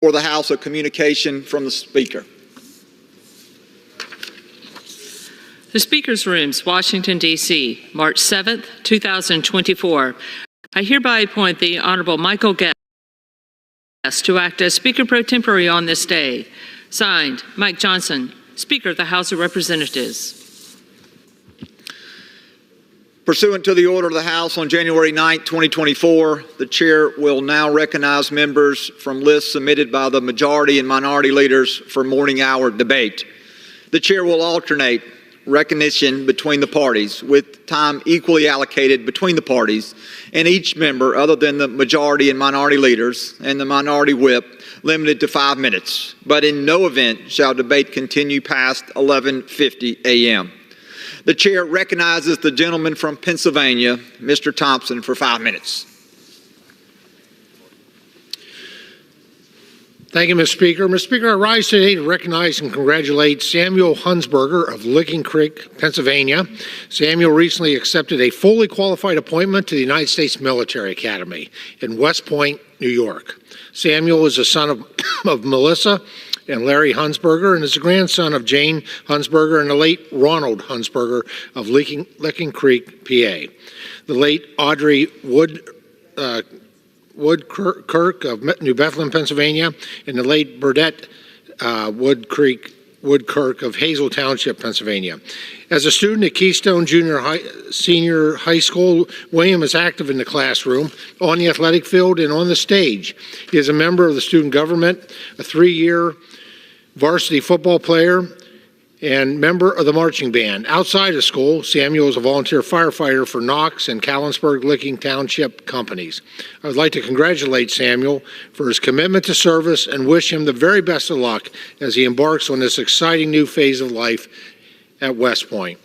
For the House, a communication from the Speaker. The Speaker's Rooms, Washington, D.C., March 7th, 2024. I hereby appoint the Honorable Michael Guest to act as Speaker pro tempore on this day. Signed, Mike Johnson, Speaker of the House of Representatives. Pursuant to the order of the House on January 9, 2024, the Chair will now recognize members from lists submitted by the majority and minority leaders for morning hour debate. The Chair will alternate recognition between the parties, with time equally allocated between the parties, and each member, other than the majority and minority leaders and the minority whip, limited to 5 minutes. But in no event shall debate continue past 11:50 a.m. The Chair recognizes the gentleman from Pennsylvania, Mr. Thompson, for 5 minutes. Thank you, Mr. Speaker. Mr. Speaker, I rise today to recognize and congratulate Samuel Hunsberger of Licking Creek, Pennsylvania. Samuel recently accepted a fully qualified appointment to the United States Military Academy in West Point, New York. Samuel is the son of Melissa and Larry Hunsberger, and is the grandson of Jane Hunsberger and the late Ronald Hunsberger of Licking Creek, PA. The late Audrey Woodkirk of New Bethlehem, Pennsylvania, and the late Burdette Woodkirk of Hazel Township, Pennsylvania. As a student at Keystone Senior High School, William is active in the classroom, on the athletic field, and on the stage. He is a member of the student government, a 3-year varsity football player, and member of the marching band. Outside of school, Samuel is a volunteer firefighter for Knox and Callinsburg Licking Township companies. I would like to congratulate Samuel for his commitment to service and wish him the very best of luck as he embarks on this exciting new phase of life at West Point.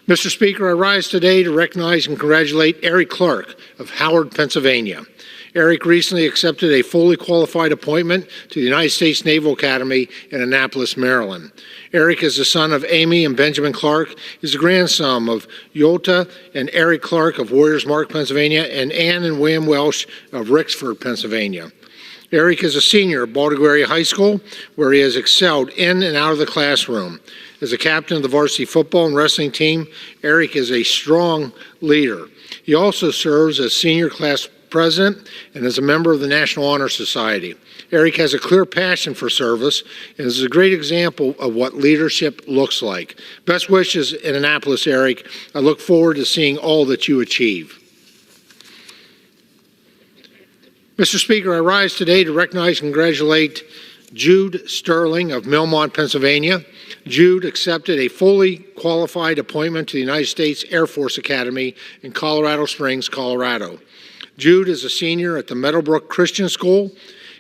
Mr. Speaker, I rise today to recognize and congratulate Eric Clark of Howard, Pennsylvania. Eric recently accepted a fully qualified appointment to the United States Naval Academy in Annapolis, Maryland. Eric is the son of Amy and Benjamin Clark. He's the grandson of Yolta and Eric Clark of Warriors Mark, Pennsylvania, and Ann and William Welsh of Rixford, Pennsylvania. Eric is a senior at Baltimore Area High School, where he has excelled in and out of the classroom. As a captain of the varsity football and wrestling team, Eric is a strong leader. He also serves as senior class president and is a member of the National Honor Society. Eric has a clear passion for service and is a great example of what leadership looks like. Best wishes in Annapolis, Eric. I look forward to seeing all that you achieve. Mr. Speaker, I rise today to recognize and congratulate Jude Sterling of Millmont, Pennsylvania. Jude accepted a fully qualified appointment to the United States Air Force Academy in Colorado Springs, Colorado. Jude is a senior at the Meadowbrook Christian School.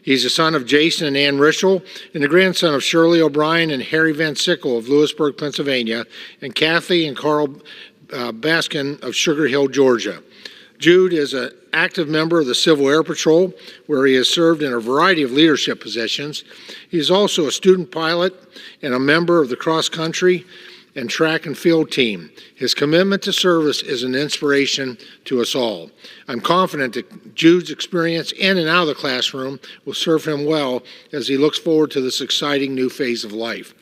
He's the son of Jason and Ann Rischel and the grandson of Shirley O'Brien and Harry Van Sickle of Lewisburg, Pennsylvania, and Kathy and Carl Baskin of Sugar Hill, Georgia. Jude is an active member of the Civil Air Patrol, where he has served in a variety of leadership positions. He is also a student pilot and a member of the cross-country and track and field team. His commitment to service is an inspiration to us all. I'm confident that Jude's experience in and out of the classroom will serve him well as he looks forward to this exciting new phase of life.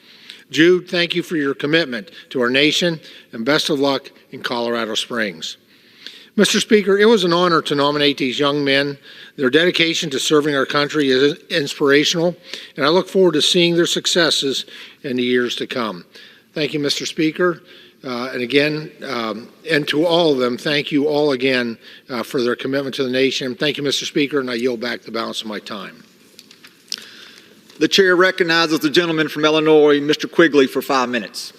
Jude, thank you for your commitment to our nation, and best of luck in Colorado Springs. Mr. Speaker, it was an honor to nominate these young men. Their dedication to serving our country is inspirational, and I look forward to seeing their successes in the years to come. Thank you, Mr. Speaker. And again, and to all of them, thank you all again for their commitment to the nation. Thank you, Mr. Speaker, and I yield back the balance of my time. The Chair recognizes the gentleman from Illinois, Mr. Quigley, for 5 minutes.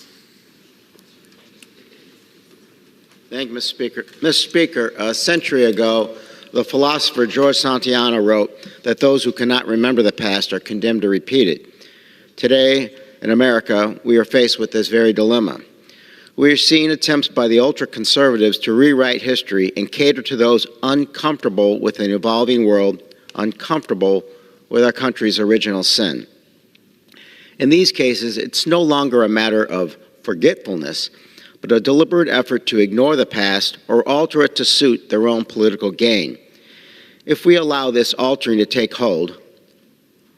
Thank you, Mr. Speaker. Mr. Speaker, a century ago, the philosopher George Santayana wrote that those who cannot remember the past are condemned to repeat it. Today, in America, we are faced with this very dilemma. We are seeing attempts by the ultra-conservatives to rewrite history and cater to those uncomfortable with an evolving world, uncomfortable with our country's original sin. In these cases, it's no longer a matter of forgetfulness, but a deliberate effort to ignore the past or alter it to suit their own political gain. If we allow this altering to take hold,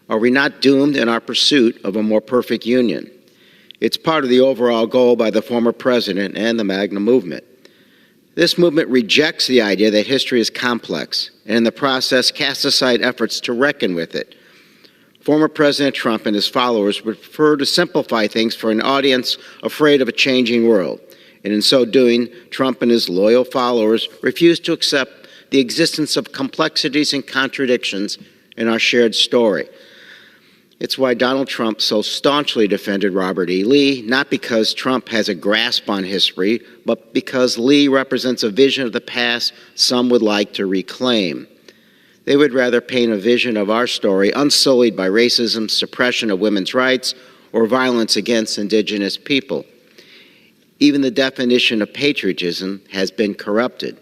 are we not doomed in our pursuit of a more perfect union? It's part of the overall goal by the former president and the MAGA movement. This movement rejects the idea that history is complex, and in the process casts aside efforts to reckon with it. Former President Trump and his followers would prefer to simplify things for an audience afraid of a changing world. And in so doing, Trump and his loyal followers refuse to accept the existence of complexities and contradictions in our shared story. It's why Donald Trump so staunchly defended Robert E. Lee, not because Trump has a grasp on history, but because Lee represents a vision of the past some would like to reclaim. They would rather paint a vision of our story unsullied by racism, suppression of women's rights, or violence against indigenous people. Even the definition of patriotism has been corrupted.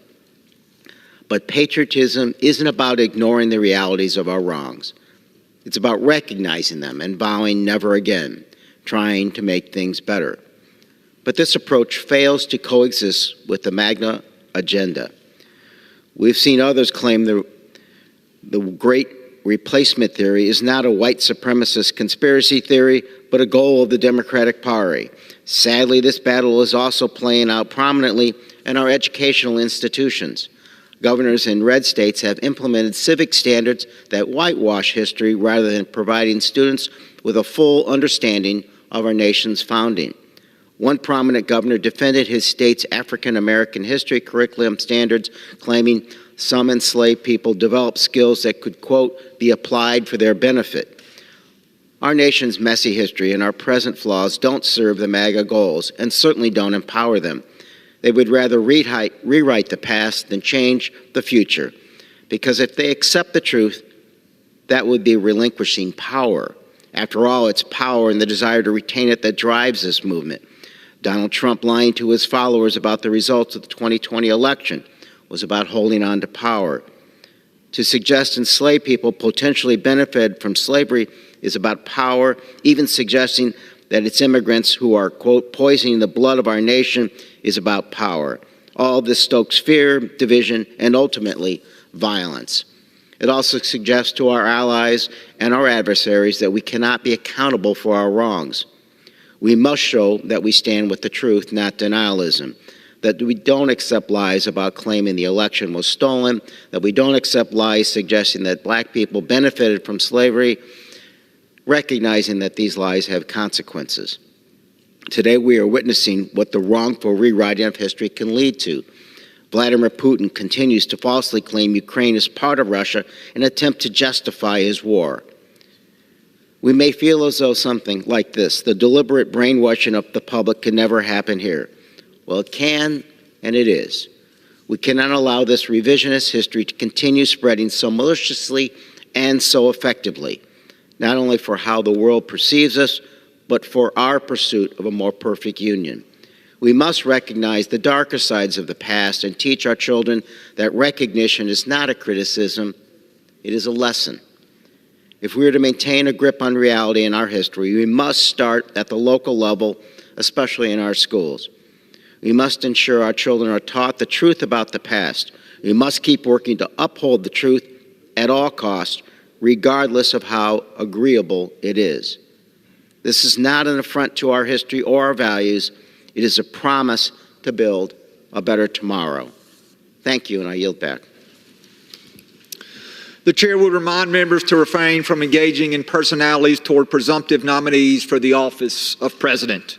But patriotism isn't about ignoring the realities of our wrongs. It's about recognizing them and vowing never again, trying to make things better. But this approach fails to coexist with the MAGA agenda. We've seen others claim the Great Replacement theory is not a white supremacist conspiracy theory, but a goal of the Democratic Party. Sadly, this battle is also playing out prominently in our educational institutions. Governors in red states have implemented civic standards that whitewash history rather than providing students with a full understanding of our nation's founding. One prominent governor defended his state's African American history curriculum standards, claiming some enslaved people developed skills that could, quote, be applied for their benefit. Our nation's messy history and our present flaws don't serve the MAGA goals and certainly don't empower them. They would rather rewrite the past than change the future, because if they accept the truth, that would be relinquishing power. After all, it's power and the desire to retain it that drives this movement. Donald Trump lying to his followers about the results of the 2020 election was about holding on to power. To suggest enslaved people potentially benefited from slavery is about power, even suggesting that it's immigrants who are, quote, poisoning the blood of our nation is about power. All this stokes fear, division, and ultimately violence. It also suggests to our allies and our adversaries that we cannot be accountable for our wrongs. We must show that we stand with the truth, not denialism, that we don't accept lies about claiming the election was stolen, that we don't accept lies suggesting that black people benefited from slavery, recognizing that these lies have consequences. Today we are witnessing what the wrongful rewriting of history can lead to. Vladimir Putin continues to falsely claim Ukraine is part of Russia in an attempt to justify his war. We may feel as though something like this, the deliberate brainwashing of the public, can never happen here. Well, it can, and it is. We cannot allow this revisionist history to continue spreading so maliciously and so effectively, not only for how the world perceives us, but for our pursuit of a more perfect union. We must recognize the darker sides of the past and teach our children that recognition is not a criticism, it is a lesson. If we are to maintain a grip on reality in our history, we must start at the local level, especially in our schools. We must ensure our children are taught the truth about the past. We must keep working to uphold the truth at all costs, regardless of how agreeable it is. This is not an affront to our history or our values. It is a promise to build a better tomorrow. Thank you, and I yield back. The chair would remind members to refrain from engaging in personalities toward presumptive nominees for the office of president.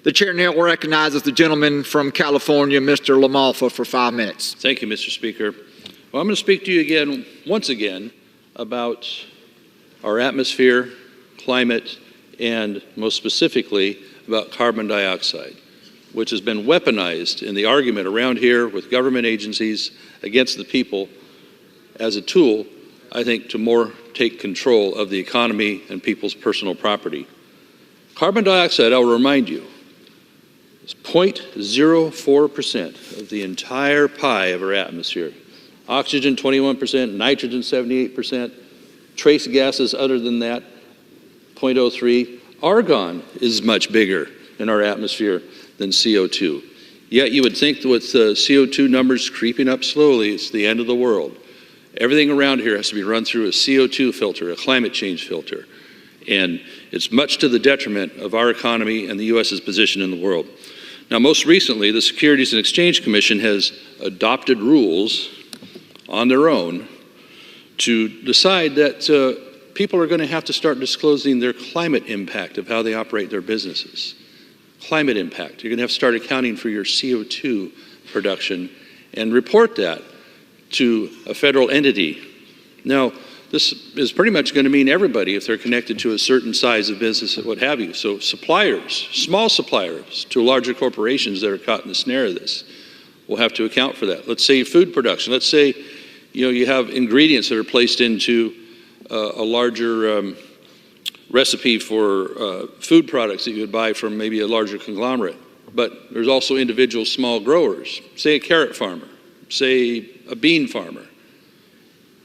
The chair now recognizes the gentleman from California, Mr. LaMalfa, for 5 minutes. Thank you, Mr. Speaker. Well, I'm going to speak to you once again, about our atmosphere, climate, and most specifically about carbon dioxide, which has been weaponized in the argument around here with government agencies against the people as a tool, I think, to more take control of the economy and people's personal property. Carbon dioxide, I'll remind you, is 0.04% of the entire pie of our atmosphere. Oxygen, 21%, nitrogen, 78%, trace gases other than that, 0.03. Argon is much bigger in our atmosphere than CO2. Yet you would think that with the CO2 numbers creeping up slowly, it's the end of the world. Everything around here has to be run through a CO2 filter, a climate change filter. And it's much to the detriment of our economy and the U.S.'s position in the world. Now, most recently, the Securities and Exchange Commission has adopted rules on their own to decide that people are going to have to start disclosing their climate impact of how they operate their businesses. Climate impact. You're going to have to start accounting for your CO2 production and report that to a federal entity. Now, this is pretty much going to mean everybody if they're connected to a certain size of business and what have you. So suppliers, small suppliers to larger corporations that are caught in the snare of this will have to account for that. Let's say food production. Let's say you have ingredients that are placed into a larger recipe for food products that you would buy from maybe a larger conglomerate. But there's also individual small growers, say a carrot farmer, say a bean farmer.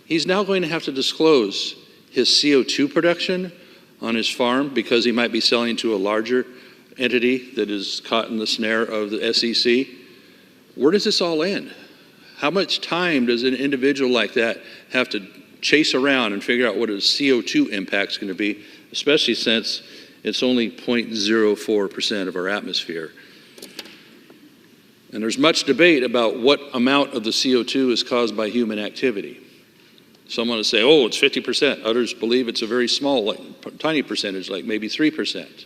He's now going to have to disclose his CO2 production on his farm because he might be selling to a larger entity that is caught in the snare of the SEC. Where does this all end? How much time does an individual like that have to chase around and figure out what his CO2 impact is going to be, especially since it's only 0.04% of our atmosphere? And there's much debate about what amount of the CO2 is caused by human activity. Some want to say, oh, it's 50%. Others believe it's a very small, tiny percentage, like maybe 3%.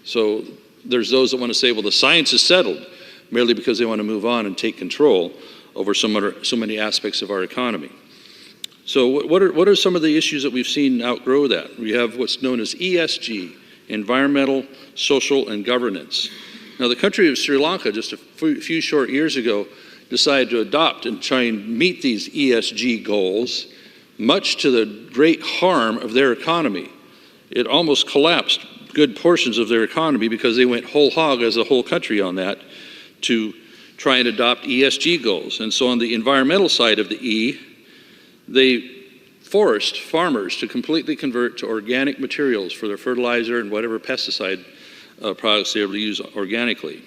So there's those that want to say, well, the science is settled, merely because they want to move on and take control over so many aspects of our economy. So what are some of the issues that we've seen outgrow that? We have what's known as ESG, environmental, social, and governance. Now, the country of Sri Lanka, just a few short years ago, decided to adopt and try and meet these ESG goals, much to the great harm of their economy. It almost collapsed good portions of their economy because they went whole hog as a whole country on that to try and adopt ESG goals. And so on the environmental side of the E, they forced farmers to completely convert to organic materials for their fertilizer and whatever pesticide products they were able to use organically.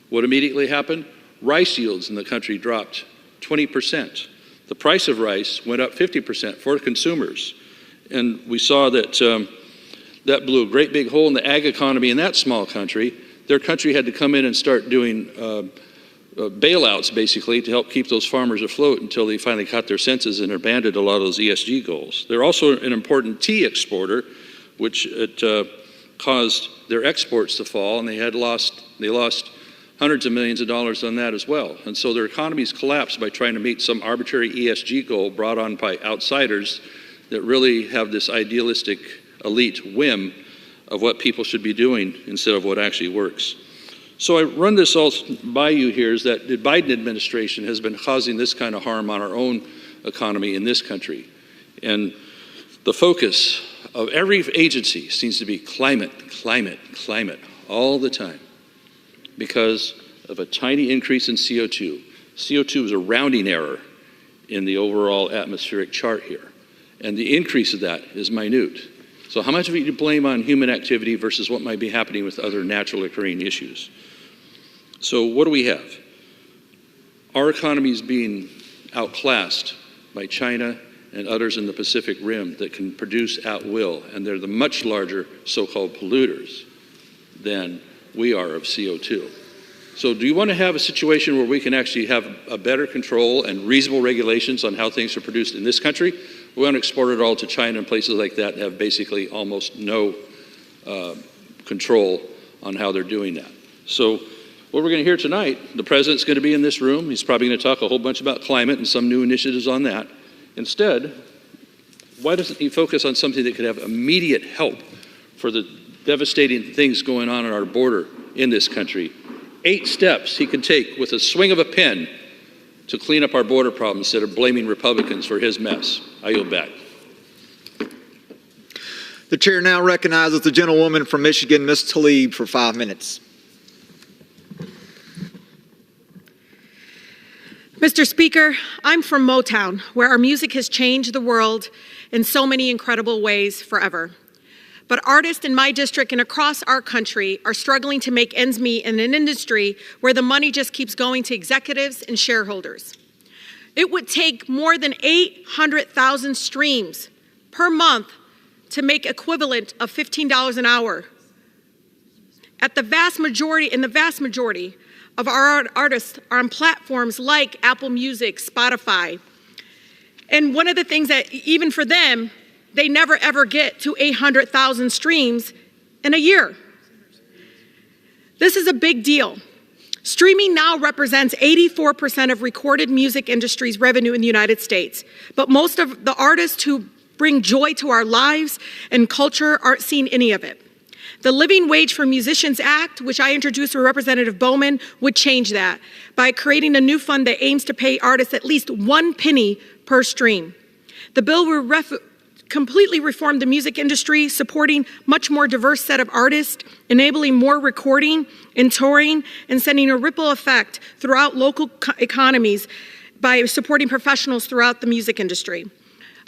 What immediately happened? Rice yields in the country dropped 20%. The price of rice went up 50% for consumers. And we saw that that blew a great big hole in the ag economy in that small country. Their country had to come in and start doing bailouts, basically, to help keep those farmers afloat until they finally caught their senses and abandoned a lot of those ESG goals. They're also an important tea exporter, which it caused their exports to fall, and they lost hundreds of millions of dollars on that as well. And so their economies collapsed by trying to meet some arbitrary ESG goal brought on by outsiders that really have this idealistic elite whim of what people should be doing instead of what actually works. So I run this all by you here is that the Biden administration has been causing this kind of harm on our own economy in this country. And the focus of every agency seems to be climate, climate, climate all the time, because of a tiny increase in CO2. CO2 is a rounding error in the overall atmospheric chart here. And the increase of that is minute. So how much of it do you blame on human activity versus what might be happening with other naturally occurring issues? So what do we have? Our economy is being outclassed by China and others in the Pacific Rim that can produce at will, and they're the much larger so-called polluters than we are of CO2. So do you want to have a situation where we can actually have a better control and reasonable regulations on how things are produced in this country? We want to export it all to China and places like that and have basically almost no control on how they're doing that. So what we're going to hear tonight, the president's going to be in this room. He's probably going to talk a whole bunch about climate and some new initiatives on that. Instead, why doesn't he focus on something that could have immediate help for the devastating things going on our border in this country? 8 steps he can take with a swing of a pen to clean up our border problems instead of blaming Republicans for his mess. I yield back. The chair now recognizes the gentlewoman from Michigan, Ms. Tlaib, for 5 minutes. Mr. Speaker, I'm from Motown, where our music has changed the world in so many incredible ways forever. But artists in my district and across our country are struggling to make ends meet in an industry where the money just keeps going to executives and shareholders. It would take more than 800,000 streams per month to make equivalent of $15 an hour. In the vast majority of our artists are on platforms like Apple Music, Spotify. And one of the things that, even for them, they never ever get to 800,000 streams in a year. This is a big deal. Streaming now represents 84% of recorded music industry's revenue in the United States. But most of the artists who bring joy to our lives and culture aren't seeing any of it. The Living Wage for Musicians Act, which I introduced with Representative Bowman, would change that by creating a new fund that aims to pay artists at least 1 penny per stream. The bill will completely reform the music industry, supporting much more diverse set of artists, enabling more recording and touring, and sending a ripple effect throughout local economies by supporting professionals throughout the music industry.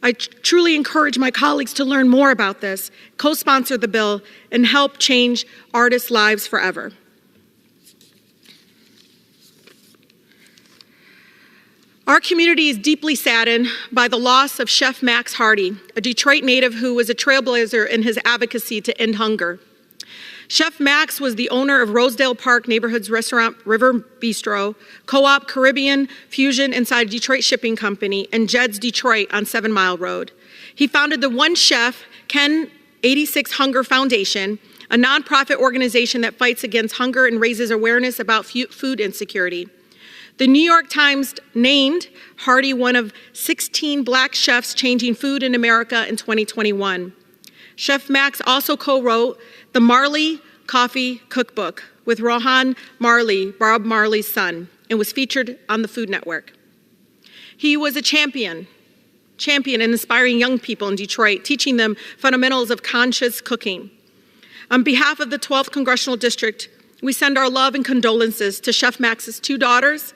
I truly encourage my colleagues to learn more about this, co-sponsor the bill, and help change artists' lives forever. Our community is deeply saddened by the loss of Chef Max Hardy, a Detroit native who was a trailblazer in his advocacy to end hunger. Chef Max was the owner of Rosedale Park Neighborhoods Restaurant River Bistro, Co-op Caribbean Fusion inside Detroit Shipping Company, and Jed's Detroit on 7 Mile Road. He founded the One Chef Ken 86 Hunger Foundation, a nonprofit organization that fights against hunger and raises awareness about food insecurity. The New York Times named Hardy one of 16 Black chefs changing food in America in 2021. Chef Max also co-wrote the Marley Coffee Cookbook with Rohan Marley, Bob Marley's son, and was featured on the Food Network. He was a champion in inspiring young people in Detroit, teaching them fundamentals of conscious cooking. On behalf of the 12th Congressional District, we send our love and condolences to Chef Max's 2 daughters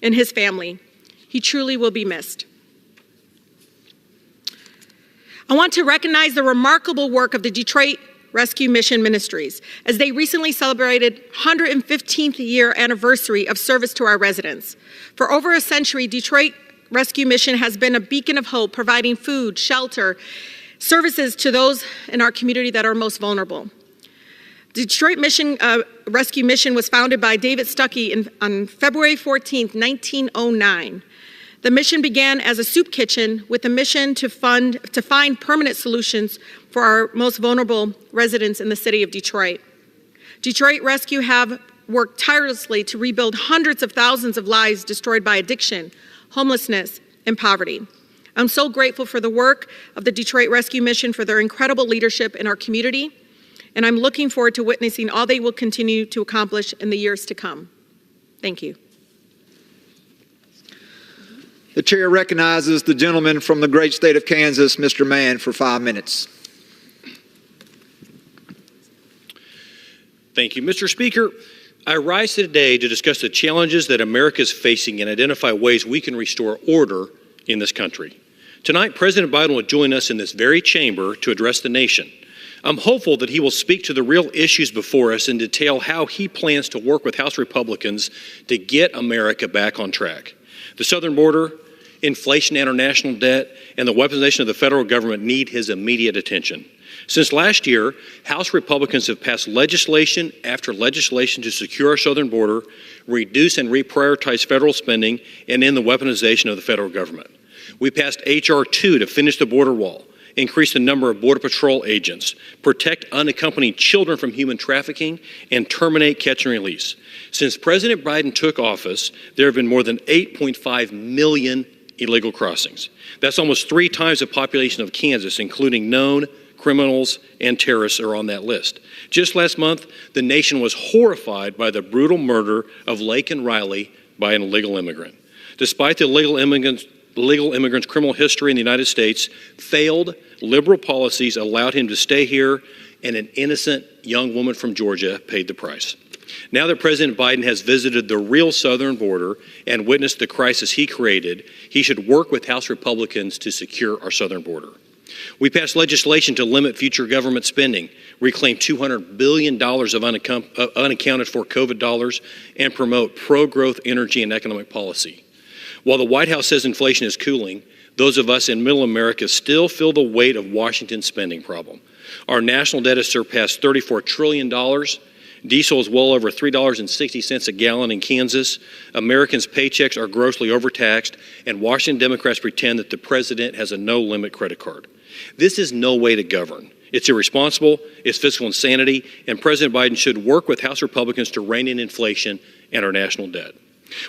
and his family. He truly will be missed. I want to recognize the remarkable work of the Detroit Rescue Mission Ministries, as they recently celebrated 115th year anniversary of service to our residents. For over a century, Detroit Rescue Mission has been a beacon of hope, providing food, shelter, services to those in our community that are most vulnerable. Detroit Rescue Mission was founded by David Stuckey on February 14, 1909. The mission began as a soup kitchen with a mission to find permanent solutions for our most vulnerable residents in the city of Detroit. Detroit Rescue have worked tirelessly to rebuild hundreds of thousands of lives destroyed by addiction, homelessness, and poverty. I'm so grateful for the work of the Detroit Rescue Mission, for their incredible leadership in our community, and I'm looking forward to witnessing all they will continue to accomplish in the years to come. Thank you. The chair recognizes the gentleman from the great state of Kansas, Mr. Mann, for 5 minutes. Thank you, Mr. Speaker. I rise today to discuss the challenges that America is facing and identify ways we can restore order in this country. Tonight, President Biden will join us in this very chamber to address the nation. I'm hopeful that he will speak to the real issues before us and detail how he plans to work with House Republicans to get America back on track. The southern border, inflation, international debt, and the weaponization of the federal government need his immediate attention. Since last year, House Republicans have passed legislation after legislation to secure our southern border, reduce and reprioritize federal spending, and end the weaponization of the federal government. We passed H.R. 2 to finish the border wall, increase the number of Border Patrol agents, protect unaccompanied children from human trafficking, and terminate catch and release. Since President Biden took office, there have been more than 8.5 million illegal crossings. That's almost 3 times the population of Kansas, including known criminals and terrorists are on that list. Just last month, the nation was horrified by the brutal murder of Laken Riley by an illegal immigrant. Despite the illegal immigrant's criminal history in the United States, failed liberal policies allowed him to stay here, and an innocent young woman from Georgia paid the price. Now that President Biden has visited the real southern border and witnessed the crisis he created, he should work with House Republicans to secure our southern border. We passed legislation to limit future government spending, reclaim $200 billion of unaccounted for COVID dollars, and promote pro-growth energy and economic policy. While the White House says inflation is cooling, those of us in middle America still feel the weight of Washington's spending problem. Our national debt has surpassed $34 trillion. Diesel is well over $3.60 a gallon in Kansas. Americans' paychecks are grossly overtaxed, and Washington Democrats pretend that the president has a no-limit credit card. This is no way to govern. It's irresponsible, it's fiscal insanity, and President Biden should work with House Republicans to rein in inflation and our national debt.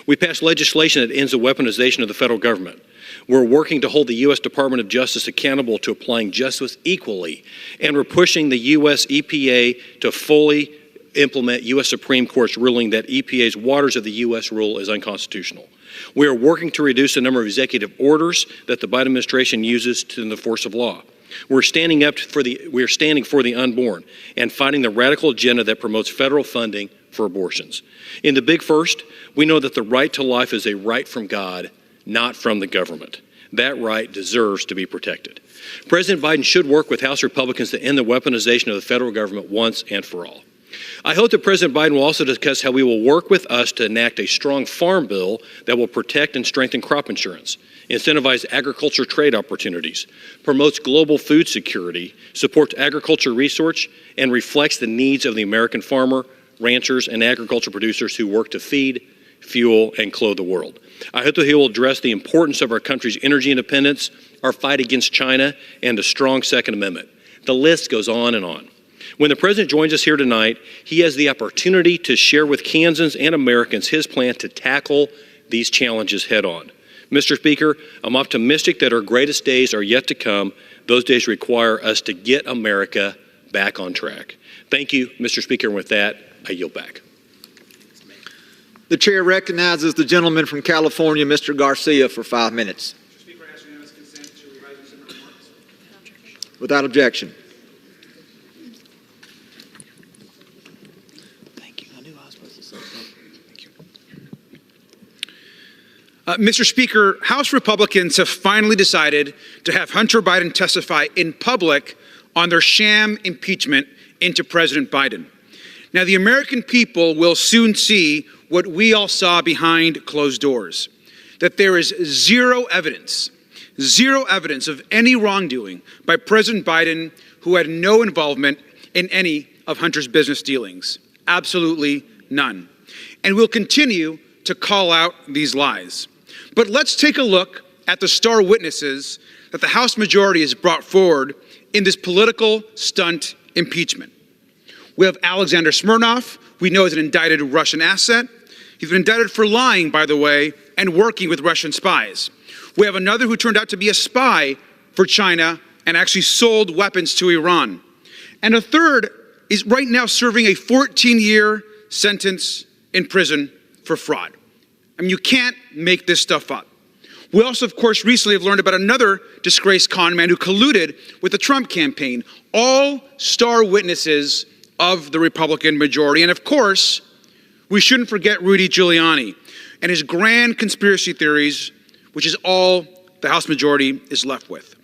We passed legislation that ends the weaponization of the federal government. We're working to hold the U.S. Department of Justice accountable to applying justice equally, and we're pushing the U.S. EPA to fully implement U.S. Supreme Court's ruling that EPA's Waters of the U.S. rule is unconstitutional. We are working to reduce the number of executive orders that the Biden administration uses to the force of law. We're standing for the unborn and fighting the radical agenda that promotes federal funding for abortions. In the big first, we know that the right to life is a right from God, not from the government. That right deserves to be protected. President Biden should work with House Republicans to end the weaponization of the federal government once and for all. I hope that President Biden will also discuss how we will work with us to enact a strong farm bill that will protect and strengthen crop insurance, incentivize agriculture trade opportunities, promotes global food security, supports agriculture research, and reflects the needs of the American farmer, ranchers, and agriculture producers who work to feed, fuel, and clothe the world. I hope that he will address the importance of our country's energy independence, our fight against China, and a strong Second Amendment. The list goes on and on. When the president joins us here tonight, he has the opportunity to share with Kansans and Americans his plan to tackle these challenges head on. Mr. Speaker, I'm optimistic that our greatest days are yet to come. Those days require us to get America back on track. Thank you, Mr. Speaker, and with that, I yield back. The chair recognizes the gentleman from California, Mr. Garcia, for 5 minutes. Mr. Speaker, I ask unanimous consent to revise and submit remarks. Without objection. Mr. Speaker, House Republicans have finally decided to have Hunter Biden testify in public on their sham impeachment into President Biden. Now, the American people will soon see what we all saw behind closed doors, that there is zero evidence of any wrongdoing by President Biden, who had no involvement in any of Hunter's business dealings. Absolutely none. And we'll continue to call out these lies. But let's take a look at the star witnesses that the House majority has brought forward in this political stunt impeachment. We have Alexander Smirnov. We know is an indicted Russian asset. He's been indicted for lying, by the way, and working with Russian spies. We have another who turned out to be a spy for China and actually sold weapons to Iran. And a third is right now serving a 14-year sentence in prison for fraud. I mean, you can't make this stuff up. We also, of course, recently have learned about another disgraced con man who colluded with the Trump campaign. All star witnesses of the Republican majority. And of course, we shouldn't forget Rudy Giuliani and his grand conspiracy theories, which is all the House majority is left with.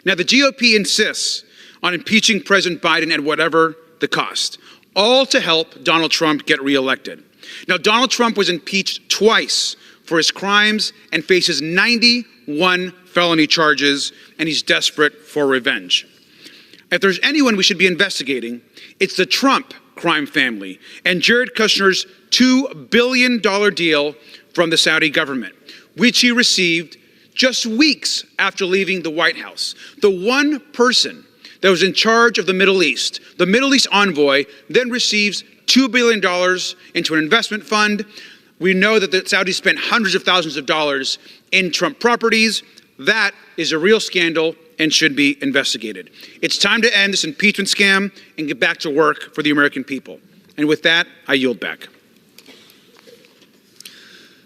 Now, the GOP insists on impeaching President Biden at whatever the cost, all to help Donald Trump get reelected. Now, Donald Trump was impeached twice for his crimes and faces 91 felony charges, and he's desperate for revenge. If there's anyone we should be investigating, it's the Trump crime family and Jared Kushner's $2 billion deal from the Saudi government, which he received just weeks after leaving the White House. The one person that was in charge of the Middle East envoy, then receives $2 billion into an investment fund. We know that the Saudis spent hundreds of thousands of dollars in Trump properties. That is a real scandal and should be investigated. It's time to end this impeachment scam and get back to work for the American people. And with that, I yield back.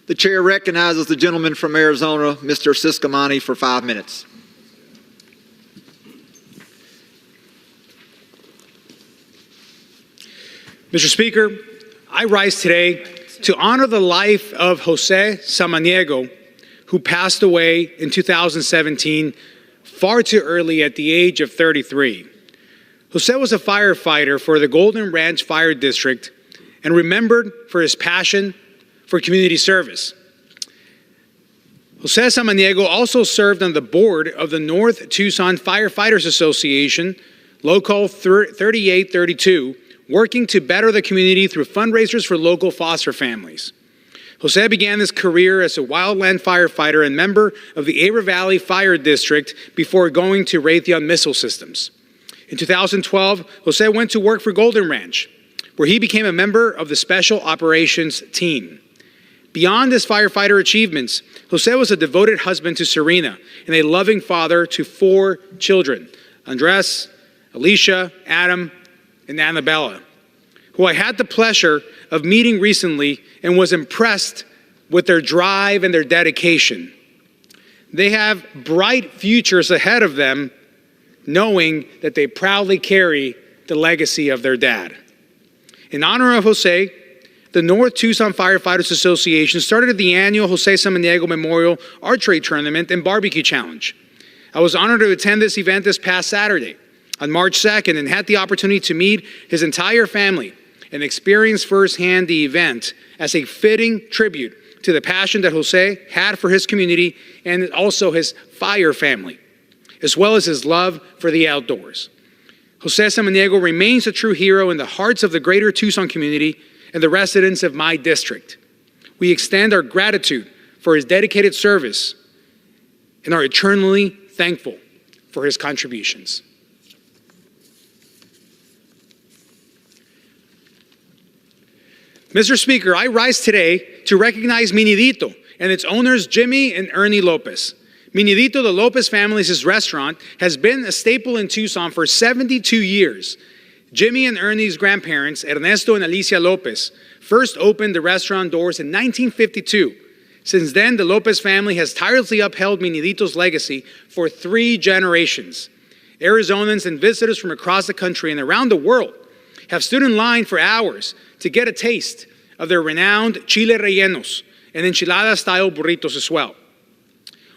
The chair recognizes the gentleman from Arizona, Mr. Ciscomani, for 5 minutes. Mr. Speaker, I rise today to honor the life of Jose Samaniego, who passed away in 2017, far too early at the age of 33. Jose was a firefighter for the Golden Ranch Fire District and remembered for his passion for community service. Jose Samaniego also served on the board of the North Tucson Firefighters Association, Local 3832, working to better the community through fundraisers for local foster families. Jose began his career as a wildland firefighter and member of the Ava Valley Fire District before going to Raytheon Missile Systems. In 2012, Jose went to work for Golden Ranch, where he became a member of the Special Operations Team. Beyond his firefighter achievements, Jose was a devoted husband to Serena and a loving father to 4 children, Andres, Alicia, Adam, and Annabella, who I had the pleasure of meeting recently and was impressed with their drive and their dedication. They have bright futures ahead of them, knowing that they proudly carry the legacy of their dad. In honor of Jose, the North Tucson Firefighters Association started the annual Jose Samaniego Memorial Archery Tournament and Barbecue Challenge. I was honored to attend this event this past Saturday, on March 2nd, and had the opportunity to meet his entire family and experience firsthand the event as a fitting tribute to the passion that Jose had for his community and also his fire family, as well as his love for the outdoors. Jose Samaniego remains a true hero in the hearts of the greater Tucson community and the residents of my district. We extend our gratitude for his dedicated service and are eternally thankful for his contributions. Mr. Speaker, I rise today to recognize Minidito and its owners, Jimmy and Ernie Lopez. Minidito, the Lopez family's restaurant, has been a staple in Tucson for 72 years. Jimmy and Ernie's grandparents, Ernesto and Alicia Lopez, first opened the restaurant doors in 1952. Since then, the Lopez family has tirelessly upheld Minidito's legacy for 3 generations. Arizonans and visitors from across the country and around the world have stood in line for hours to get a taste of their renowned chile rellenos and enchilada-style burritos as well.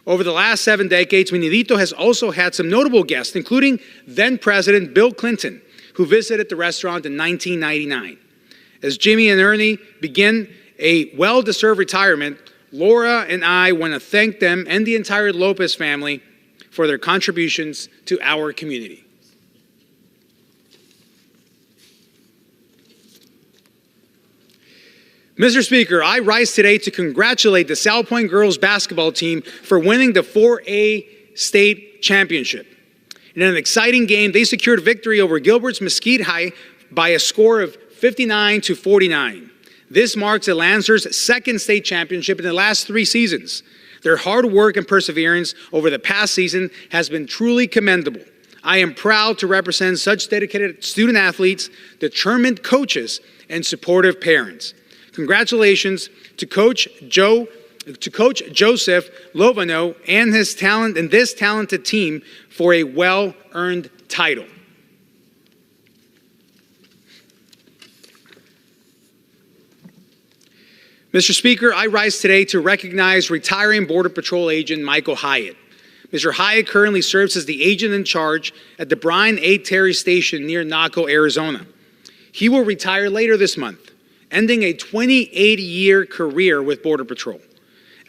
Over the last 7 decades, Minidito has also had some notable guests, including then-President Bill Clinton, who visited the restaurant in 1999. As Jimmy and Ernie begin a well-deserved retirement, Laura and I want to thank them and the entire Lopez family for their contributions to our community. Mr. Speaker, I rise today to congratulate the South Point girls basketball team for winning the 4A state championship. In an exciting game, they secured victory over Gilbert's Mesquite High by a score of 59-49. This marks the Lancers' second state championship in the last 3 seasons. Their hard work and perseverance over the past season has been truly commendable. I am proud to represent such dedicated student athletes, determined coaches, and supportive parents. Congratulations to Coach Joseph Lovano and this talented team for a well-earned title. Mr. Speaker, I rise today to recognize retiring Border Patrol agent Michael Hyatt. Mr. Hyatt currently serves as the agent in charge at the Brian A. Terry Station near Naco, Arizona. He will retire later this month, ending a 28-year career with Border Patrol.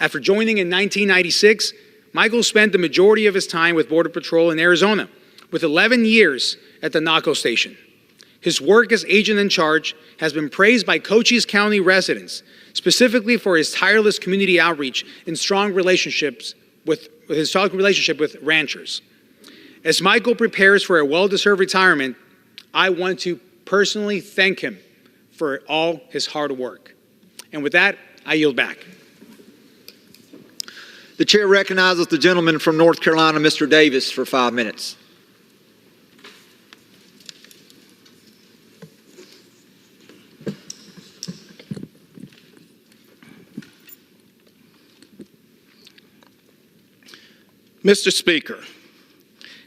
After joining in 1996, Michael spent the majority of his time with Border Patrol in Arizona, with 11 years at the Naco Station. His work as agent in charge has been praised by Cochise County residents, specifically for his tireless community outreach and strong relationship with ranchers. As Michael prepares for a well-deserved retirement, I want to personally thank him for all his hard work. And with that, I yield back. The chair recognizes the gentleman from North Carolina, Mr. Davis, for 5 minutes. Mr. Speaker,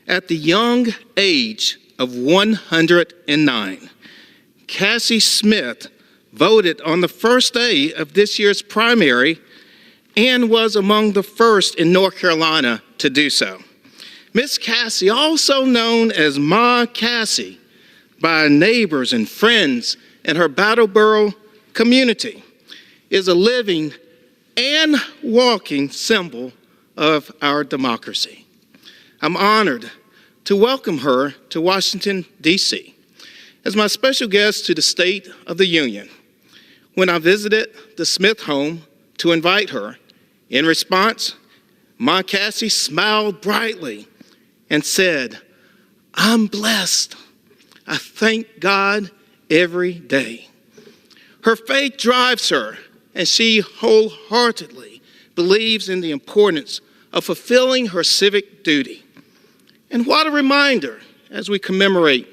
at the young age of 109, Cassie Smith voted on the first day of this year's primary and was among the first in North Carolina to do so. Miss Cassie, also known as Ma Cassie by neighbors and friends in her Brattleboro community, is a living and walking symbol of our democracy. I'm honored to welcome her to Washington, D.C. as my special guest to the State of the Union. When I visited the Smith home to invite her, in response, Ma Cassie smiled brightly and said, "I'm blessed. I thank God every day." Her faith drives her, and she wholeheartedly believes in the importance of fulfilling her civic duty. And what a reminder as we commemorate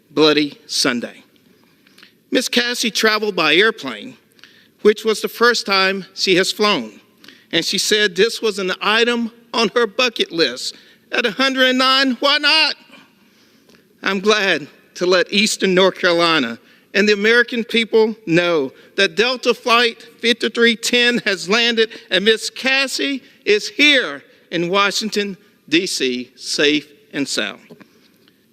Bloody Sunday. Miss Cassie traveled by airplane, which was the first time she has flown. And she said this was an item on her bucket list. At 109, why not? I'm glad to let Eastern North Carolina and the American people know that Delta Flight 5310 has landed and Miss Cassie is here in Washington, D.C., safe and sound,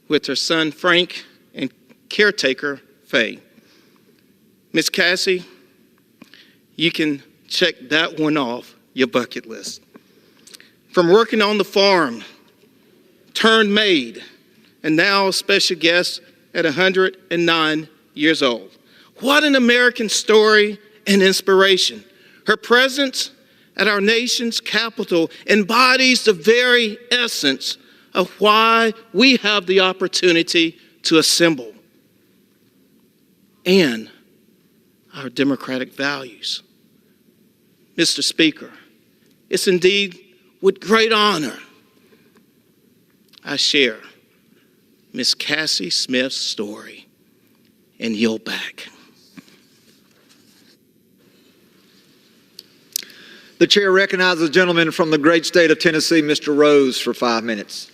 with her son Frank and caretaker Faye. Miss Cassie, you can check that one off your bucket list. From working on the farm, turned maid, and now a special guest at 109 years old. What an American story and inspiration. Her presence at our nation's capital embodies the very essence of why we have the opportunity to assemble and our democratic values. Mr. Speaker, it's indeed with great honor I share Miss Cassie Smith's story and yield back. The chair recognizes the gentleman from the great state of Tennessee, Mr. Rose, for 5 minutes.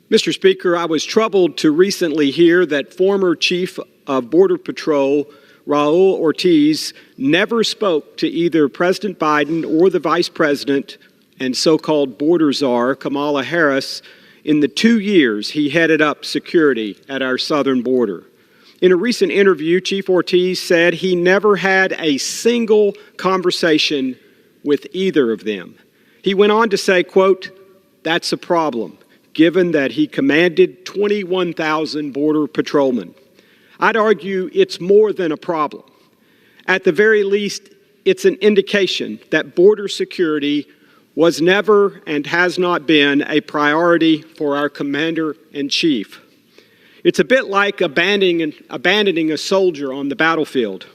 Mr. Speaker, I was troubled to recently hear that former Chief of Border Patrol Raul Ortiz never spoke to either President Biden or the Vice President and so-called border czar Kamala Harris in the 2 years he headed up security at our southern border. In a recent interview, Chief Ortiz said he never had a single conversation with either of them. He went on to say, quote, "That's a problem, given that he commanded 21,000 border patrolmen." I'd argue it's more than a problem. At the very least, it's an indication that border security was never and has not been a priority for our commander-in-chief. It's a bit like abandoning a soldier on the battlefield.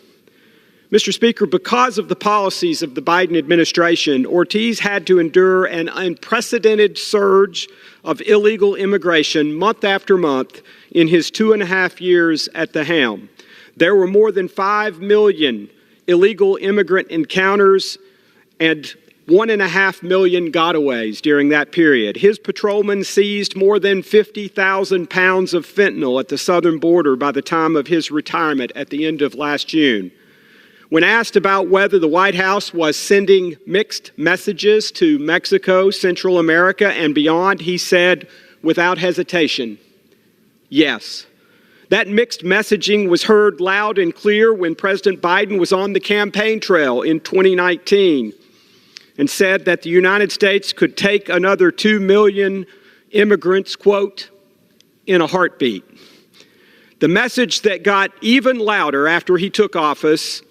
Mr. Speaker, because of the policies of the Biden administration, Ortiz had to endure an unprecedented surge of illegal immigration month after month in his 2.5 years at the helm. There were more than 5 million illegal immigrant encounters and 1.5 million gotaways during that period. His patrolmen seized more than 50,000 pounds of fentanyl at the southern border by the time of his retirement at the end of last June. When asked about whether the White House was sending mixed messages to Mexico, Central America, and beyond, he said without hesitation, yes. That mixed messaging was heard loud and clear when President Biden was on the campaign trail in 2019 and said that the United States could take another 2 million immigrants, quote, in a heartbeat. The message that got even louder after he took office,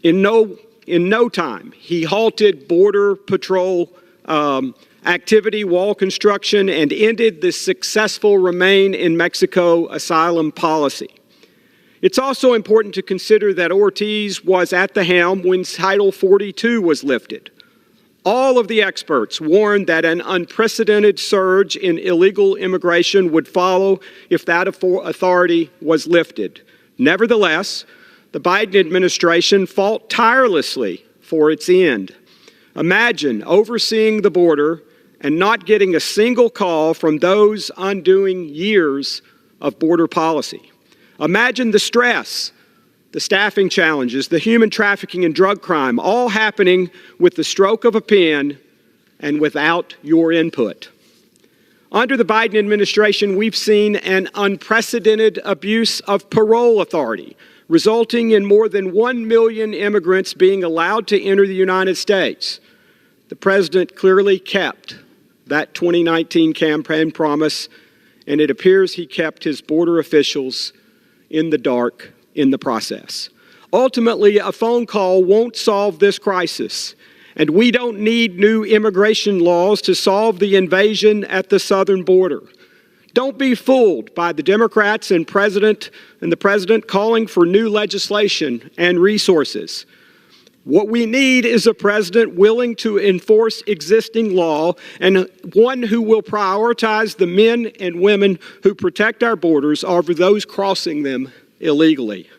in no time, he halted border patrol activity, wall construction, and ended the successful Remain in Mexico asylum policy. It's also important to consider that Ortiz was at the helm when Title 42 was lifted. All of the experts warned that an unprecedented surge in illegal immigration would follow if that authority was lifted. Nevertheless, the Biden administration fought tirelessly for its end. Imagine overseeing the border and not getting a single call from those undoing years of border policy. Imagine the stress, the staffing challenges, the human trafficking and drug crime, all happening with the stroke of a pen and without your input. Under the Biden administration, we've seen an unprecedented abuse of parole authority. resulting in more than 1 million immigrants being allowed to enter the United States. The president clearly kept that 2019 campaign promise, and it appears he kept his border officials in the dark in the process. Ultimately, a phone call won't solve this crisis, and we don't need new immigration laws to solve the invasion at the southern border. Don't be fooled by the Democrats and the president calling for new legislation and resources. What we need is a president willing to enforce existing law and one who will prioritize the men and women who protect our borders over those crossing them illegally.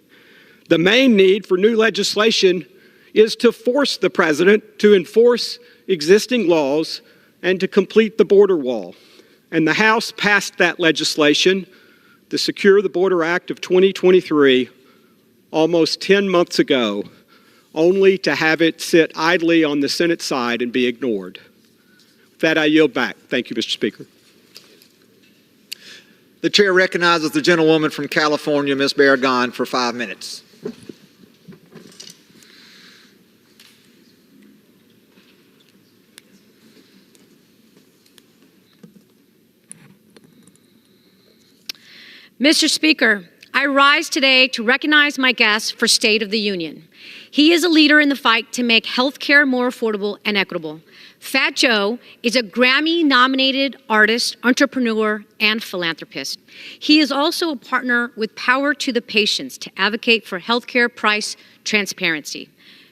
The main need for new legislation is to force the president to enforce existing laws and to complete the border wall. And the House passed that legislation, the Secure the Border Act of 2023, almost 10 months ago, only to have it sit idly on the Senate side and be ignored. With that, I yield back. Thank you, Mr. Speaker. The chair recognizes the gentlewoman from California, Ms. Barragán, for 5 minutes. Mr. Speaker, I rise today to recognize my guest for State of the Union. He is a leader in the fight to make health care more affordable and equitable. Fat Joe is a Grammy-nominated artist, entrepreneur, and philanthropist. He is also a partner with Power to the Patients to advocate for healthcare price transparency.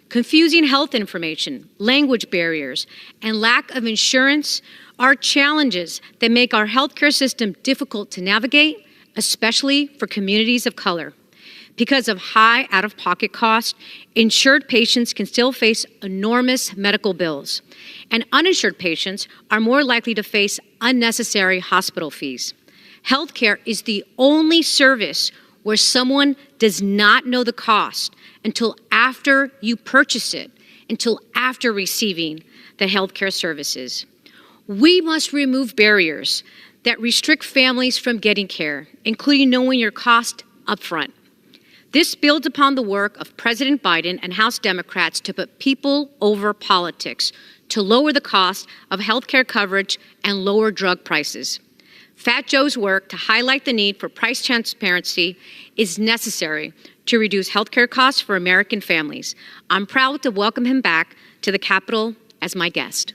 Confusing health information, language barriers, and lack of insurance are challenges that make our healthcare system difficult to navigate, especially for communities of color. Because of high out-of-pocket costs, insured patients can still face enormous medical bills, and uninsured patients are more likely to face unnecessary hospital fees. Healthcare is the only service where someone does not know the cost until after you purchase it, until after receiving the healthcare services. We must remove barriers that restrict families from getting care, including knowing your cost upfront. This builds upon the work of President Biden and House Democrats to put people over politics, to lower the cost of health care coverage and lower drug prices. Fat Joe's work to highlight the need for price transparency is necessary to reduce health care costs for American families. I'm proud to welcome him back to the Capitol as my guest.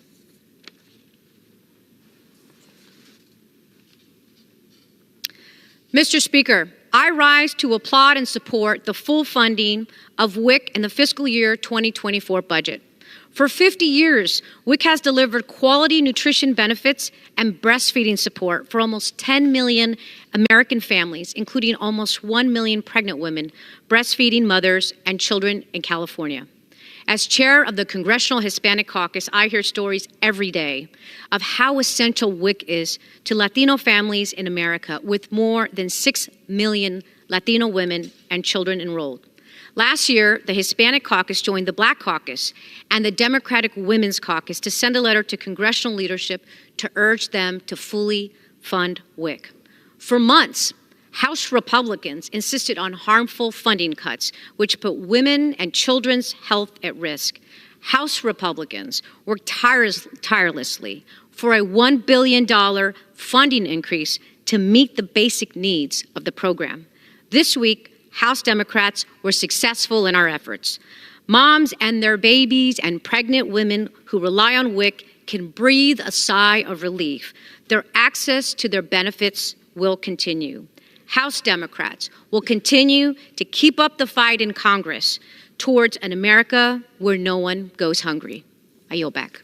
Mr. Speaker, I rise to applaud and support the full funding of WIC in the fiscal year 2024 budget. For 50 years, WIC has delivered quality nutrition benefits and breastfeeding support for almost 10 million American families, including almost 1 million pregnant women, breastfeeding mothers, and children in California. As chair of the Congressional Hispanic Caucus, I hear stories every day of how essential WIC is to Latino families in America, with more than 6 million Latino women and children enrolled. Last year, the Hispanic Caucus joined the Black Caucus and the Democratic Women's Caucus to send a letter to congressional leadership to urge them to fully fund WIC. For months, House Republicans insisted on harmful funding cuts, which put women and children's health at risk. House Republicans worked tirelessly for a $1 billion funding increase to meet the basic needs of the program. This week, House Democrats were successful in our efforts. Moms and their babies and pregnant women who rely on WIC can breathe a sigh of relief. Their access to their benefits will continue. House Democrats will continue to keep up the fight in Congress towards an America where no one goes hungry. I yield back.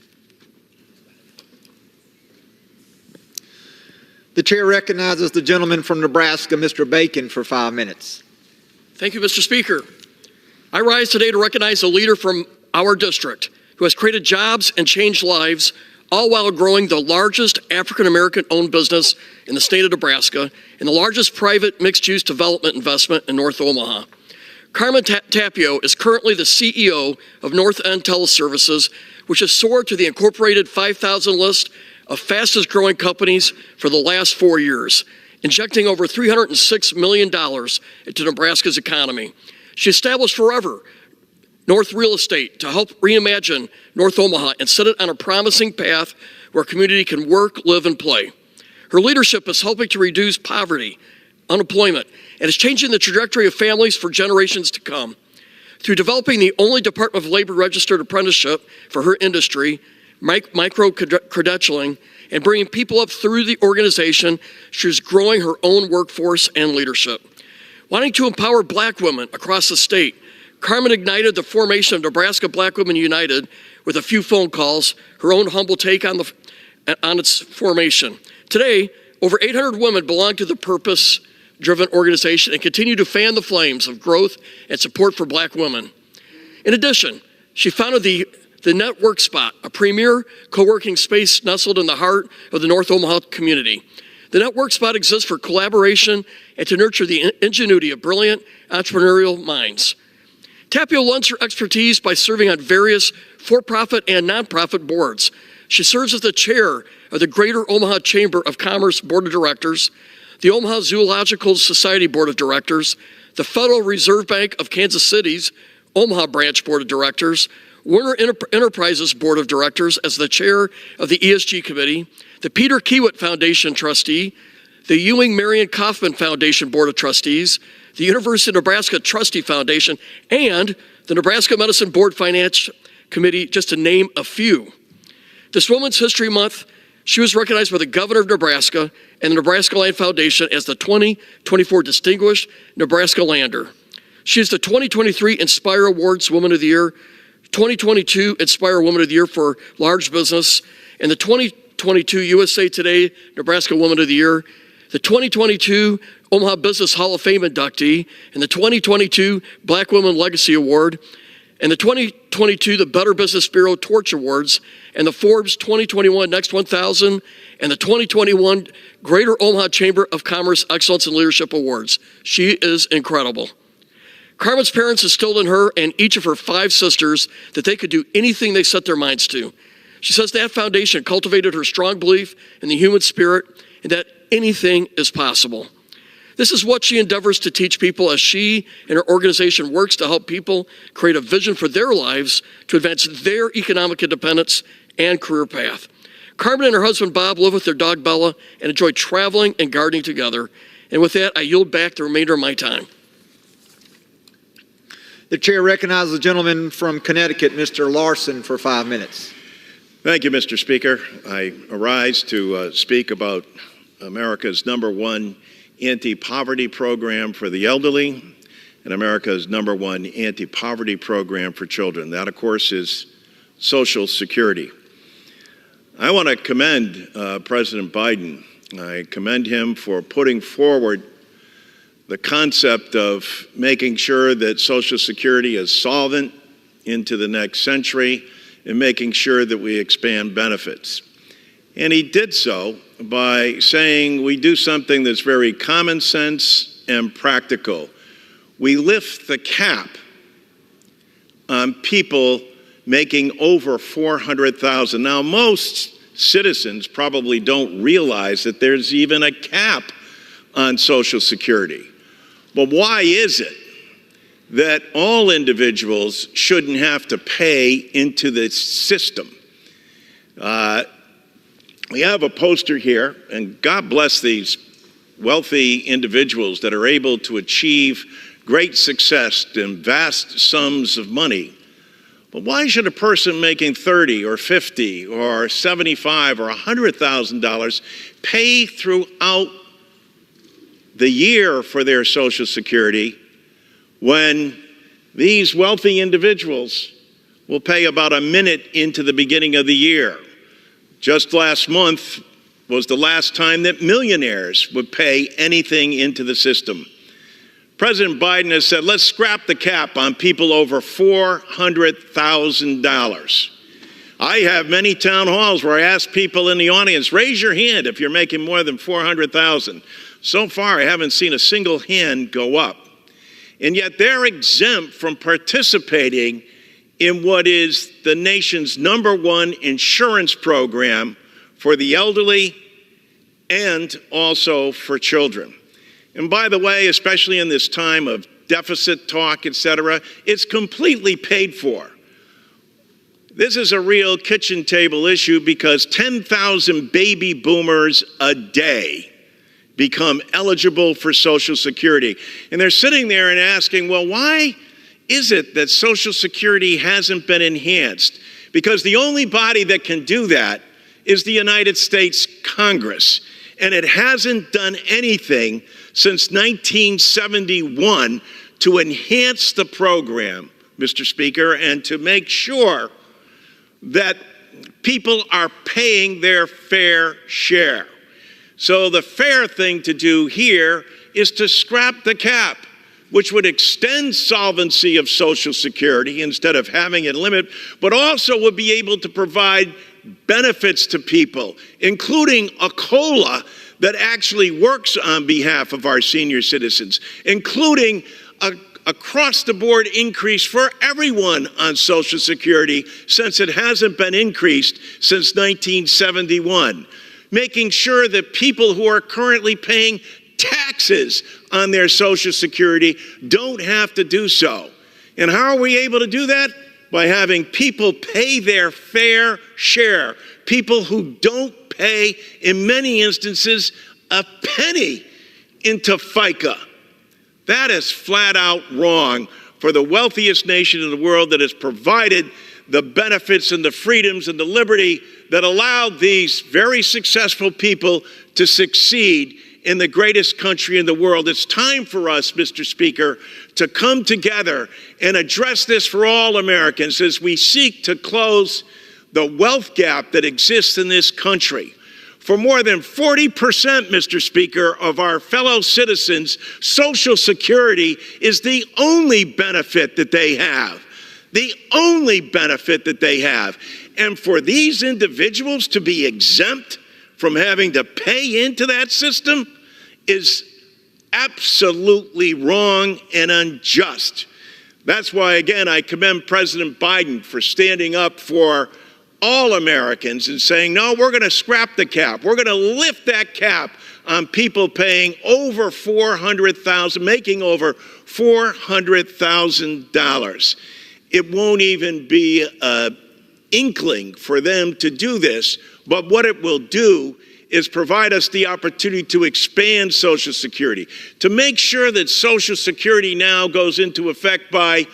The chair recognizes the gentleman from Nebraska, Mr. Bacon, for 5 minutes. Thank you, Mr. Speaker. I rise today to recognize a leader from our district who has created jobs and changed lives, all while growing the largest African-American owned business in the state of Nebraska and the largest private mixed-use development investment in North Omaha. Carmen Tapio is currently the CEO of North End Teleservices, which has soared to the Incorporated 5,000 list of fastest growing companies for the last 4 years, injecting over $306 million into Nebraska's economy. She established Forever North Real Estate to help reimagine North Omaha and set it on a promising path where a community can work, live, and play. Her leadership is helping to reduce poverty, unemployment, and is changing the trajectory of families for generations to come. Through developing the only Department of Labor registered apprenticeship for her industry, micro-credentialing, and bringing people up through the organization, she's growing her own workforce and leadership. Wanting to empower black women across the state, Carmen ignited the formation of Nebraska Black Women United with a few phone calls, her own humble take on its formation. Today, over 800 women belong to the purpose-driven organization and continue to fan the flames of growth and support for black women. In addition, she founded the Network Spot, a premier co-working space nestled in the heart of the North Omaha community. The Network Spot exists for collaboration and to nurture the ingenuity of brilliant entrepreneurial minds. Tapio lends her expertise by serving on various for-profit and nonprofit boards. She serves as the chair of the Greater Omaha Chamber of Commerce Board of Directors, the Omaha Zoological Society Board of Directors, the Federal Reserve Bank of Kansas City's Omaha Branch Board of Directors, Werner Enterprises Board of Directors as the chair of the ESG Committee, the Peter Kiewit Foundation trustee, the Ewing Marion Kaufman Foundation Board of Trustees, the University of Nebraska Trustee Foundation, and the Nebraska Medicine Board Finance Committee, just to name a few. This Women's History Month, she was recognized by the Governor of Nebraska and the Nebraska Land Foundation as the 2024 Distinguished Nebraska Lander. She is the 2023 Inspire Awards Woman of the Year, 2022 Inspire Woman of the Year for Large Business, and the 2022 USA Today Nebraska Woman of the Year, the 2022 Omaha Business Hall of Fame inductee, and the 2022 Black Women Legacy Award, and the 2022 the Better Business Bureau Torch Awards, and the Forbes 2021 Next 1000, and the 2021 Greater Omaha Chamber of Commerce Excellence in Leadership Awards. She is incredible. Carmen's parents instilled in her and each of her 5 sisters that they could do anything they set their minds to. She says that foundation cultivated her strong belief in the human spirit and that anything is possible. This is what she endeavors to teach people as she and her organization works to help people create a vision for their lives to advance their economic independence and career path. Carmen and her husband Bob live with their dog Bella and enjoy traveling and gardening together. And with that, I yield back the remainder of my time. The chair recognizes the gentleman from Connecticut, Mr. Larson, for 5 minutes. Thank you, Mr. Speaker. I arise to speak about America's #1 anti-poverty program for the elderly and America's #1 anti-poverty program for children. That, of course, is Social Security. I want to commend President Biden. I commend him for putting forward the concept of making sure that Social Security is solvent into the next century and making sure that we expand benefits. And he did so by saying we do something that's very common sense and practical. We lift the cap on people making over $400,000. Now, most citizens probably don't realize that there's even a cap on Social Security. But why is it that all individuals shouldn't have to pay into the system? We have a poster here, and God bless these wealthy individuals that are able to achieve great success and vast sums of money. But why should a person making $30 or $50 or $75 or $100,000 pay throughout the year for their Social Security when these wealthy individuals will pay about a minute into the beginning of the year? Just last month was the last time that millionaires would pay anything into the system. President Biden has said, let's scrap the cap on people over $400,000. I have many town halls where I ask people in the audience, raise your hand if you're making more than $400,000. So far, I haven't seen a single hand go up. And yet they're exempt from participating in what is the nation's #1 insurance program for the elderly and also for children. And by the way, especially in this time of deficit talk, etc. It's completely paid for. This is a real kitchen table issue because 10,000 baby boomers a day become eligible for Social Security. And they're sitting there and asking, well, why is it that Social Security hasn't been enhanced? Because the only body that can do that is the United States Congress. And it hasn't done anything since 1971 to enhance the program, Mr. Speaker, and to make sure that people are paying their fair share. So the fair thing to do here is to scrap the cap, which would extend solvency of Social Security instead of having it limit, but also would be able to provide benefits to people, including a COLA that actually works on behalf of our senior citizens, including a across-the-board increase for everyone on Social Security, since it hasn't been increased since 1971. Making sure that people who are currently paying taxes on their Social Security don't have to do so. And how are we able to do that? By having people pay their fair share. People who don't pay, in many instances, a penny into FICA. That is flat out wrong for the wealthiest nation in the world that has provided the benefits and the freedoms and the liberty that allowed these very successful people to succeed in the greatest country in the world. It's time for us, Mr. Speaker, to come together and address this for all Americans as we seek to close the wealth gap that exists in this country. For more than 40%, Mr. Speaker, of our fellow citizens, Social Security is the only benefit that they have. The only benefit that they have. And for these individuals to be exempt from having to pay into that system is absolutely wrong and unjust. That's why, again, I commend President Biden for standing up for all Americans and saying, no, we're going to scrap the cap. We're going to lift that cap on people paying over $400,000, making over $400,000. It won't even be an inkling for them to do this, but what it will do is provide us the opportunity to expand Social Security, to make sure that Social Security now goes into effect by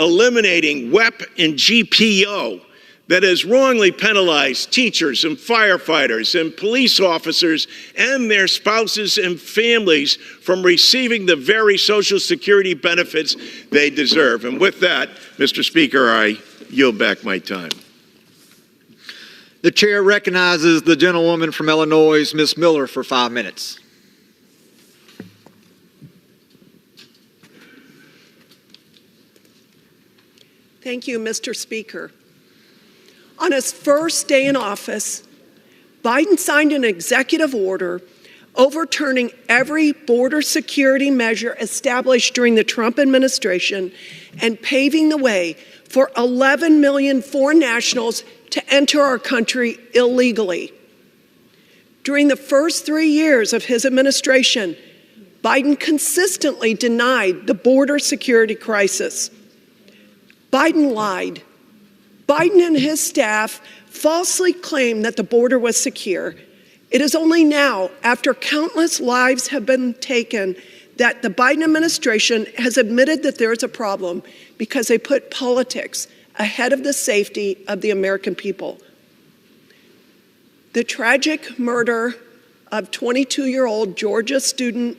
eliminating WEP and GPO, that has wrongly penalized teachers and firefighters and police officers and their spouses and families from receiving the very Social Security benefits they deserve. And with that, Mr. Speaker, I yield back my time. The chair recognizes the gentlewoman from Illinois, Ms. Miller, for 5 minutes. Thank you, Mr. Speaker. On his first day in office, Biden signed an executive order overturning every border security measure established during the Trump administration and paving the way for 11 million foreign nationals to enter our country illegally. During the first 3 years of his administration, Biden consistently denied the border security crisis. Biden lied. Biden and his staff falsely claimed that the border was secure. It is only now, after countless lives have been taken, that the Biden administration has admitted that there is a problem because they put politics ahead of the safety of the American people. The tragic murder of 22-year-old Georgia student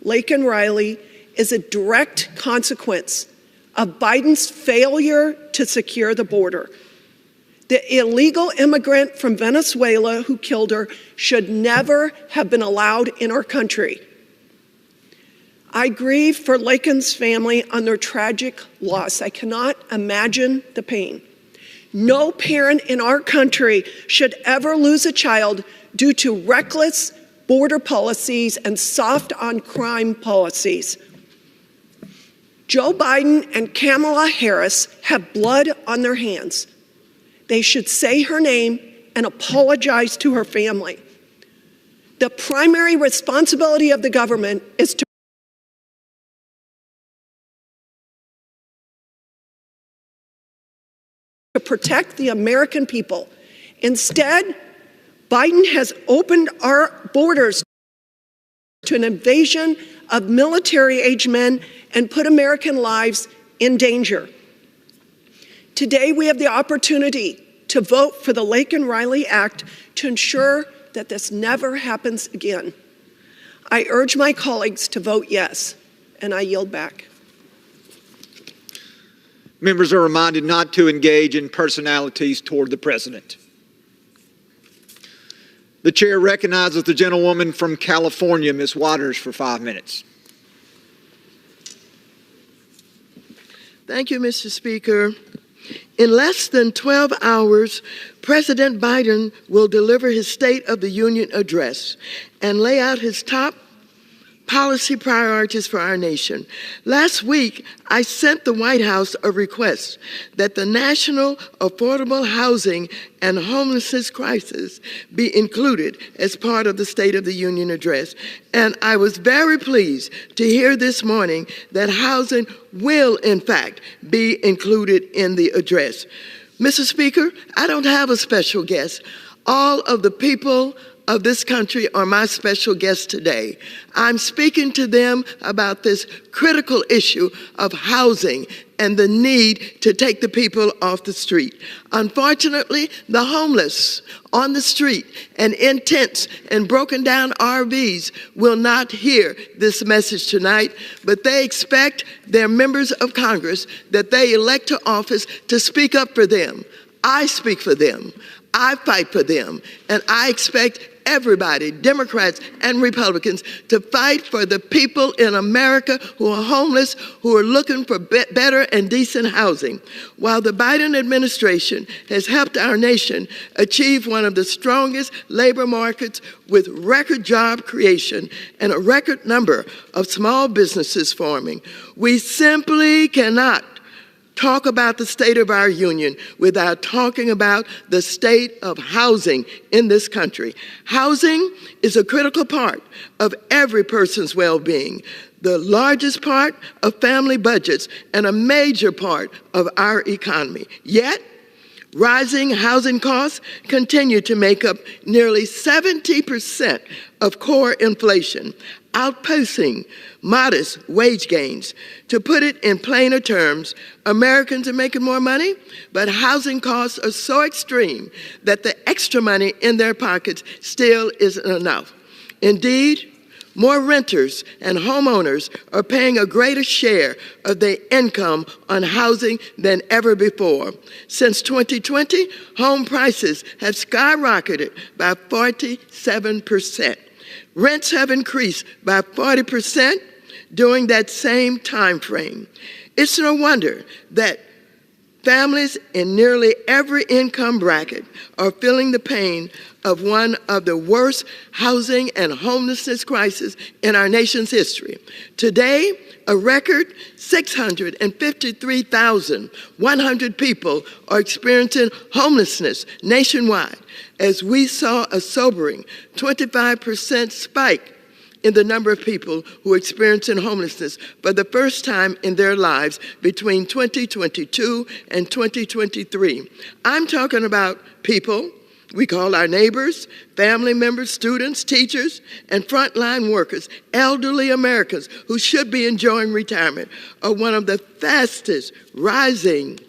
Laken Riley is a direct consequence of Biden's failure to secure the border. The illegal immigrant from Venezuela who killed her should never have been allowed in our country. I grieve for Laken's family on their tragic loss. I cannot imagine the pain. No parent in our country should ever lose a child due to reckless border policies and soft on crime policies. Joe Biden and Kamala Harris have blood on their hands. They should say her name and apologize to her family. The primary responsibility of the government is to protect the American people. Instead, Biden has opened our borders to an invasion of military-age men and put American lives in danger. Today, we have the opportunity to vote for the Laken Riley Act to ensure that this never happens again. I urge my colleagues to vote yes, and I yield back. Members are reminded not to engage in personalities toward the president. The chair recognizes the gentlewoman from California, Ms. Waters, for 5 minutes. Thank you, Mr. Speaker. In less than 12 hours, President Biden will deliver his State of the Union address and lay out his top policy priorities for our nation. Last week, I sent the White House a request that the National Affordable Housing and Homelessness Crisis be included as part of the State of the Union address. And I was very pleased to hear this morning that housing will, in fact, be included in the address. Mr. Speaker, I don't have a special guest. All of the people of this country are my special guests today. I'm speaking to them about this critical issue of housing and the need to take the people off the street. Unfortunately, the homeless on the street and in tents and broken down RVs will not hear this message tonight, but they expect their members of Congress that they elect to office to speak up for them. I speak for them. I fight for them, and I expect everybody, Democrats and Republicans, to fight for the people in America who are homeless, who are looking for better and decent housing. While the Biden administration has helped our nation achieve one of the strongest labor markets with record job creation and a record number of small businesses forming, we simply cannot talk about the state of our union without talking about the state of housing in this country. Housing is a critical part of every person's well-being, the largest part of family budgets, and a major part of our economy. Yet, rising housing costs continue to make up nearly 70% of core inflation, outpacing modest wage gains. To put it in plainer terms, Americans are making more money, but housing costs are so extreme that the extra money in their pockets still isn't enough. Indeed, more renters and homeowners are paying a greater share of their income on housing than ever before. Since 2020, home prices have skyrocketed by 47%. Rents have increased by 40% during that same time frame. It's no wonder that families in nearly every income bracket are feeling the pain of one of the worst housing and homelessness crises in our nation's history. Today, a record 653,100 people are experiencing homelessness nationwide, as we saw a sobering 25% spike in the number of people who are experiencing homelessness for the first time in their lives between 2022 and 2023. I'm talking about people we call our neighbors, family members, students, teachers, and frontline workers, elderly Americans who should be enjoying retirement, are one of the fastest rising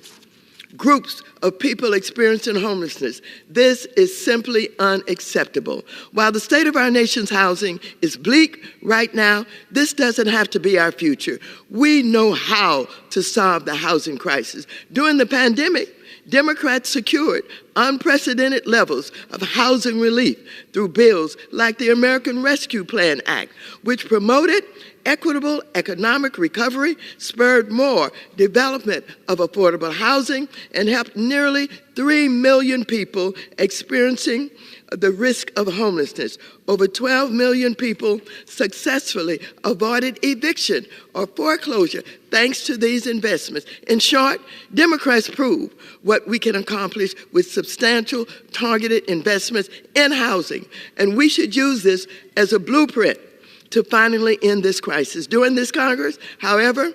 groups of people experiencing homelessness. This is simply unacceptable. While the state of our nation's housing is bleak right now, this doesn't have to be our future. We know how to solve the housing crisis. During the pandemic, Democrats secured unprecedented levels of housing relief through bills like the American Rescue Plan Act, which promoted equitable economic recovery, spurred more development of affordable housing, and helped nearly 3 million people experiencing the risk of homelessness. Over 12 million people successfully avoided eviction or foreclosure thanks to these investments. In short, Democrats prove what we can accomplish with substantial targeted investments in housing, and we should use this as a blueprint to finally end this crisis. During this Congress, however,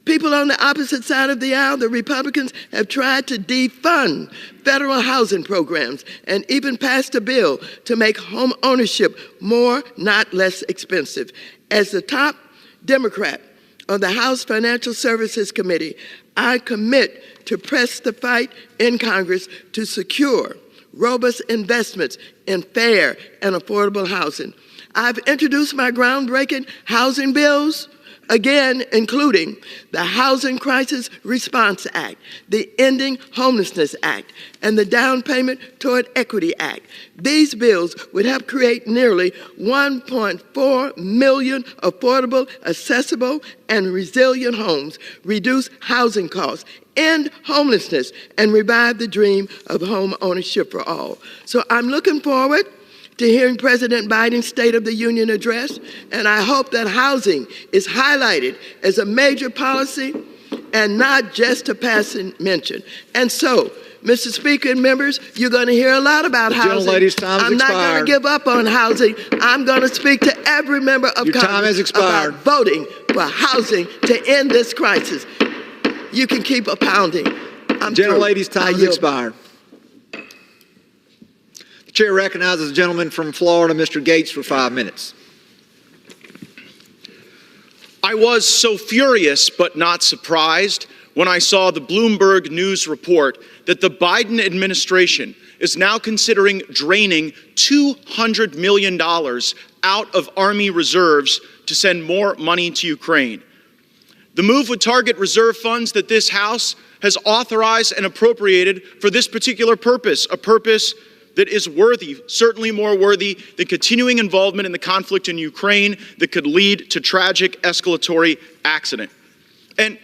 People on the opposite side of the aisle, the Republicans, have tried to defund federal housing programs and even passed a bill to make home ownership more, not less expensive. As the top Democrat on the House Financial Services Committee, I commit to press the fight in Congress to secure robust investments in fair and affordable housing. I've introduced my groundbreaking housing bills, again, including the Housing Crisis Response Act, the Ending Homelessness Act, and the Down Payment Toward Equity Act. These bills would help create nearly 1.4 million affordable, accessible, and resilient homes, reduce housing costs, end homelessness, and revive the dream of home ownership for all. So I'm looking forward to hearing President Biden's State of the Union address, and I hope that housing is highlighted as a major policy and not just a passing mention. And so, Mr. Speaker and members, you're going to hear a lot about housing. I'm not going to give up on housing. I'm going to speak to every member of Congress about voting for housing to end this crisis. You can keep pounding. Gentlelady's time has expired. The chair recognizes the gentleman from Florida, Mr. Gates, for 5 minutes. I was so furious but not surprised when I saw the Bloomberg News report that the Biden administration is now considering draining $200 million out of Army reserves to send more money to Ukraine. The move would target reserve funds that this House has authorized and appropriated for this particular purpose, a purpose that is worthy, certainly more worthy than continuing involvement in the conflict in Ukraine that could lead to tragic escalatory accident. And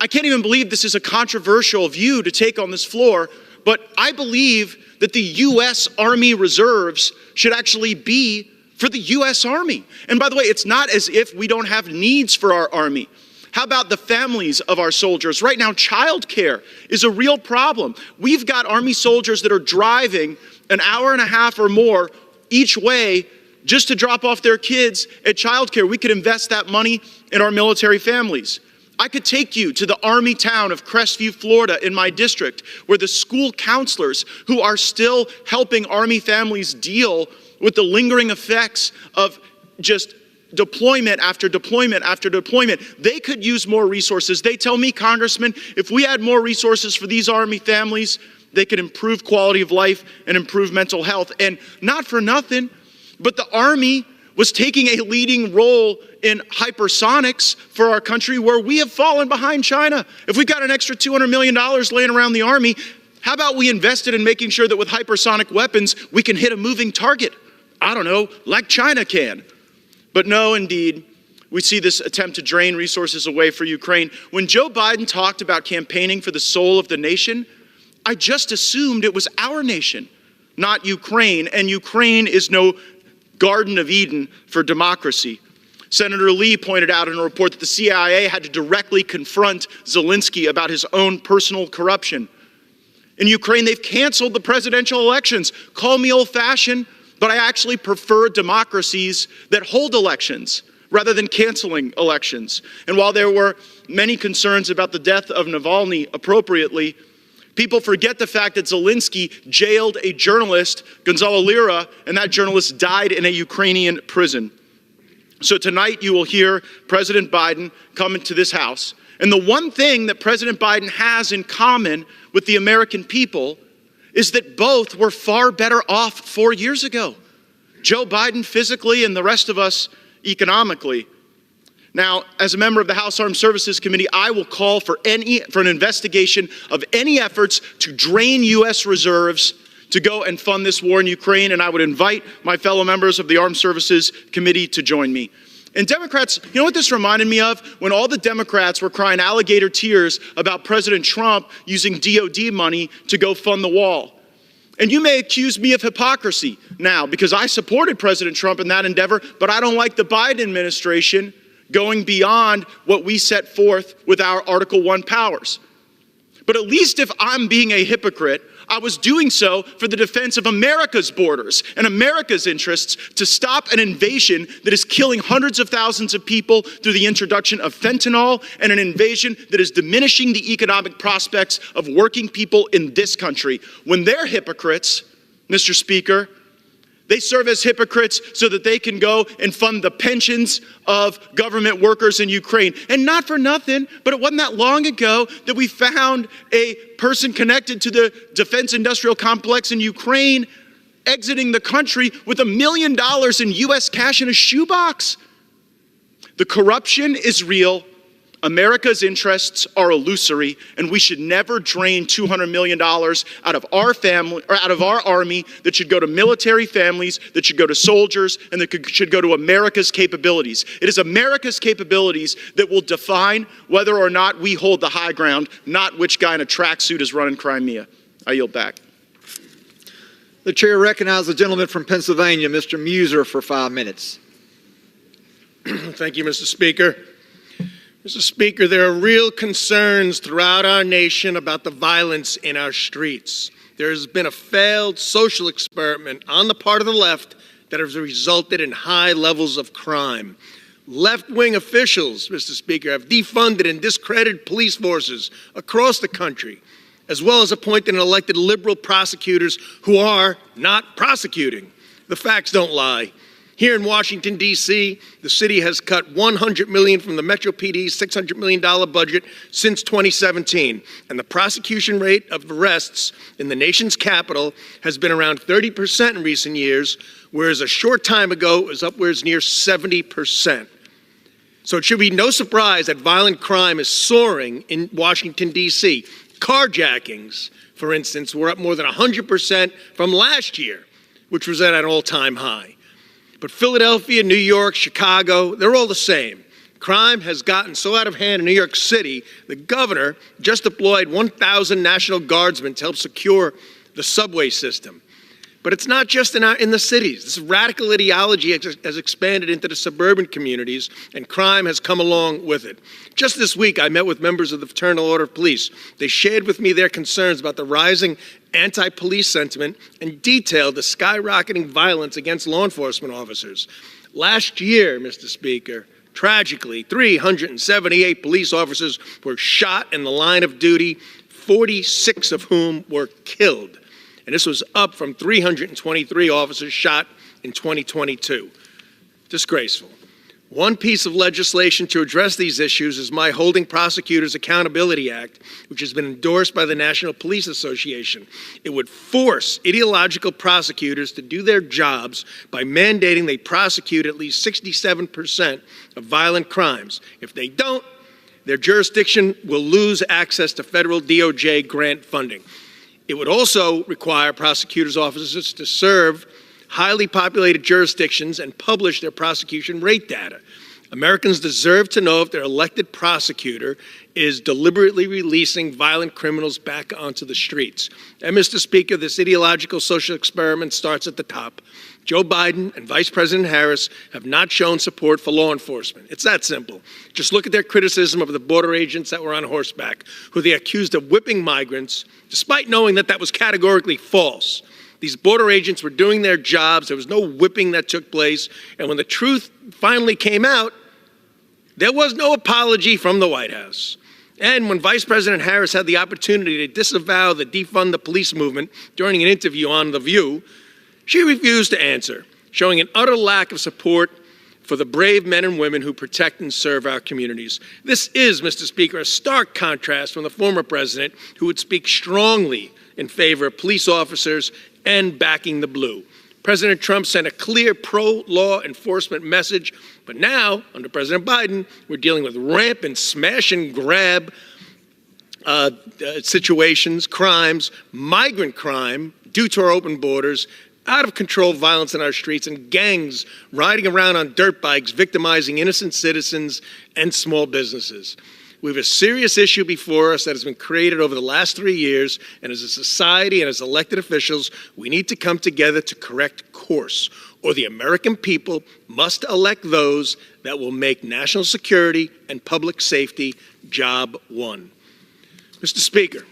I can't even believe this is a controversial view to take on this floor, but I believe that the U.S. Army reserves should actually be for the U.S. Army. And by the way, it's not as if we don't have needs for our Army. How about the families of our soldiers? Right now, childcare is a real problem. We've got Army soldiers that are driving an hour and a half or more each way just to drop off their kids at childcare. We could invest that money in our military families. I could take you to the Army town of Crestview, Florida, in my district, where the school counselors who are still helping Army families deal with the lingering effects of just deployment after deployment after deployment. They could use more resources. They tell me, Congressman, if we had more resources for these Army families, they could improve quality of life and improve mental health. And not for nothing, but the Army was taking a leading role in hypersonics for our country, where we have fallen behind China. If we've got an extra $200 million laying around the Army, how about we invested in making sure that with hypersonic weapons, we can hit a moving target? I don't know, like China can. But no, indeed, we see this attempt to drain resources away for Ukraine. When Joe Biden talked about campaigning for the soul of the nation, I just assumed it was our nation, not Ukraine. And Ukraine is no Garden of Eden for democracy. Senator Lee pointed out in a report that the CIA had to directly confront Zelensky about his own personal corruption. In Ukraine, they've canceled the presidential elections. Call me old-fashioned, but I actually prefer democracies that hold elections rather than canceling elections. And while there were many concerns about the death of Navalny appropriately, people forget the fact that Zelensky jailed a journalist, Gonzalo Lira, and that journalist died in a Ukrainian prison. So tonight you will hear President Biden come into this House. And the one thing that President Biden has in common with the American people is that both were far better off 4 years ago. Joe Biden physically and the rest of us economically. Now, as a member of the House Armed Services Committee, I will call for an investigation of any efforts to drain U.S. reserves to go and fund this war in Ukraine, and I would invite my fellow members of the Armed Services Committee to join me. And Democrats, you know what this reminded me of? When all the Democrats were crying alligator tears about President Trump using DOD money to go fund the wall. And you may accuse me of hypocrisy now because I supported President Trump in that endeavor, but I don't like the Biden administration going beyond what we set forth with our Article I powers. But at least if I'm being a hypocrite, I was doing so for the defense of America's borders and America's interests to stop an invasion that is killing hundreds of thousands of people through the introduction of fentanyl, and an invasion that is diminishing the economic prospects of working people in this country. When they're hypocrites, Mr. Speaker, they serve as hypocrites so that they can go and fund the pensions of government workers in Ukraine. And not for nothing, but it wasn't that long ago that we found a person connected to the defense industrial complex in Ukraine exiting the country with $1 million in U.S. cash in a shoebox. The corruption is real. America's interests are illusory, and we should never drain $200 million out of our family or out of our army that should go to military families, that should go to soldiers, and that should go to America's capabilities. It is America's capabilities that will define whether or not we hold the high ground, not which guy in a tracksuit is running Crimea. I yield back. The chair recognizes the gentleman from Pennsylvania, Mr. Muser, for 5 minutes. Thank you, Mr. Speaker. Mr. Speaker, there are real concerns throughout our nation about the violence in our streets. There has been a failed social experiment on the part of the left that has resulted in high levels of crime. Left-wing officials, Mr. Speaker, have defunded and discredited police forces across the country, as well as appointed and elected liberal prosecutors who are not prosecuting. The facts don't lie. Here in Washington, D.C., the city has cut $100 million from the Metro PD's $600 million budget since 2017, and the prosecution rate of arrests in the nation's capital has been around 30% in recent years, whereas a short time ago it was upwards near 70%. So it should be no surprise that violent crime is soaring in Washington, D.C. Carjackings, for instance, were up more than 100% from last year, which was at an all-time high. But Philadelphia, New York, Chicago, they're all the same. Crime has gotten so out of hand in New York City, the governor just deployed 1,000 National Guardsmen to help secure the subway system. But it's not just in the cities. This radical ideology has expanded into the suburban communities, and crime has come along with it. Just this week, I met with members of the Fraternal Order of Police. They shared with me their concerns about the rising anti-police sentiment and detailed the skyrocketing violence against law enforcement officers. Last year, Mr. Speaker, tragically, 378 police officers were shot in the line of duty, 46 of whom were killed. And this was up from 323 officers shot in 2022. Disgraceful. One piece of legislation to address these issues is my Holding Prosecutors Accountability Act, which has been endorsed by the National Police Association. It would force ideological prosecutors to do their jobs by mandating they prosecute at least 67% of violent crimes. If they don't, their jurisdiction will lose access to federal DOJ grant funding. It would also require prosecutors' offices to serve highly populated jurisdictions and publish their prosecution rate data. Americans deserve to know if their elected prosecutor is deliberately releasing violent criminals back onto the streets. And Mr. Speaker, this ideological social experiment starts at the top. Joe Biden and Vice President Harris have not shown support for law enforcement. It's that simple. Just look at their criticism of the border agents that were on horseback, who they accused of whipping migrants, despite knowing that that was categorically false. These border agents were doing their jobs. There was no whipping that took place. And when the truth finally came out, there was no apology from the White House. And when Vice President Harris had the opportunity to disavow the defund the police movement during an interview on The View, she refused to answer, showing an utter lack of support for the brave men and women who protect and serve our communities. This is, Mr. Speaker, a stark contrast from the former president, who would speak strongly in favor of police officers and backing the blue. President Trump sent a clear pro-law enforcement message, but now, under President Biden, we're dealing with rampant smash and grab situations, crimes, migrant crime due to our open borders, out of control violence in our streets, and gangs riding around on dirt bikes, victimizing innocent citizens and small businesses. We have a serious issue before us that has been created over the last 3 years, and as a society and as elected officials, we need to come together to correct course, or the American people must elect those that will make national security and public safety job one. Mr. Speaker,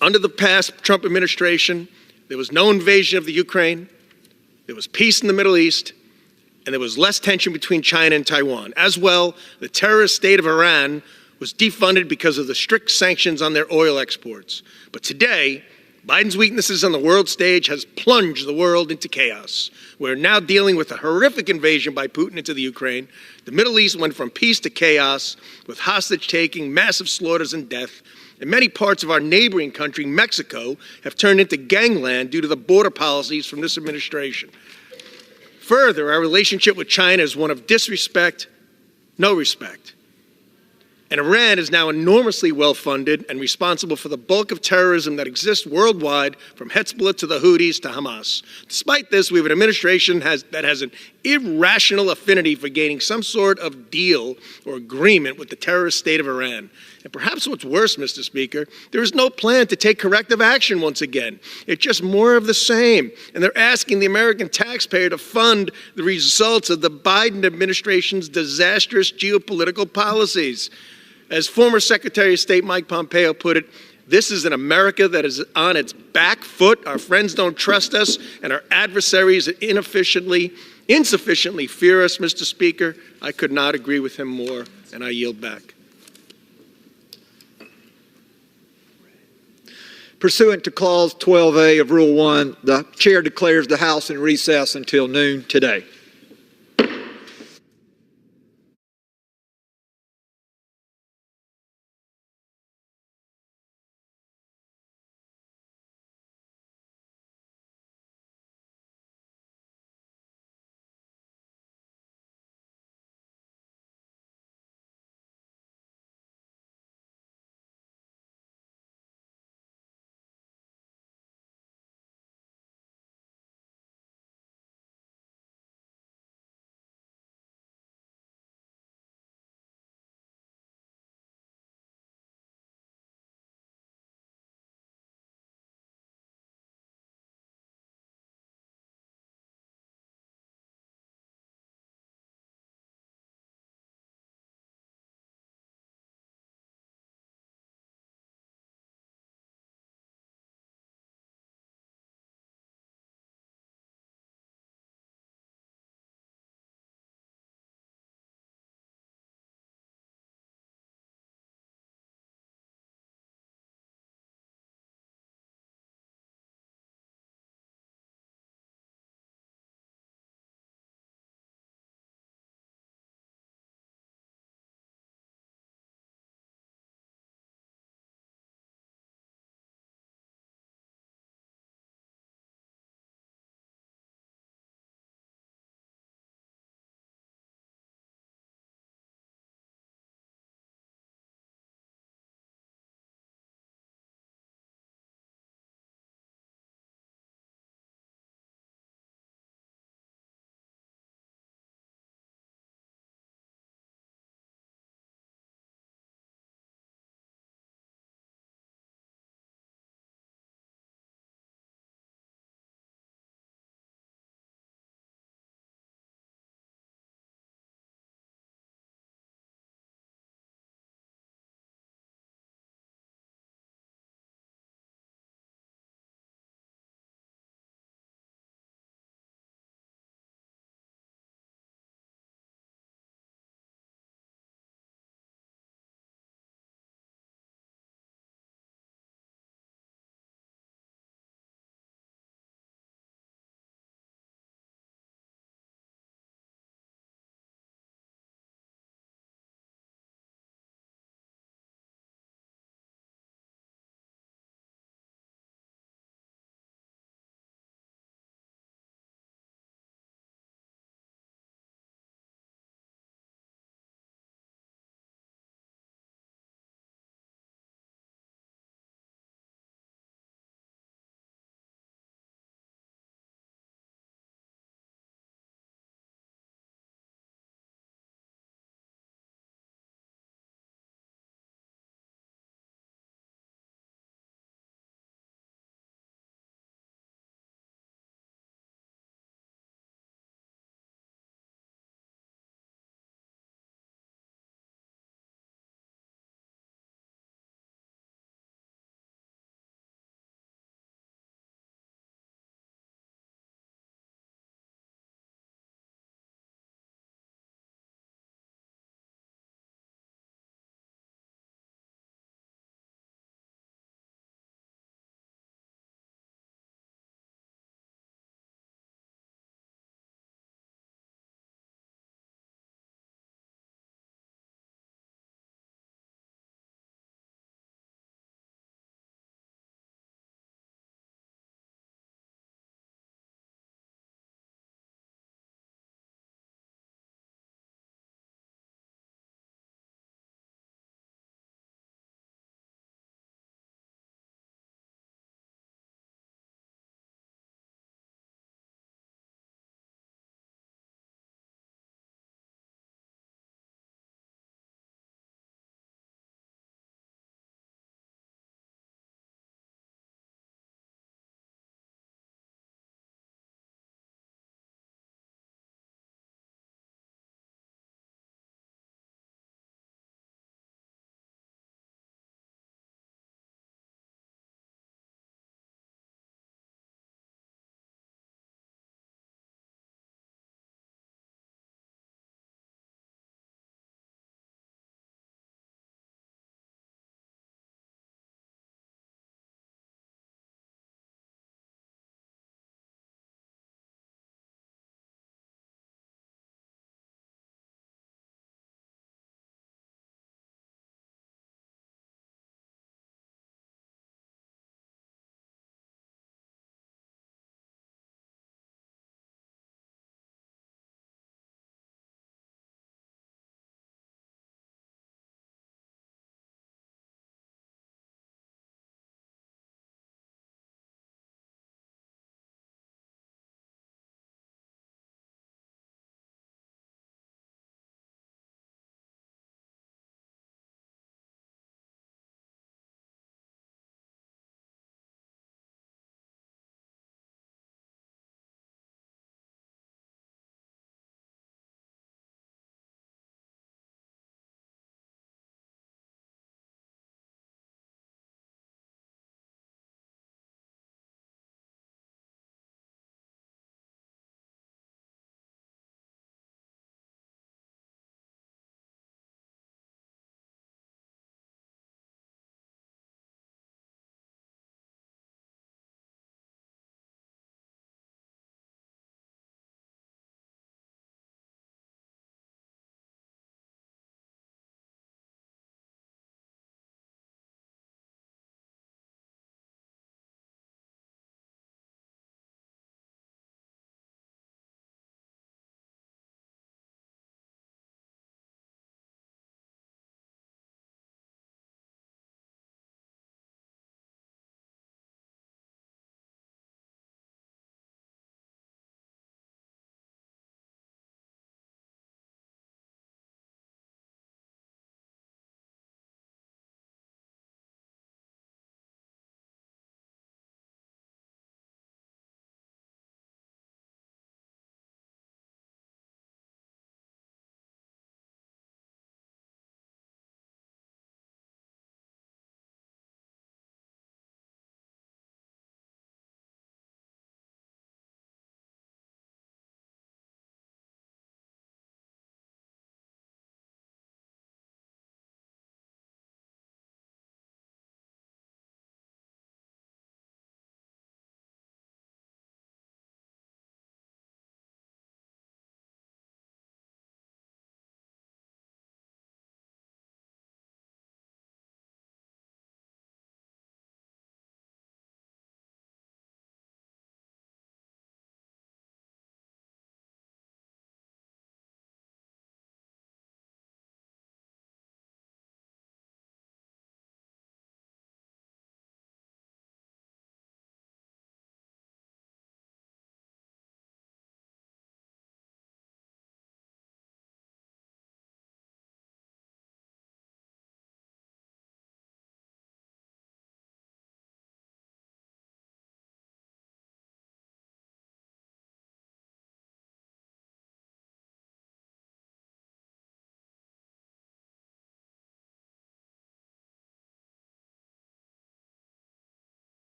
Under the past Trump administration, there was no invasion of the Ukraine, there was peace in the Middle East, and there was less tension between China and Taiwan. As well, the terrorist state of Iran was defunded because of the strict sanctions on their oil exports. But today, Biden's weaknesses on the world stage has plunged the world into chaos. We're now dealing with a horrific invasion by Putin into the Ukraine. The Middle East went from peace to chaos, with hostage-taking, massive slaughters, and death. And many parts of our neighboring country, Mexico, have turned into gangland due to the border policies from this administration. Further, our relationship with China is one of disrespect, no respect. And Iran is now enormously well-funded and responsible for the bulk of terrorism that exists worldwide, from Hezbollah to the Houthis to Hamas. Despite this, we have an administration that has an irrational affinity for gaining some sort of deal or agreement with the terrorist state of Iran. And perhaps what's worse, Mr. Speaker, there is no plan to take corrective action once again. It's just more of the same. And they're asking the American taxpayer to fund the results of the Biden administration's disastrous geopolitical policies. As former Secretary of State Mike Pompeo put it, this is an America that is on its back foot. Our friends don't trust us, and our adversaries insufficiently fear us, Mr. Speaker. I could not agree with him more, and I yield back. Pursuant to Clause 12A of Rule 1, the chair declares the House in recess until noon today.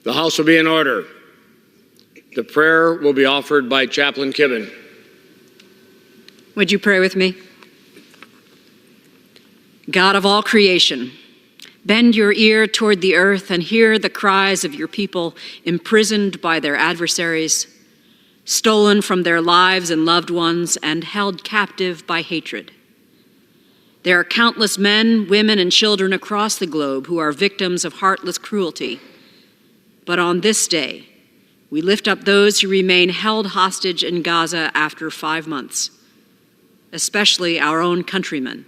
The House will be in order. The prayer will be offered by Chaplain Kibben. Would you pray with me? God of all creation, bend your ear toward the earth and hear the cries of your people imprisoned by their adversaries, stolen from their lives and loved ones, and held captive by hatred. There are countless men, women, and children across the globe who are victims of heartless cruelty. But on this day, we lift up those who remain held hostage in Gaza after 5 months, especially our own countrymen,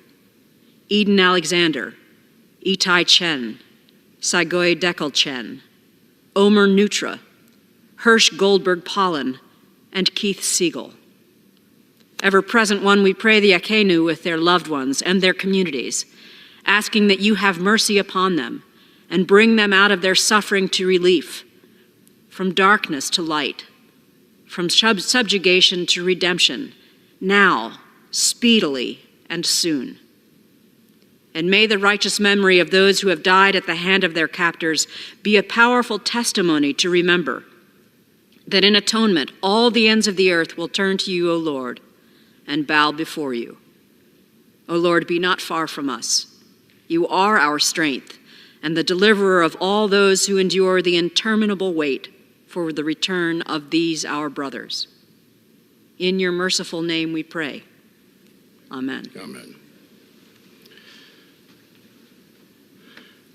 Eden Alexander, Itai Chen, Sagoy Dekel Chen, Omer Nutra, Hirsch Goldberg Pollen, and Keith Siegel. Ever-present one, we pray the Akenu with their loved ones and their communities, asking that you have mercy upon them and bring them out of their suffering to relief, from darkness to light, from subjugation to redemption, now, speedily, and soon. And may the righteous memory of those who have died at the hand of their captors be a powerful testimony to remember that in atonement all the ends of the earth will turn to you, O Lord, and bow before you. O Lord, be not far from us. You are our strength and the deliverer of all those who endure the interminable wait for the return of these our brothers. In your merciful name we pray. Amen. Amen.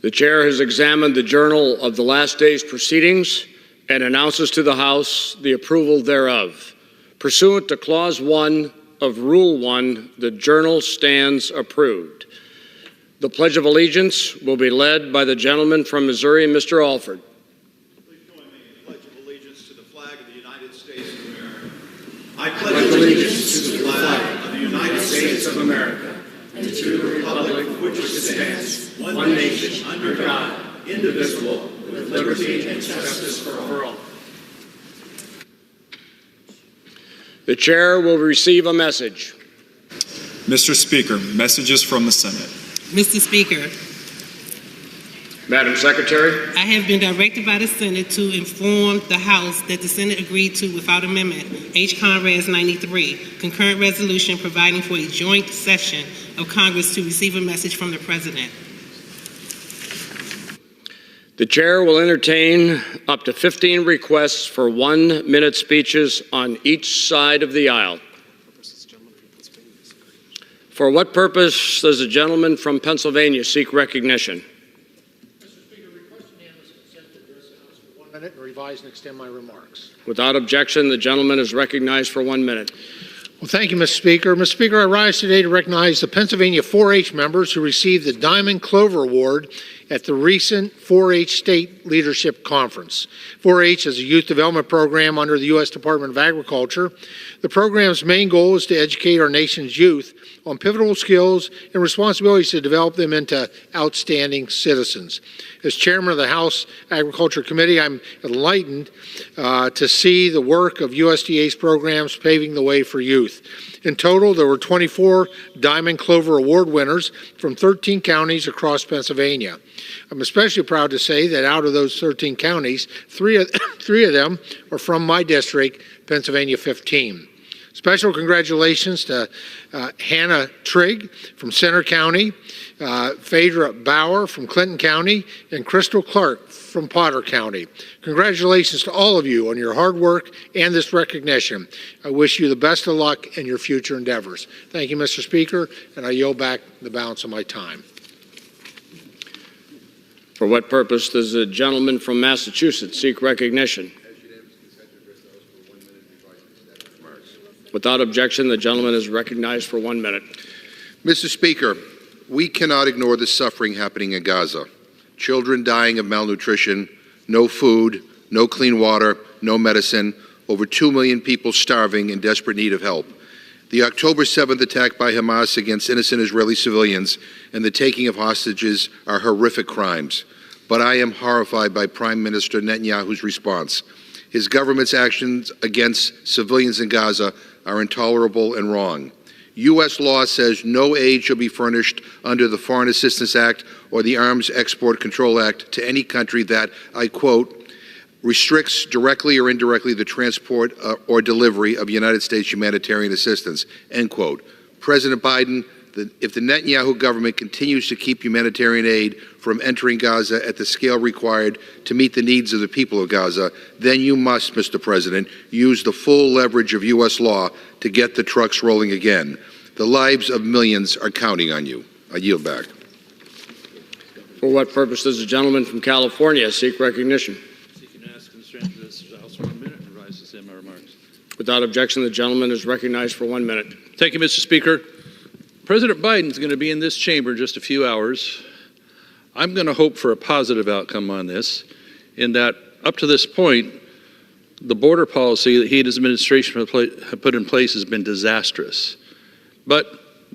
The chair has examined the journal of the last day's proceedings and announces to the House the approval thereof. Pursuant to Clause 1 of Rule 1, the journal stands approved. The Pledge of Allegiance will be led by the gentleman from Missouri, Mr. Alford. Please join me in the Pledge of Allegiance to the flag of the United States of America. I pledge allegiance to the flag of the United States of America and to the republic for which it stands, one nation, under God, indivisible, with liberty and justice for all. The chair will receive a message. Mr. Speaker, messages from the Senate. Mr. Speaker, Madam Secretary. I have been directed by the Senate to inform the House that the Senate agreed to, without amendment, H. Conrad's 93, concurrent resolution providing for a joint session of Congress to receive a message from the President. The chair will entertain up to 15 requests for 1-minute speeches on each side of the aisle. For what purpose does the gentleman from Pennsylvania seek recognition? And revise and extend my remarks. Without objection, the gentleman is recognized for 1 minute. Well, thank you, Mr. Speaker. Mr. Speaker, I rise today to recognize the Pennsylvania 4-H members who received the Diamond Clover Award at the recent 4-H State Leadership Conference. 4-H is a youth development program under the U.S. Department of Agriculture. The program's main goal is to educate our nation's youth on pivotal skills and responsibilities to develop them into outstanding citizens. As chairman of the House Agriculture Committee, I'm enlightened to see the work of USDA's programs paving the way for youth. In total, there were 24 Diamond Clover Award winners from 13 counties across Pennsylvania. I'm especially proud to say that out of those 13 counties, three of them are from my district, Pennsylvania 15. Special congratulations to Hannah Trigg from Center County, Phaedra Bauer from Clinton County, and Crystal Clark from Potter County. Congratulations to all of you on your hard work and this recognition. I wish you the best of luck in your future endeavors. Thank you, Mr. Speaker, and I yield back the balance of my time. For what purpose does the gentleman from Massachusetts seek recognition? Without objection, the gentleman is recognized for 1 minute. Mr. Speaker, we cannot ignore the suffering happening in Gaza. Children dying of malnutrition, no food, no clean water, no medicine, over 2 million people starving in desperate need of help. The October 7th attack by Hamas against innocent Israeli civilians and the taking of hostages are horrific crimes. But I am horrified by Prime Minister Netanyahu's response. His government's actions against civilians in Gaza are intolerable and wrong. U.S. law says no aid shall be furnished under the Foreign Assistance Act or the Arms Export Control Act to any country that, I quote, restricts directly or indirectly the transport or delivery of United States humanitarian assistance, end quote. President Biden, if the Netanyahu government continues to keep humanitarian aid from entering Gaza at the scale required to meet the needs of the people of Gaza, then you must, Mr. President, use the full leverage of U.S. law to get the trucks rolling again. The lives of millions are counting on you. I yield back. For what purpose does the gentleman from California seek recognition? Without objection, the gentleman is recognized for 1 minute. Thank you, Mr. Speaker. President Biden is going to be in this chamber in just a few hours. I'm going to hope for a positive outcome on this, in that up to this point, the border policy that he and his administration have put in place has been disastrous. But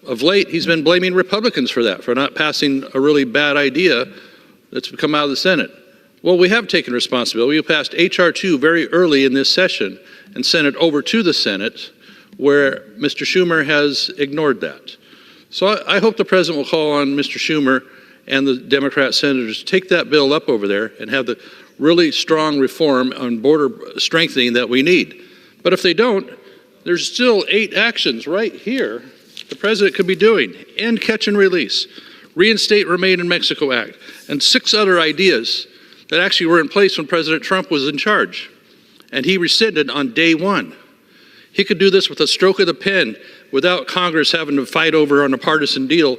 of late, he's been blaming Republicans for that, for not passing a really bad idea that's come out of the Senate. Well, we have taken responsibility. We passed H.R. 2 very early in this session and sent it over to the Senate, where Mr. Schumer has ignored that. So I hope the President will call on Mr. Schumer and the Democrat senators to take that bill up over there and have the really strong reform on border strengthening that we need. But if they don't, there's still 8 actions right here the President could be doing. End catch and release, reinstate Remain in Mexico Act, and 6 other ideas that actually were in place when President Trump was in charge. And he rescinded on day 1. He could do this with a stroke of the pen without Congress having to fight over on a partisan deal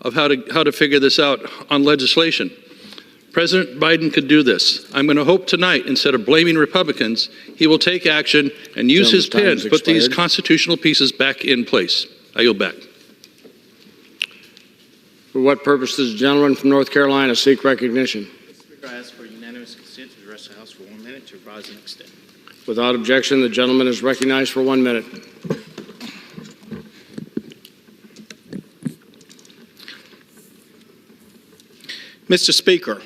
of how to figure this out on legislation. President Biden could do this. I'm going to hope tonight, instead of blaming Republicans, he will take action and use his pen to put these constitutional pieces back in place. I yield back. For what purpose does the gentleman from North Carolina seek recognition? Mr. Speaker, I ask for unanimous consent to address the House for 1 minute to revise and extend. Without objection, the gentleman is recognized for 1 minute. Mr. Speaker,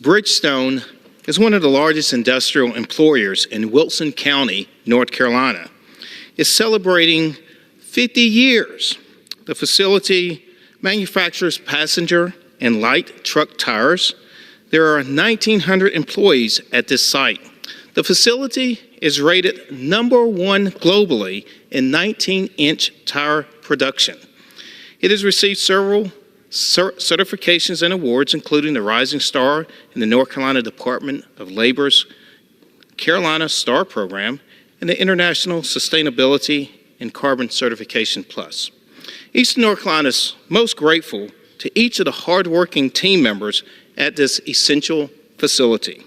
Bridgestone is one of the largest industrial employers in Wilson County, North Carolina. It's celebrating 50 years. The facility manufactures passenger and light truck tires. There are 1,900 employees at this site. The facility is rated #1 globally in 19-inch tire production. It has received several certifications and awards, including the Rising Star in the North Carolina Department of Labor's Carolina Star Program and the International Sustainability and Carbon Certification Plus. Eastern North Carolina is most grateful to each of the hardworking team members at this essential facility.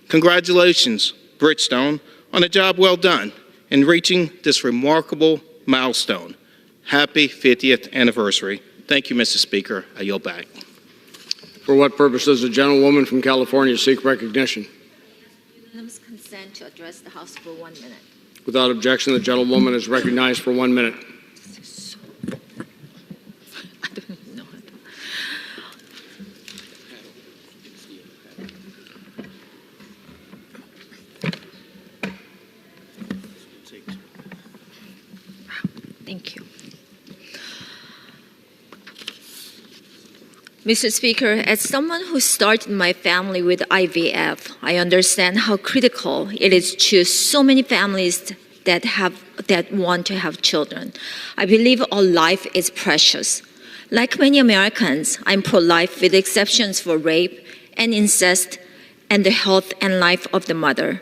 Congratulations, Bridgestone, on a job well done in reaching this remarkable milestone. Happy 50th anniversary. Thank you, Mr. Speaker. I yield back. For what purpose does the gentlewoman from California seek recognition? Unanimous consent to address the House for 1 minute. Without objection, the gentlewoman is recognized for 1 minute. Thank you. Mr. Speaker, as someone who started my family with IVF, I understand how critical it is to so many families that want to have children. I believe all life is precious. Like many Americans, I'm pro-life with exceptions for rape and incest and the health and life of the mother.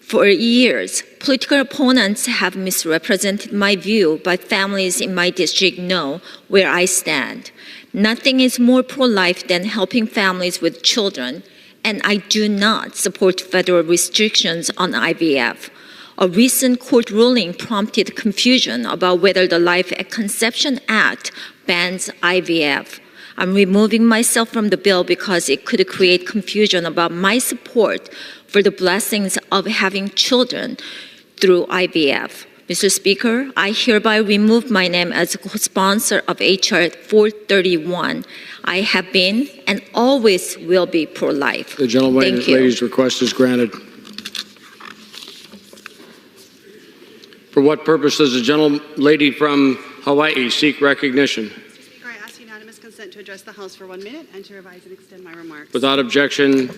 For years, political opponents have misrepresented my view, but families in my district know where I stand. Nothing is more pro-life than helping families with children, and I do not support federal restrictions on IVF. A recent court ruling prompted confusion about whether the Life at Conception Act bans IVF. I'm removing myself from the bill because it could create confusion about my support for the blessings of having children through IVF. Mr. Speaker, I hereby remove my name as a co-sponsor of H.R. 431. I have been and always will be pro-life. The gentleman's request is granted. For what purpose does the gentlelady from Hawaii seek recognition? Mr. Speaker, I ask unanimous consent to address the House for 1 minute and to revise and extend my remarks. Without objection,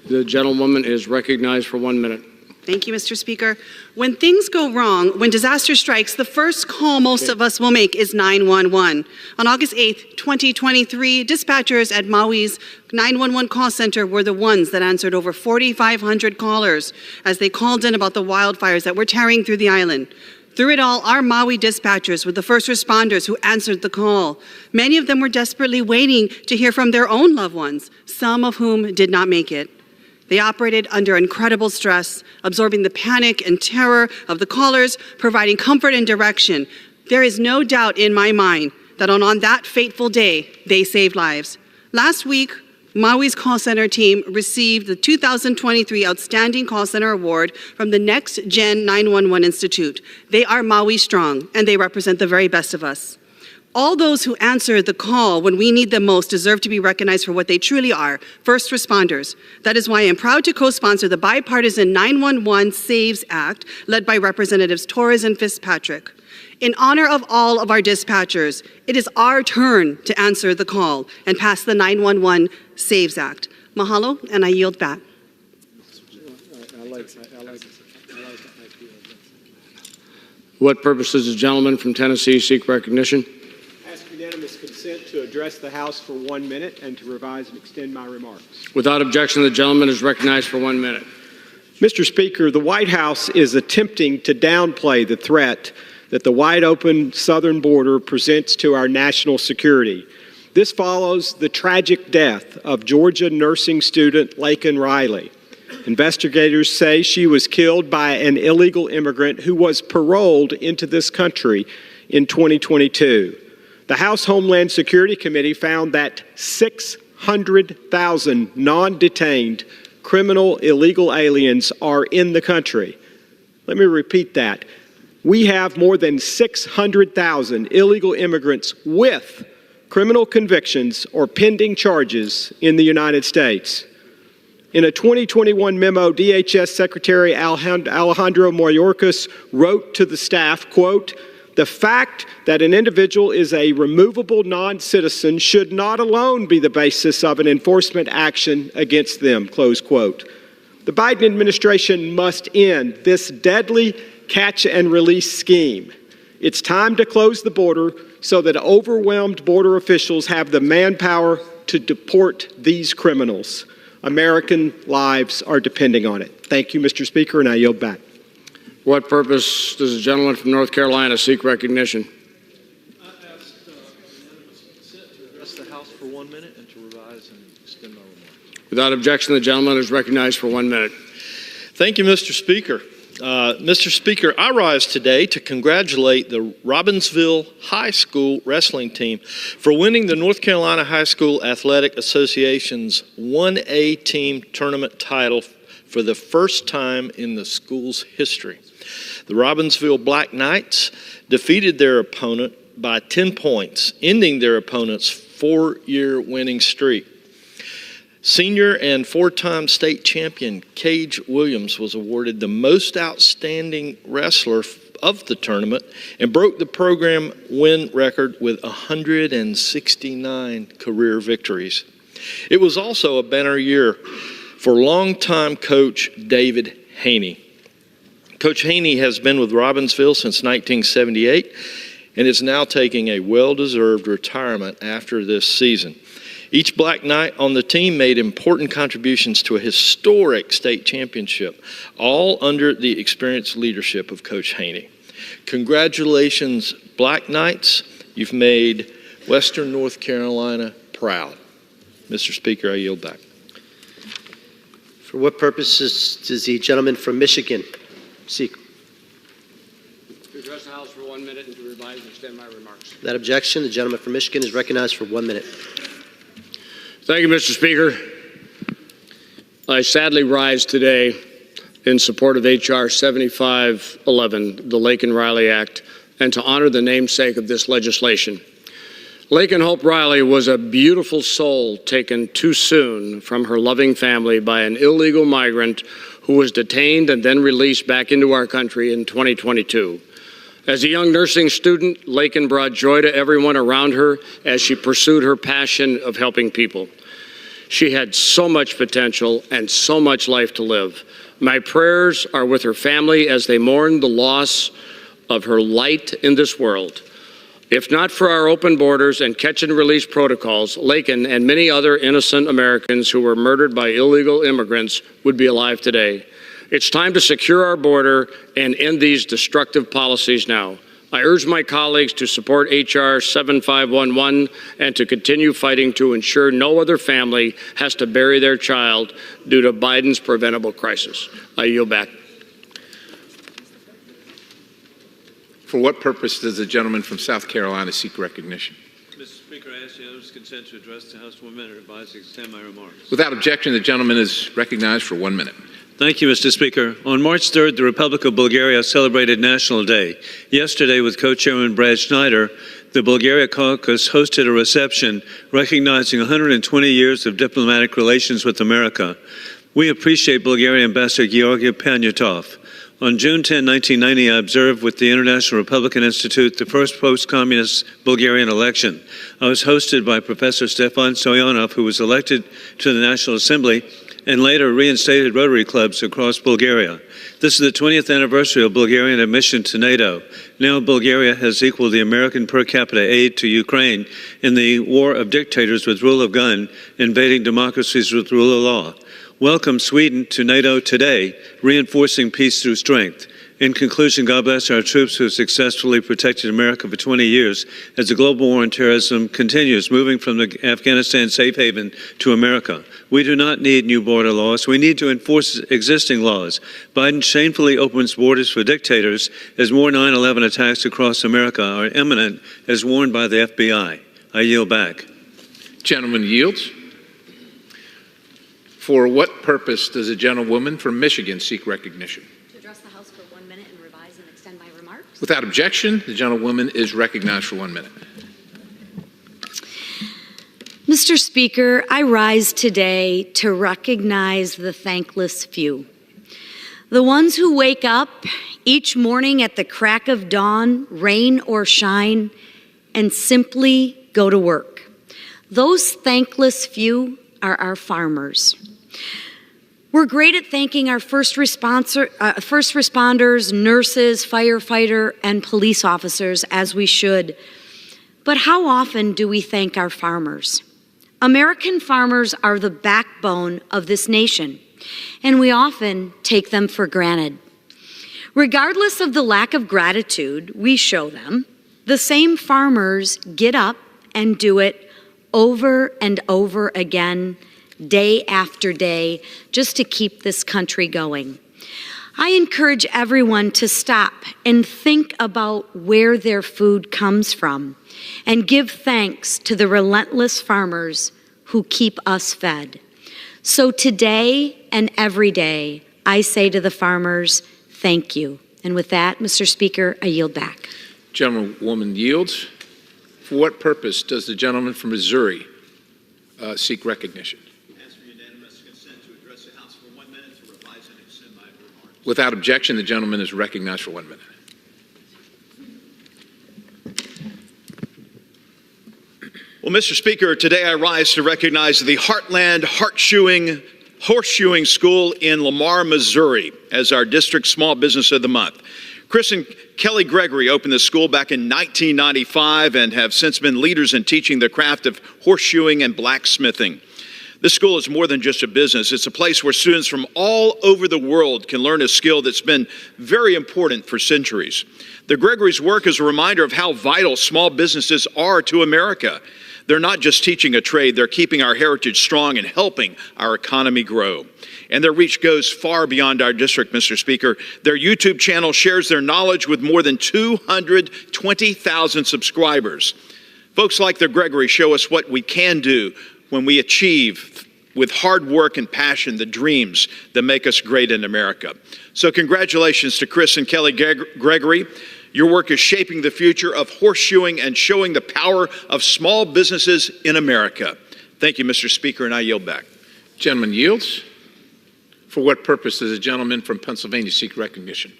The gentlewoman is recognized for 1 minute. Thank you, Mr. Speaker. When things go wrong, when disaster strikes, the first call most of us will make is 911. On August 8th, 2023, dispatchers at Maui's 911 call center were the ones that answered over 4,500 callers as they called in about the wildfires that were tearing through the island. Through it all, our Maui dispatchers were the first responders who answered the call. Many of them were desperately waiting to hear from their own loved ones, some of whom did not make it. They operated under incredible stress, absorbing the panic and terror of the callers, providing comfort and direction. There is no doubt in my mind that on that fateful day, they saved lives. Last week, Maui's call center team received the 2023 Outstanding Call Center Award from the Next Gen 911 Institute. They are Maui strong, and they represent the very best of us. All those who answer the call when we need them most deserve to be recognized for what they truly are, first responders. That is why I am proud to co-sponsor the bipartisan 911 Saves Act, led by Representatives Torres and Fitzpatrick. In honor of all of our dispatchers, it is our turn to answer the call and pass the 911 Saves Act. Mahalo, and I yield back. What purpose does the gentleman from Tennessee seek recognition? Ask unanimous consent to address the House for 1 minute and to revise and extend my remarks. Without objection, the gentleman is recognized for 1 minute. Mr. Speaker, the White House is attempting to downplay the threat that the wide open southern border presents to our national security. This follows the tragic death of Georgia nursing student Laken Riley. Investigators say she was killed by an illegal immigrant who was paroled into this country in 2022. The House Homeland Security Committee found that 600,000 non-detained criminal illegal aliens are in the country. Let me repeat that. We have more than 600,000 illegal immigrants with criminal convictions or pending charges in the United States. In a 2021 memo, DHS Secretary Alejandro Mayorkas wrote to the staff, quote, "The fact that an individual is a removable non-citizen should not alone be the basis of an enforcement action against them," close quote. The Biden administration must end this deadly catch and release scheme. It's time to close the border so that overwhelmed border officials have the manpower to deport these criminals. American lives are depending on it. Thank you, Mr. Speaker, and I yield back. What purpose does the gentleman from North Carolina seek recognition? I ask unanimous consent to address the House for 1 minute and to revise and extend my remarks. Without objection, the gentleman is recognized for 1 minute. Thank you, Mr. Speaker. Mr. Speaker, I rise today to congratulate the Robbinsville High School wrestling team for winning the North Carolina High School Athletic Association's 1A team tournament title for the first time in the school's history. The Robbinsville Black Knights defeated their opponent by 10 points, ending their opponent's 4-year winning streak. Senior and 4-time state champion Cage Williams was awarded the most outstanding wrestler of the tournament and broke the program win record with 169 career victories. It was also a banner year for longtime coach David Haney. Coach Haney has been with Robbinsville since 1978 and is now taking a well-deserved retirement after this season. Each Black Knight on the team made important contributions to a historic state championship, all under the experienced leadership of Coach Haney. Congratulations, Black Knights. You've made Western North Carolina proud. Mr. Speaker, I yield back. For what purposes does the gentleman from Michigan seek? To address the House for 1 minute and to revise and extend my remarks. Without objection, the gentleman from Michigan is recognized for 1 minute. Thank you, Mr. Speaker. I sadly rise today in support of H.R. 7511, the Laken Riley Act, and to honor the namesake of this legislation. Laken Hope Riley was a beautiful soul taken too soon from her loving family by an illegal migrant who was detained and then released back into our country in 2022. As a young nursing student, Laken brought joy to everyone around her as she pursued her passion of helping people. She had so much potential and so much life to live. My prayers are with her family as they mourn the loss of her light in this world. If not for our open borders and catch and release protocols, Laken and many other innocent Americans who were murdered by illegal immigrants would be alive today. It's time to secure our border and end these destructive policies now. I urge my colleagues to support H.R. 7511 and to continue fighting to ensure no other family has to bury their child due to Biden's preventable crisis. I yield back. For what purpose does the gentleman from South Carolina seek recognition? Mr. Speaker, I ask the Honor's consent to address the House for 1 minute and advise to extend my remarks. Without objection, the gentleman is recognized for 1 minute. Thank you, Mr. Speaker. On March 3rd, the Republic of Bulgaria celebrated National Day. Yesterday, with co-chairman Brad Schneider, the Bulgaria Caucus hosted a reception recognizing 120 years of diplomatic relations with America. We appreciate Bulgarian Ambassador Georgi Panyatov. On June 10, 1990, I observed with the International Republican Institute the first post-communist Bulgarian election. I was hosted by Professor Stefan Stoyanov, who was elected to the National Assembly and later reinstated Rotary clubs across Bulgaria. This is the 20th anniversary of Bulgarian admission to NATO. Now Bulgaria has equaled the American per capita aid to Ukraine in the war of dictators with rule of gun, invading democracies with rule of law. Welcome Sweden to NATO today, reinforcing peace through strength. In conclusion, God bless our troops who have successfully protected America for 20 years as the global war on terrorism continues, moving from the Afghanistan safe haven to America. We do not need new border laws. We need to enforce existing laws. Biden shamefully opens borders for dictators as more 9/11 attacks across America are imminent, as warned by the FBI. I yield back. Gentleman yields. For what purpose does a gentlewoman from Michigan seek recognition? To address the House for 1 minute and revise and extend my remarks. Without objection, the gentlewoman is recognized for 1 minute. Mr. Speaker, I rise today to recognize the thankless few. The ones who wake up each morning at the crack of dawn, rain or shine, and simply go to work. Those thankless few are our farmers. We're great at thanking our first responders, nurses, firefighter, and police officers, as we should. But how often do we thank our farmers? American farmers are the backbone of this nation, and we often take them for granted. Regardless of the lack of gratitude we show them, the same farmers get up and do it over and over again, day after day, just to keep this country going. I encourage everyone to stop and think about where their food comes from and give thanks to the relentless farmers who keep us fed. So today and every day, I say to the farmers, thank you. And with that, Mr. Speaker, I yield back. Gentlewoman yields. For what purpose does the gentleman from Missouri seek recognition? Ask for unanimous consent to address the House for 1 minute to revise and extend my remarks. Without objection, the gentleman is recognized for 1 minute. Well, Mr. Speaker, today I rise to recognize the Heartland Horseshoeing School in Lamar, Missouri, as our district small business of the month. Chris and Kelly Gregory opened the school back in 1995 and have since been leaders in teaching the craft of horseshoeing and blacksmithing. This school is more than just a business. It's a place where students from all over the world can learn a skill that's been very important for centuries. The Gregory's work is a reminder of how vital small businesses are to America. They're not just teaching a trade, they're keeping our heritage strong and helping our economy grow. And their reach goes far beyond our district, Mr. Speaker. Their YouTube channel shares their knowledge with more than 220,000 subscribers. Folks like the Gregory show us what we can do when we achieve with hard work and passion the dreams that make us great in America. So congratulations to Chris and Kelly Gregory. Your work is shaping the future of horseshoeing and showing the power of small businesses in America. Thank you, Mr. Speaker, and I yield back. Gentleman yields. For what purpose does the gentleman from Pennsylvania seek recognition?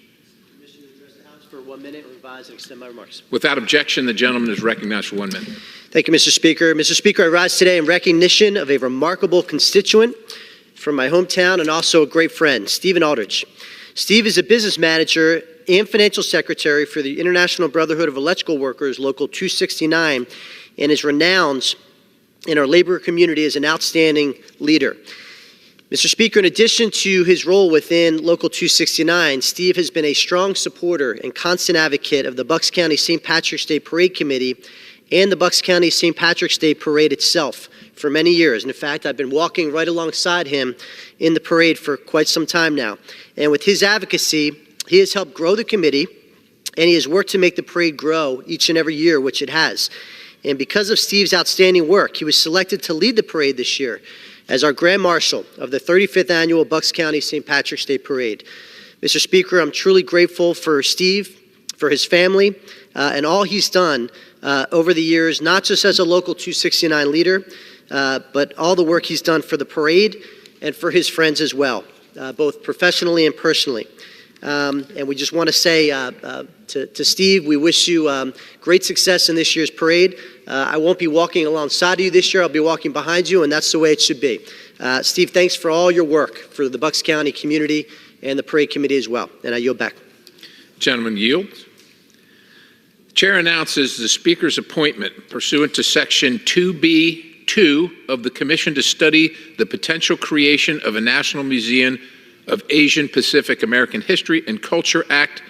Permission to address the House for 1 1 minute, revise and extend my remarks. Without objection, the gentleman is recognized for 1 minute. Thank you, Mr. Speaker. Mr. Speaker, I rise today in recognition of a remarkable constituent from my hometown and also a great friend, Stephen Aldrich. Steve is a business manager and financial secretary for the International Brotherhood of Electrical Workers, Local 269, and is renowned in our labor community as an outstanding leader. Mr. Speaker, in addition to his role within Local 269, Steve has been a strong supporter and constant advocate of the Bucks County St. Patrick's Day Parade Committee and the Bucks County St. Patrick's Day Parade itself for many years. And in fact, I've been walking right alongside him in the parade for quite some time now. And with his advocacy, he has helped grow the committee, and he has worked to make the parade grow each and every year, which it has. And because of Steve's outstanding work, he was selected to lead the parade this year as our Grand Marshal of the 35th Annual Bucks County St. Patrick's Day Parade. Mr. Speaker, I'm truly grateful for Steve, for his family, and all he's done over the years, not just as a Local 269 leader, but all the work he's done for the parade and for his friends as well, both professionally and personally. And we just want to say to Steve, we wish you great success in this year's parade. I won't be walking alongside of you this year. I'll be walking behind you, and that's the way it should be. Steve, thanks for all your work for the Bucks County community and the parade committee as well. And I yield back. Gentleman yields. Chair announces the Speaker's appointment pursuant to Section 2B2 of the Commission to Study the Potential Creation of a National Museum of Asian Pacific American History and Culture Act,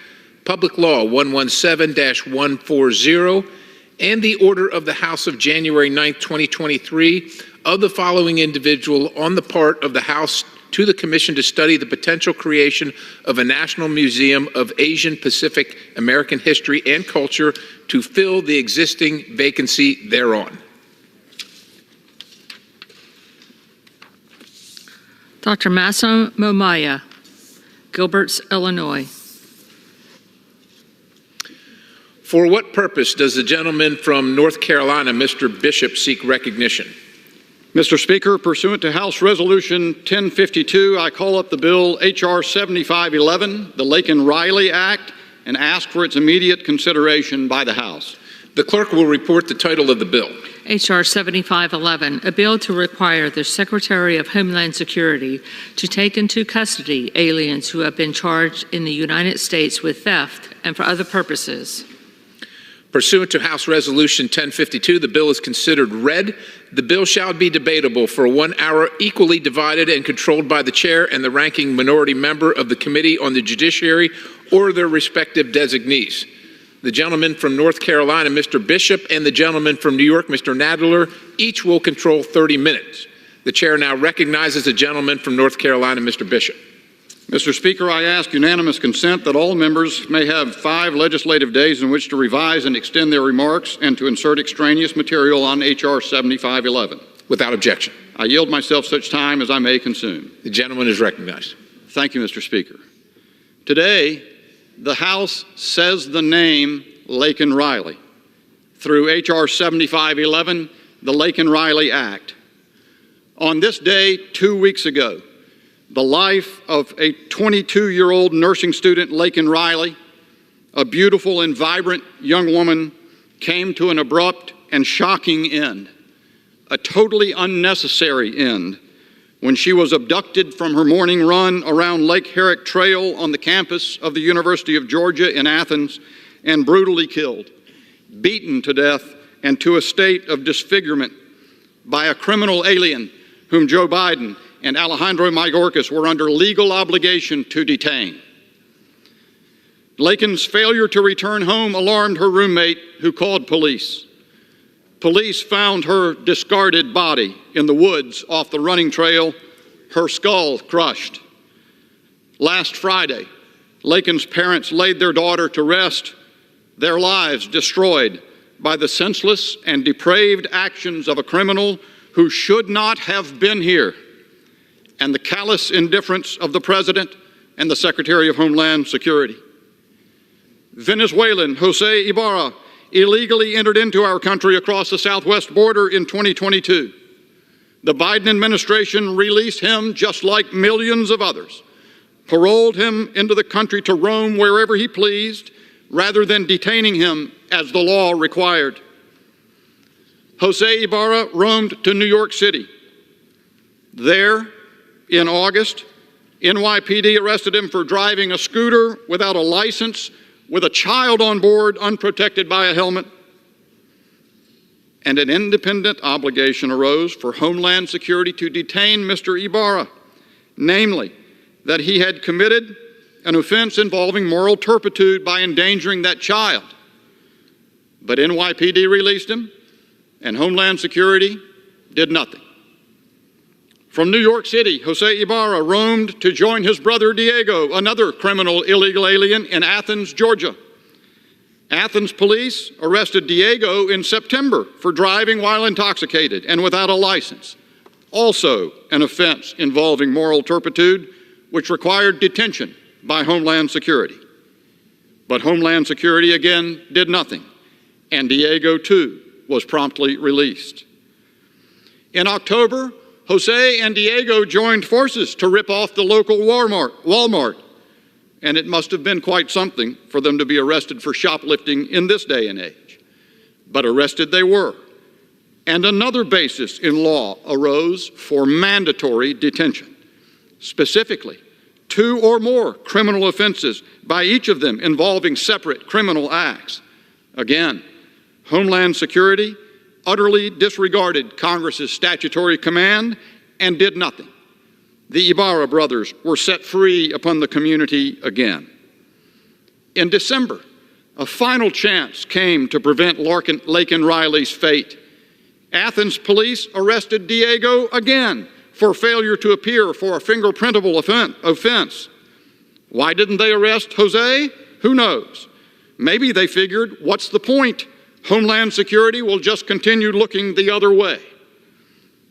Public Law 117-140, and the order of the House of January 9, 2023, of the following individual on the part of the House to the Commission to study the potential creation of a National Museum of Asian Pacific American History and Culture to fill the existing vacancy thereon. Dr. Massimo Momaya, Gilbert's, Illinois. For what purpose does the gentleman from North Carolina, Mr. Bishop, seek recognition? Mr. Speaker, pursuant to House Resolution 1052, I call up the bill H.R. 7511, the Laken-Riley Act, and ask for its immediate consideration by the House. The clerk will report the title of the bill. H.R. 7511, a bill to require the Secretary of Homeland Security to take into custody aliens who have been charged in the United States with theft and for other purposes. Pursuant to House Resolution 1052, the bill is considered read. The bill shall be debatable for 1 hour, equally divided and controlled by the chair and the ranking minority member of the Committee on the Judiciary or their respective designees. The gentleman from North Carolina, Mr. Bishop, and the gentleman from New York, Mr. Nadler, each will control 30 minutes. The chair now recognizes the gentleman from North Carolina, Mr. Bishop. Mr. Speaker, I ask unanimous consent that all members may have 5 legislative days in which to revise and extend their remarks and to insert extraneous material on H.R. 7511. Without objection. I yield myself such time as I may consume. The gentleman is recognized. Thank you, Mr. Speaker. Today, the House says the name Laken-Riley through H.R. 7511, the Laken-Riley Act. On this day 2 weeks ago, the life of a 22-year-old nursing student, Laken-Riley, a beautiful and vibrant young woman, came to an abrupt and shocking end, a totally unnecessary end, when she was abducted from her morning run around Lake Herrick Trail on the campus of the University of Georgia in Athens and brutally killed, beaten to death and to a state of disfigurement by a criminal alien whom Joe Biden and Alejandro Mayorkas were under legal obligation to detain. Laken's failure to return home alarmed her roommate, who called police. Police found her discarded body in the woods off the running trail, her skull crushed. Last Friday, Laken's parents laid their daughter to rest, their lives destroyed by the senseless and depraved actions of a criminal who should not have been here, and the callous indifference of the President and the Secretary of Homeland Security. Venezuelan Jose Ibarra illegally entered into our country across the southwest border in 2022. The Biden administration released him just like millions of others, paroled him into the country to roam wherever he pleased, rather than detaining him as the law required. Jose Ibarra roamed to New York City. There, in August, NYPD arrested him for driving a scooter without a license with a child on board unprotected by a helmet. And an independent obligation arose for Homeland Security to detain Mr. Ibarra, namely that he had committed an offense involving moral turpitude by endangering that child. But NYPD released him, and Homeland Security did nothing. From New York City, Jose Ibarra roamed to join his brother Diego, another criminal illegal alien, in Athens, Georgia. Athens police arrested Diego in September for driving while intoxicated and without a license, also an offense involving moral turpitude, which required detention by Homeland Security. But Homeland Security again did nothing, and Diego too was promptly released. In October, Jose and Diego joined forces to rip off the local Walmart, and it must have been quite something for them to be arrested for shoplifting in this day and age. But arrested they were, and another basis in law arose for mandatory detention. Specifically, 2 or more criminal offenses by each of them involving separate criminal acts. Again, Homeland Security utterly disregarded Congress's statutory command and did nothing. The Ibarra brothers were set free upon the community again. In December, a final chance came to prevent Laken Riley's fate. Athens police arrested Diego again for failure to appear for a fingerprintable offense. Why didn't they arrest Jose? Who knows? Maybe they figured, what's the point? Homeland Security will just continue looking the other way.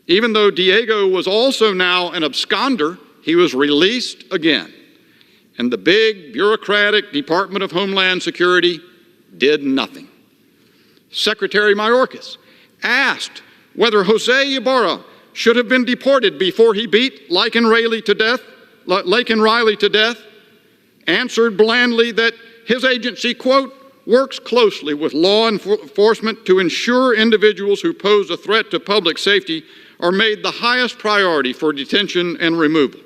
Even though Diego was also now an absconder, he was released again. And the big bureaucratic Department of Homeland Security did nothing. Secretary Mayorkas asked whether Jose Ibarra should have been deported before he beat Laken Riley to death, answered blandly that his agency, quote, works closely with law enforcement to ensure individuals who pose a threat to public safety are made the highest priority for detention and removal.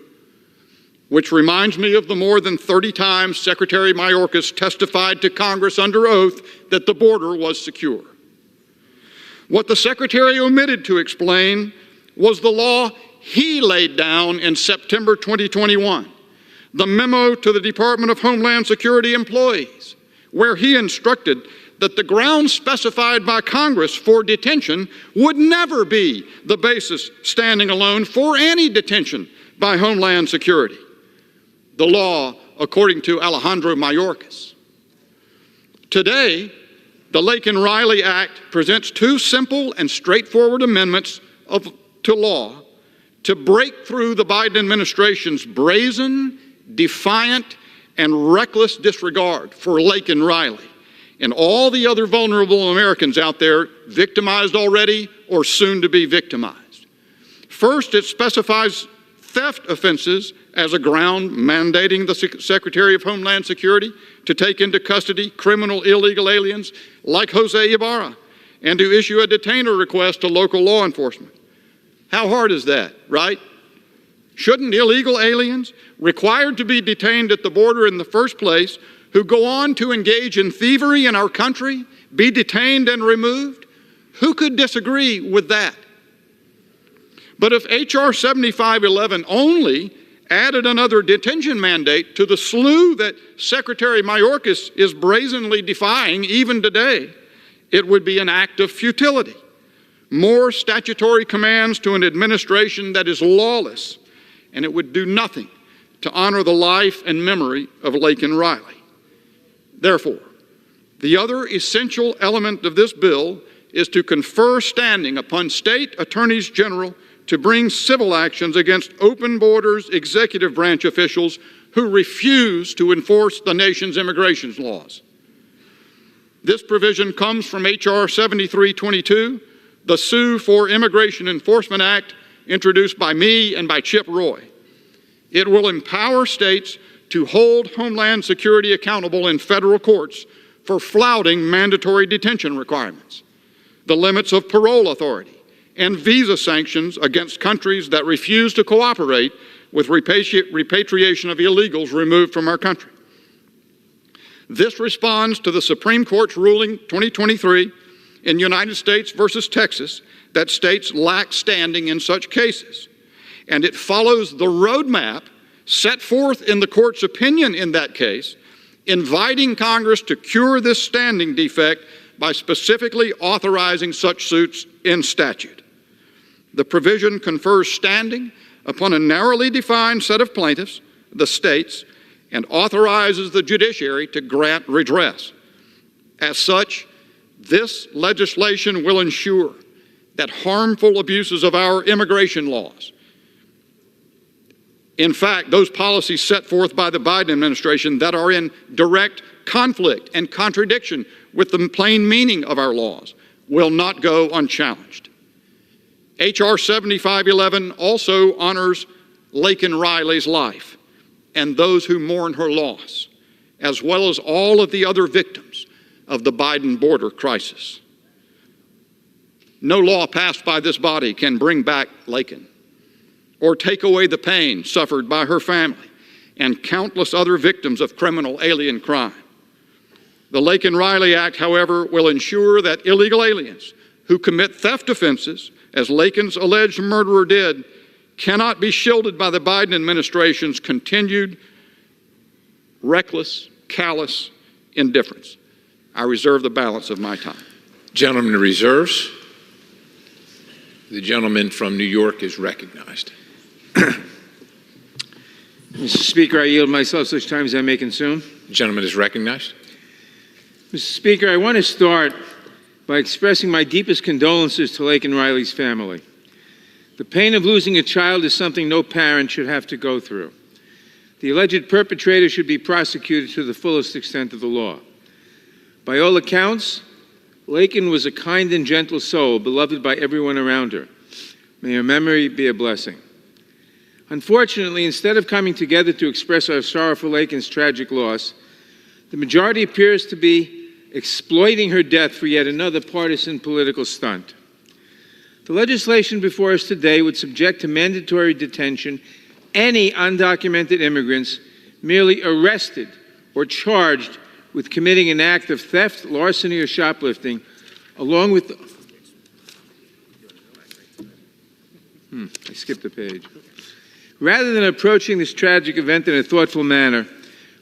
Which reminds me of the more than 30 times Secretary Mayorkas testified to Congress under oath that the border was secure. What the Secretary omitted to explain was the law he laid down in September 2021, the memo to the Department of Homeland Security employees, where he instructed that the grounds specified by Congress for detention would never be the basis standing alone for any detention by Homeland Security. The law, according to Alejandro Mayorkas. Today, the Laken Riley Act presents 2 simple and straightforward amendments to law to break through the Biden administration's brazen, defiant, and reckless disregard for Laken Riley and all the other vulnerable Americans out there victimized already or soon to be victimized. First, it specifies theft offenses as a ground mandating the Secretary of Homeland Security to take into custody criminal illegal aliens like Jose Ibarra and to issue a detainer request to local law enforcement. How hard is that, right? Shouldn't illegal aliens required to be detained at the border in the first place, who go on to engage in thievery in our country, be detained and removed? Who could disagree with that? But if H.R. 7511 only added another detention mandate to the slew that Secretary Mayorkas is brazenly defying even today, it would be an act of futility. More statutory commands to an administration that is lawless, and it would do nothing to honor the life and memory of Laken Riley. Therefore, the other essential element of this bill is to confer standing upon state attorneys general to bring civil actions against open borders executive branch officials who refuse to enforce the nation's immigration laws. This provision comes from H.R. 7322, the Sue for Immigration Enforcement Act, introduced by me and by Chip Roy. It will empower states to hold Homeland Security accountable in federal courts for flouting mandatory detention requirements, the limits of parole authority, and visa sanctions against countries that refuse to cooperate with repatriation of illegals removed from our country. This responds to the Supreme Court's ruling 2023 in United States versus Texas that states lack standing in such cases. And it follows the roadmap set forth in the court's opinion in that case, inviting Congress to cure this standing defect by specifically authorizing such suits in statute. The provision confers standing upon a narrowly defined set of plaintiffs, the states, and authorizes the judiciary to grant redress. As such, this legislation will ensure that harmful abuses of our immigration laws, in fact, those policies set forth by the Biden administration that are in direct conflict and contradiction with the plain meaning of our laws, will not go unchallenged. H.R. 7511 also honors Laken Riley's life and those who mourn her loss, as well as all of the other victims of the Biden border crisis. No law passed by this body can bring back Laken or take away the pain suffered by her family and countless other victims of criminal alien crime. The Laken Riley Act, however, will ensure that illegal aliens who commit theft offenses, as Laken's alleged murderer did, cannot be shielded by the Biden administration's continued reckless, callous indifference. I reserve the balance of my time. Gentleman reserves. The gentleman from New York is recognized. Mr. Speaker, I yield myself such time as I may consume. The gentleman is recognized. Mr. Speaker, I want to start by expressing my deepest condolences to Laken Riley's family. The pain of losing a child is something no parent should have to go through. The alleged perpetrator should be prosecuted to the fullest extent of the law. By all accounts, Laken was a kind and gentle soul, beloved by everyone around her. May her memory be a blessing. Unfortunately, instead of coming together to express our sorrow for Laken's tragic loss, the majority appears to be exploiting her death for yet another partisan political stunt. The legislation before us today would subject to mandatory detention any undocumented immigrants merely arrested or charged with committing an act of theft, larceny, or shoplifting, along with I skipped a page. Rather than approaching this tragic event in a thoughtful manner,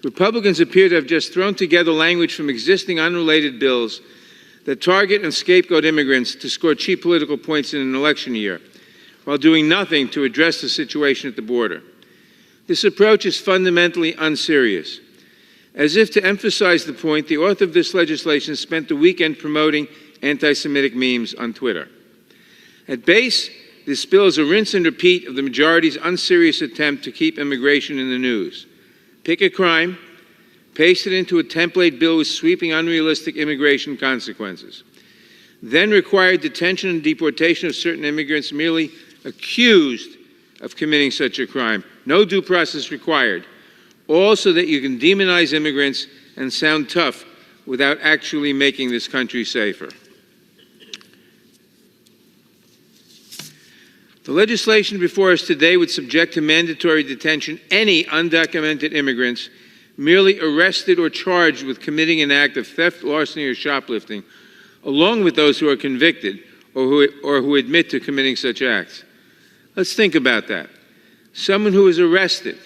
Republicans appear to have just thrown together language from existing unrelated bills that target and scapegoat immigrants to score cheap political points in an election year, while doing nothing to address the situation at the border. This approach is fundamentally unserious. As if to emphasize the point, the author of this legislation spent the weekend promoting anti-Semitic memes on Twitter. At base, this bill is a rinse and repeat of the majority's unserious attempt to keep immigration in the news. Pick a crime, paste it into a template bill with sweeping, unrealistic immigration consequences. Then require detention and deportation of certain immigrants merely accused of committing such a crime. No due process required. All so that you can demonize immigrants and sound tough without actually making this country safer. The legislation before us today would subject to mandatory detention any undocumented immigrants merely arrested or charged with committing an act of theft, larceny, or shoplifting, along with those who are convicted or who admit to committing such acts. Let's think about that. Someone who is arrested,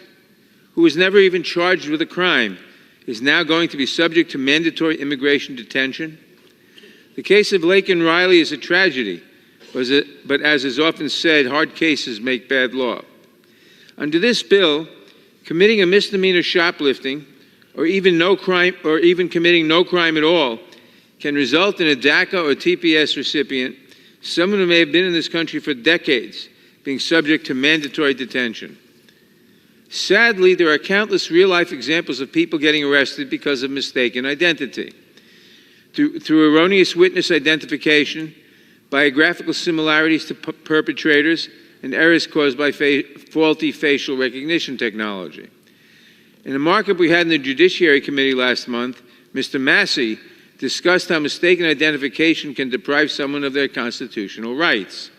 who was never even charged with a crime, is now going to be subject to mandatory immigration detention? The case of Laken Riley is a tragedy, but as is often said, hard cases make bad law. Under this bill, committing a misdemeanor shoplifting, or even committing no crime at all, can result in a DACA or TPS recipient, someone who may have been in this country for decades, being subject to mandatory detention. Sadly, there are countless real-life examples of people getting arrested because of mistaken identity. Through erroneous witness identification, biographical similarities to perpetrators, and errors caused by faulty facial recognition technology. In a markup we had in the Judiciary Committee last month, Mr. Massey discussed how mistaken identification can deprive someone of their constitutional rights.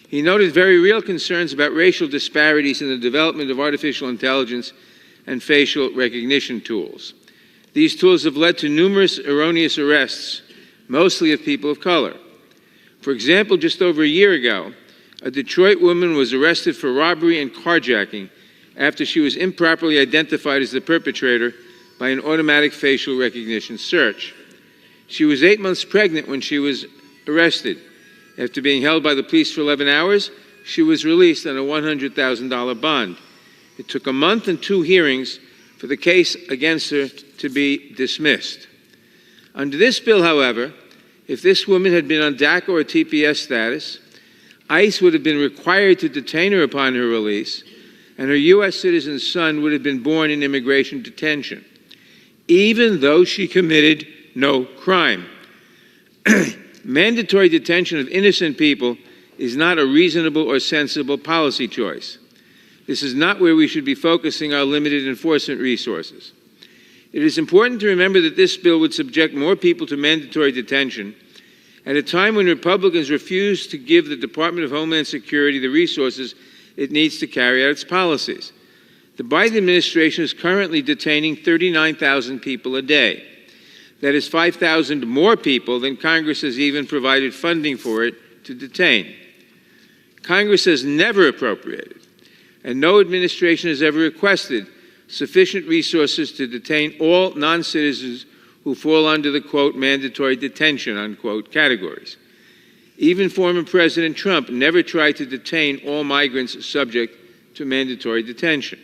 He noted very real concerns about racial disparities in the development of artificial intelligence and facial recognition tools. These tools have led to numerous erroneous arrests, mostly of people of color. For example, just over a year ago, a Detroit woman was arrested for robbery and carjacking after she was improperly identified as the perpetrator by an automatic facial recognition search. She was 8 months pregnant when she was arrested. After being held by the police for 11 hours, she was released on a $100,000 bond. It took a month and 2 hearings for the case against her to be dismissed. Under this bill, however, if this woman had been on DACA or TPS status, ICE would have been required to detain her upon her release, and her U.S. citizen son would have been born in immigration detention, even though she committed no crime. Mandatory detention of innocent people is not a reasonable or sensible policy choice. This is not where we should be focusing our limited enforcement resources. It is important to remember that this bill would subject more people to mandatory detention at a time when Republicans refuse to give the Department of Homeland Security the resources it needs to carry out its policies. The Biden administration is currently detaining 39,000 people a day. That is 5,000 more people than Congress has even provided funding for it to detain. Congress has never appropriated, and no administration has ever requested, sufficient resources to detain all non-citizens who fall under the, quote, mandatory detention, unquote, categories. Even former President Trump never tried to detain all migrants subject to mandatory detention.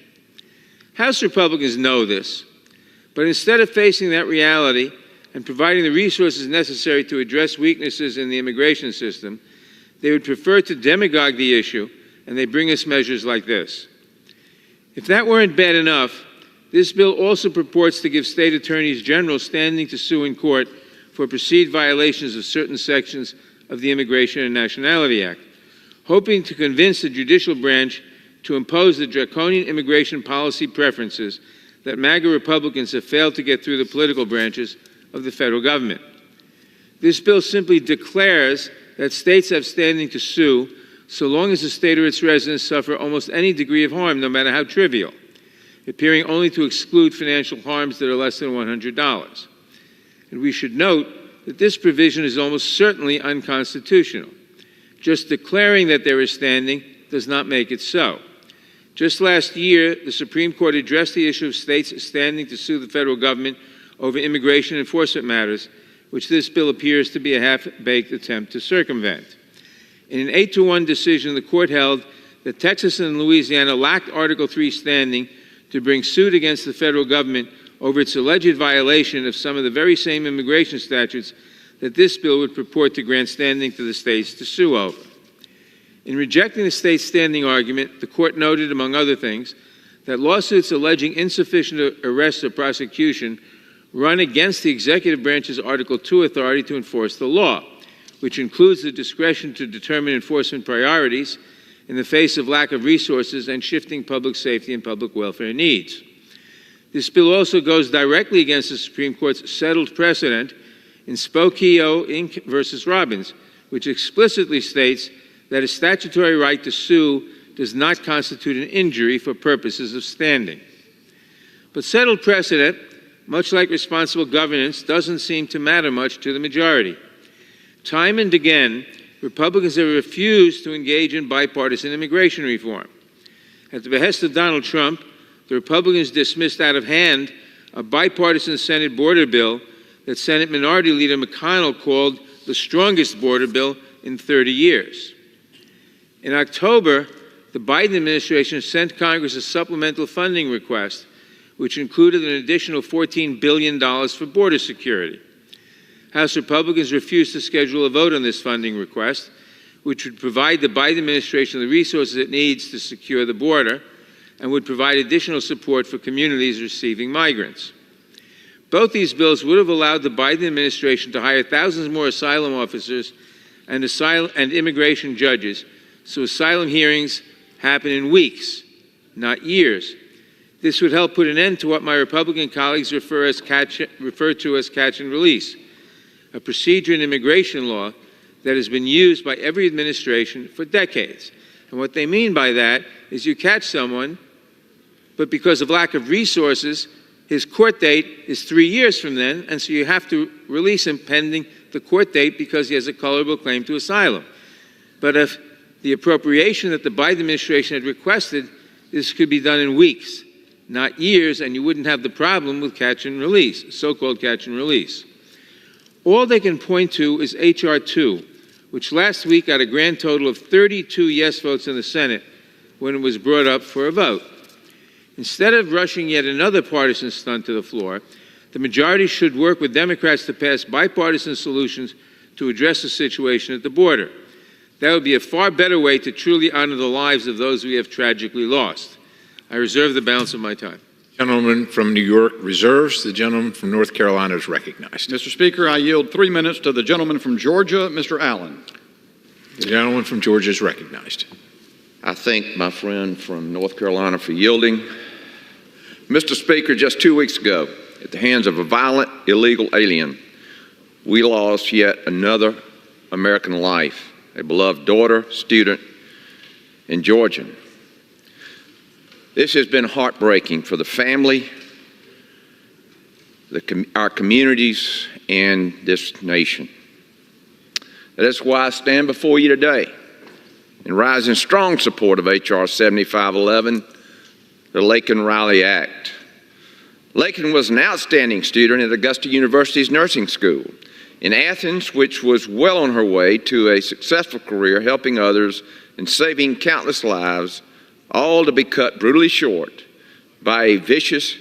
House Republicans know this, but instead of facing that reality and providing the resources necessary to address weaknesses in the immigration system, they would prefer to demagogue the issue, and they bring us measures like this. If that weren't bad enough, this bill also purports to give state attorneys general standing to sue in court for perceived violations of certain sections of the Immigration and Nationality Act, hoping to convince the judicial branch to impose the draconian immigration policy preferences that MAGA Republicans have failed to get through the political branches of the federal government. This bill simply declares that states have standing to sue so long as the state or its residents suffer almost any degree of harm, no matter how trivial, appearing only to exclude financial harms that are less than $100. And we should note that this provision is almost certainly unconstitutional. Just declaring that there is standing does not make it so. Just last year, the Supreme Court addressed the issue of states standing to sue the federal government over immigration enforcement matters, which this bill appears to be a half-baked attempt to circumvent. In an 8-1 decision, the court held that Texas and Louisiana lacked Article III standing to bring suit against the federal government over its alleged violation of some of the very same immigration statutes that this bill would purport to grant standing to the states to sue over. In rejecting the state's standing argument, the court noted, among other things, that lawsuits alleging insufficient arrest or prosecution run against the executive branch's Article II authority to enforce the law, which includes the discretion to determine enforcement priorities in the face of lack of resources and shifting public safety and public welfare needs. This bill also goes directly against the Supreme Court's settled precedent in Spokio Inc. versus Robbins, which explicitly states that a statutory right to sue does not constitute an injury for purposes of standing. But settled precedent, much like responsible governance, doesn't seem to matter much to the majority. Time and again, Republicans have refused to engage in bipartisan immigration reform. At the behest of Donald Trump, the Republicans dismissed out of hand a bipartisan Senate border bill that Senate Minority Leader McConnell called the strongest border bill in 30 years. In October, the Biden administration sent Congress a supplemental funding request, which included an additional $14 billion for border security. House Republicans refused to schedule a vote on this funding request, which would provide the Biden administration the resources it needs to secure the border and would provide additional support for communities receiving migrants. Both these bills would have allowed the Biden administration to hire thousands more asylum officers and immigration judges, so asylum hearings happen in weeks, not years. This would help put an end to what my Republican colleagues refer to as catch and release, a procedure in immigration law that has been used by every administration for decades. And what they mean by that is you catch someone, but because of lack of resources, his court date is 3 years from then, and so you have to release him pending the court date because he has a colorable claim to asylum. But if the appropriation that the Biden administration had requested, this could be done in weeks, not years, and you wouldn't have the problem with catch and release, so-called catch and release. All they can point to is H.R. 2, which last week got a grand total of 32 yes votes in the Senate when it was brought up for a vote. Instead of rushing yet another partisan stunt to the floor, the majority should work with Democrats to pass bipartisan solutions to address the situation at the border. That would be a far better way to truly honor the lives of those we have tragically lost. I reserve the balance of my time. Gentleman from New York reserves. The gentleman from North Carolina is recognized. Mr. Speaker, I yield 3 minutes to the gentleman from Georgia, Mr. Allen. The gentleman from Georgia is recognized. I thank my friend from North Carolina for yielding. Mr. Speaker, just 2 weeks ago, at the hands of a violent, illegal alien, we lost yet another American life, a beloved daughter, student, and Georgian. This has been heartbreaking for the family, our communities, and this nation. That is why I stand before you today and rise in strong support of H.R. 7511, the Laken Riley Act. Laken was an outstanding student at Augusta University's nursing school in Athens, which was well on her way to a successful career helping others and saving countless lives, all to be cut brutally short by a vicious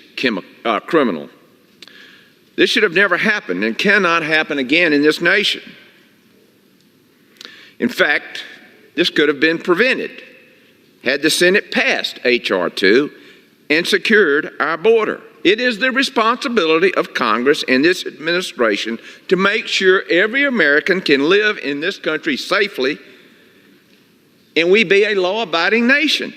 criminal. This should have never happened and cannot happen again in this nation. In fact, this could have been prevented had the Senate passed H.R. 2 and secured our border. It is the responsibility of Congress and this administration to make sure every American can live in this country safely and we be a law-abiding nation.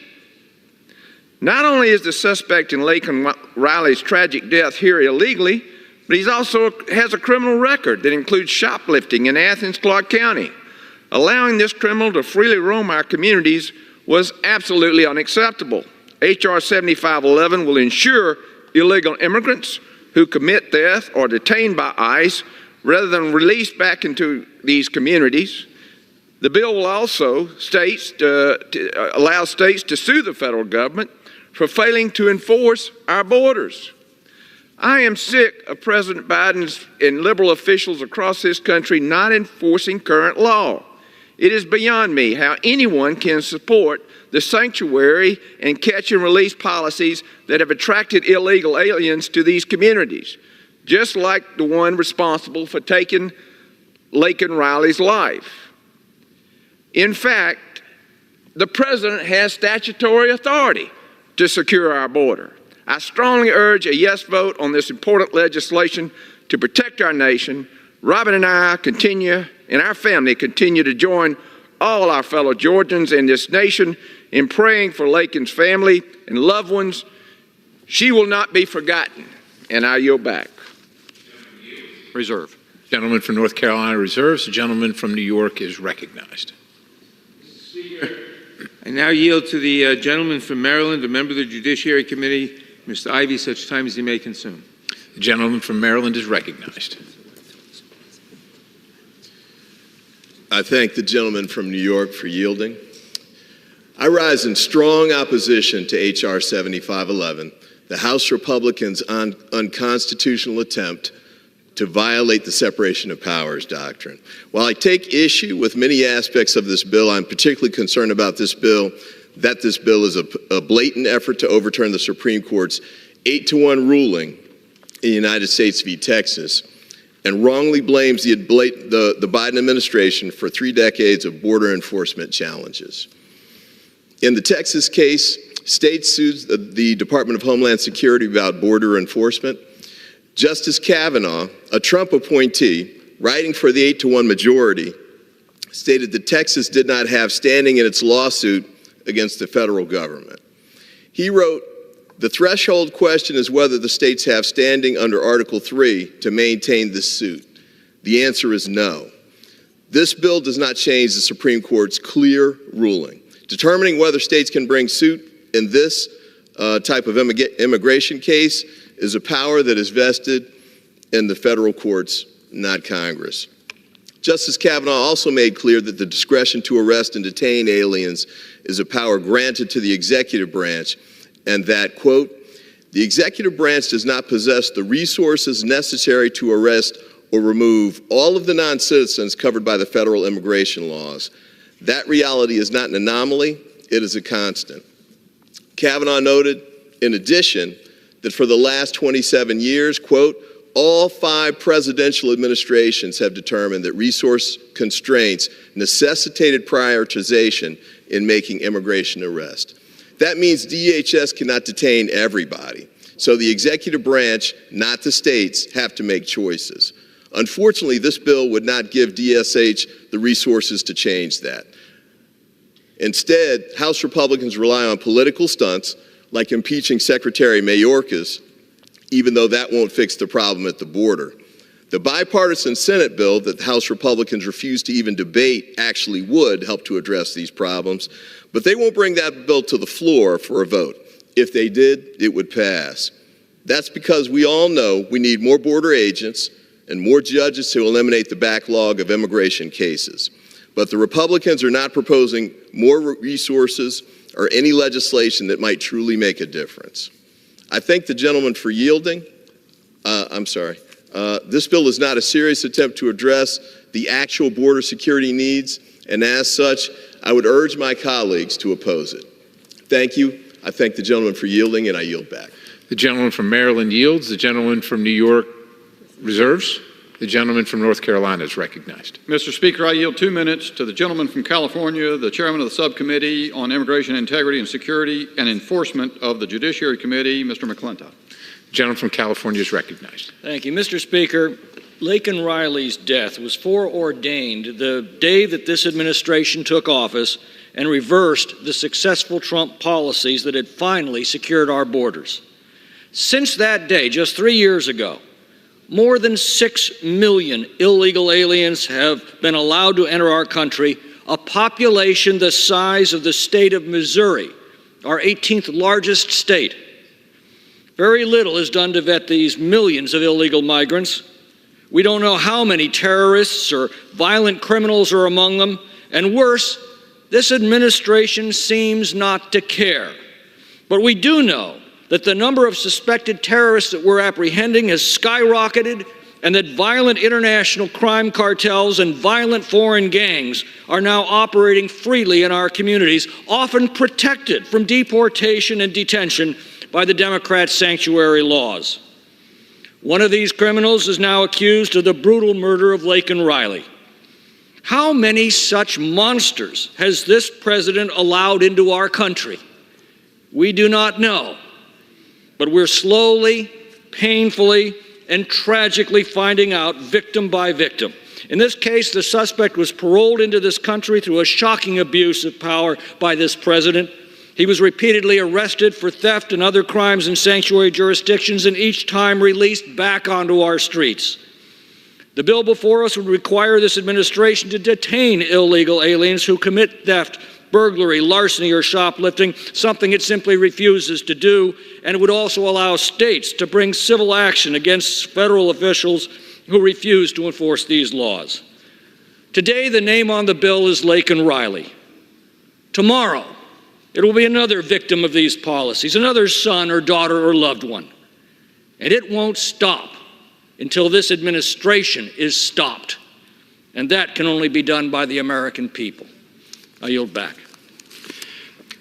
Not only is the suspect in Laken Riley's tragic death here illegally, but he also has a criminal record that includes shoplifting in Athens, Clark County. Allowing this criminal to freely roam our communities was absolutely unacceptable. H.R. 7511 will ensure illegal immigrants who commit theft are detained by ICE rather than released back into these communities. The bill will also allow states to sue the federal government for failing to enforce our borders. I am sick of President Biden's and liberal officials across this country not enforcing current law. It is beyond me how anyone can support the sanctuary and catch and release policies that have attracted illegal aliens to these communities, just like the one responsible for taking Laken Riley's life. In fact, the president has statutory authority to secure our border. I strongly urge a yes vote on this important legislation to protect our nation. Robin and I and our family continue to join all our fellow Georgians in this nation in praying for Laken's family and loved ones. She will not be forgotten. And I yield back. Reserve. Gentleman from North Carolina reserves. The gentleman from New York is recognized. I now yield to the gentleman from Maryland, a member of the Judiciary Committee, Mr. Ivey, such time as he may consume. The gentleman from Maryland is recognized. I thank the gentleman from New York for yielding. I rise in strong opposition to H.R. 7511, the House Republicans' unconstitutional attempt to violate the separation of powers doctrine. While I take issue with many aspects of this bill, I'm particularly concerned about this bill, that this bill is a blatant effort to overturn the Supreme Court's 8-1 ruling in the United States v. Texas, and wrongly blames the Biden administration for 3 decades of border enforcement challenges. In the Texas case, states sued the Department of Homeland Security about border enforcement. Justice Kavanaugh, a Trump appointee, writing for the 8-1 majority, stated that Texas did not have standing in its lawsuit against the federal government. He wrote, The threshold question is whether the states have standing under Article 3 to maintain this suit. The answer is no. This bill does not change the Supreme Court's clear ruling. Determining whether states can bring suit in this type of immigration case is a power that is vested in the federal courts, not Congress. Justice Kavanaugh also made clear that the discretion to arrest and detain aliens is a power granted to the executive branch, and that, quote, the executive branch does not possess the resources necessary to arrest or remove all of the non-citizens covered by the federal immigration laws. That reality is not an anomaly, it is a constant. Kavanaugh noted, in addition, that for the last 27 years, quote, all 5 presidential administrations have determined that resource constraints necessitated prioritization in making immigration arrests. That means DHS cannot detain everybody. So the executive branch, not the states, have to make choices. Unfortunately, this bill would not give DSH the resources to change that. Instead, House Republicans rely on political stunts like impeaching Secretary Mayorkas, even though that won't fix the problem at the border. The bipartisan Senate bill that the House Republicans refuse to even debate actually would help to address these problems, but they won't bring that bill to the floor for a vote. If they did, it would pass. That's because we all know we need more border agents and more judges to eliminate the backlog of immigration cases. But the Republicans are not proposing more resources or any legislation that might truly make a difference. I thank the gentleman for yielding. This bill is not a serious attempt to address the actual border security needs, and as such, I would urge my colleagues to oppose it. Thank you. I thank the gentleman for yielding, and I yield back. The gentleman from Maryland yields. The gentleman from New York reserves. The gentleman from North Carolina is recognized. Mr. Speaker, I yield 2 minutes to the gentleman from California, the chairman of the subcommittee on immigration integrity and security and enforcement of the Judiciary Committee, Mr. McClintock. The gentleman from California is recognized. Thank you. Mr. Speaker, Laken Riley's death was foreordained the day that this administration took office and reversed the successful Trump policies that had finally secured our borders. Since that day, just 3 years ago, more than 6 million illegal aliens have been allowed to enter our country, a population the size of the state of Missouri, our 18th largest state. Very little is done to vet these millions of illegal migrants. We don't know how many terrorists or violent criminals are among them, and worse, this administration seems not to care. But we do know that the number of suspected terrorists that we're apprehending has skyrocketed, and that violent international crime cartels and violent foreign gangs are now operating freely in our communities, often protected from deportation and detention by the Democrat sanctuary laws. One of these criminals is now accused of the brutal murder of Laken Riley. How many such monsters has this president allowed into our country? We do not know. But we're slowly, painfully, and tragically finding out victim by victim. In this case, the suspect was paroled into this country through a shocking abuse of power by this president. He was repeatedly arrested for theft and other crimes in sanctuary jurisdictions, and each time released back onto our streets. The bill before us would require this administration to detain illegal aliens who commit theft, burglary, larceny, or shoplifting, something it simply refuses to do, and it would also allow states to bring civil action against federal officials who refuse to enforce these laws. Today, the name on the bill is Laken Riley. Tomorrow, it will be another victim of these policies, another son or daughter or loved one. And it won't stop until this administration is stopped. And that can only be done by the American people. I yield back.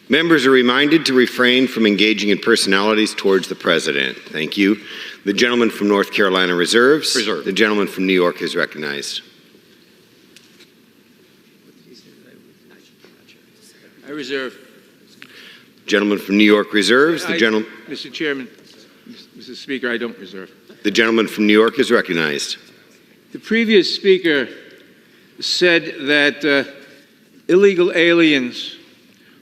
Members are reminded to refrain from engaging in personalities towards the president. Thank you. The gentleman from North Carolina reserves. Reserve. The gentleman from New York is recognized. I reserve. Gentleman from New York reserves. The gentleman. Mr. Chairman, Mr. Speaker, I don't reserve. The gentleman from New York is recognized. The previous speaker said that illegal aliens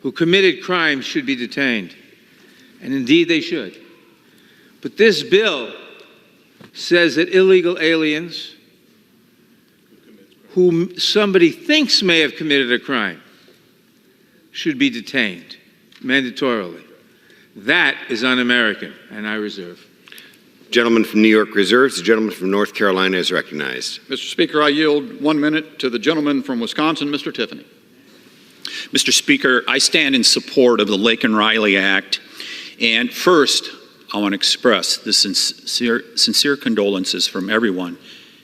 who committed crimes should be detained. and indeed they should. But this bill says that illegal aliens whom somebody thinks may have committed a crime should be detained mandatorily. That is un-American, and I reserve. Gentleman from New York reserves. The gentleman from North Carolina is recognized. Mr. Speaker, I yield 1 minute to the gentleman from Wisconsin, Mr. Tiffany. Mr. Speaker, I stand in support of the Laken Riley Act. And first, I want to express the sincere condolences from everyone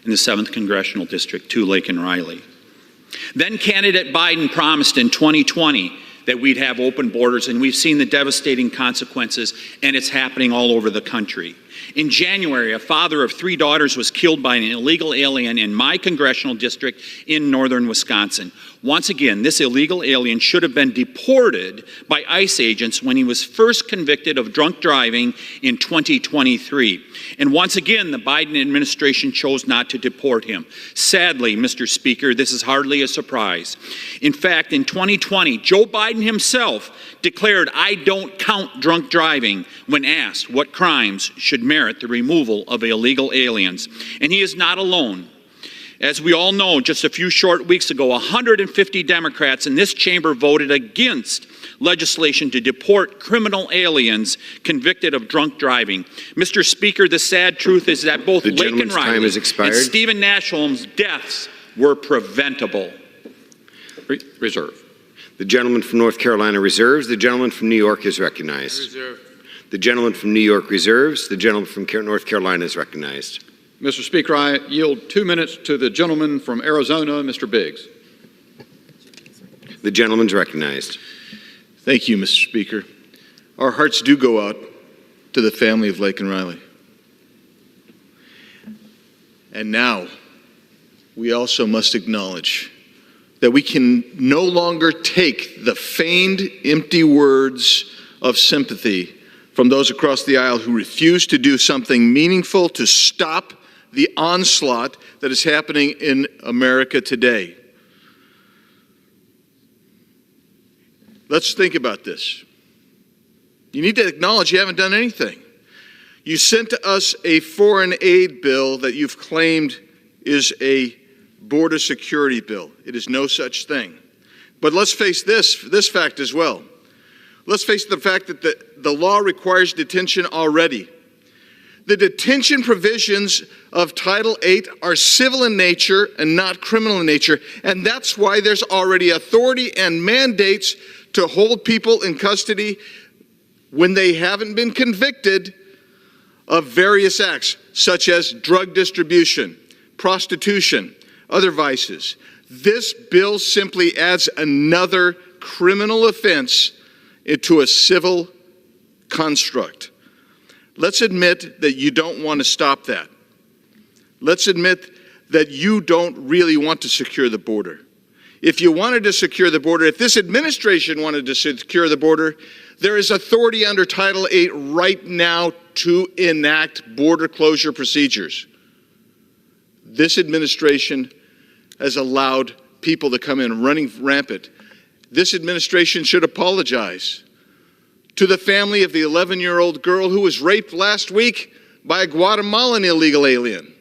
in the 7th Congressional District to Laken Riley. Then candidate Biden promised in 2020 that we'd have open borders, and we've seen the devastating consequences, and it's happening all over the country. In January, a father of 3 daughters was killed by an illegal alien in my congressional district in northern Wisconsin. Once again, this illegal alien should have been deported by ICE agents when he was first convicted of drunk driving in 2023. And once again, the Biden administration chose not to deport him. Sadly, Mr. Speaker, this is hardly a surprise. In fact, in 2020, Joe Biden himself declared, "I don't count drunk driving," when asked what crimes should merit the removal of illegal aliens. And he is not alone. As we all know, just a few short weeks ago, 150 Democrats in this chamber voted against legislation to deport criminal aliens convicted of drunk driving. Mr. Speaker, the sad truth is that both Laken Riley and Stephen Nashholm's deaths were preventable. Reserve. The gentleman from North Carolina reserves. The gentleman from New York is recognized. Reserve. The gentleman from New York reserves. The gentleman from North Carolina is recognized. Mr. Speaker, I yield 2 minutes to the gentleman from Arizona, Mr. Biggs. The gentleman's recognized. Thank you, Mr. Speaker. Our hearts do go out to the family of Laken Riley. And now, we also must acknowledge that we can no longer take the feigned, empty words of sympathy from those across the aisle who refuse to do something meaningful to stop the onslaught that is happening in America today. Let's think about this. You need to acknowledge you haven't done anything. You sent to us a foreign aid bill that you've claimed is a border security bill. It is no such thing. But let's face this fact as well. Let's face the fact that the law requires detention already. The detention provisions of Title VIII are civil in nature and not criminal in nature, and that's why there's already authority and mandates to hold people in custody when they haven't been convicted of various acts, such as drug distribution, prostitution, other vices. This bill simply adds another criminal offense into a civil construct. Let's admit that you don't want to stop that. Let's admit that you don't really want to secure the border. If you wanted to secure the border, if this administration wanted to secure the border, there is authority under Title VIII right now to enact border closure procedures. This administration has allowed people to come in running rampant. This administration should apologize to the family of the 11-year-old girl who was raped last week by a Guatemalan illegal alien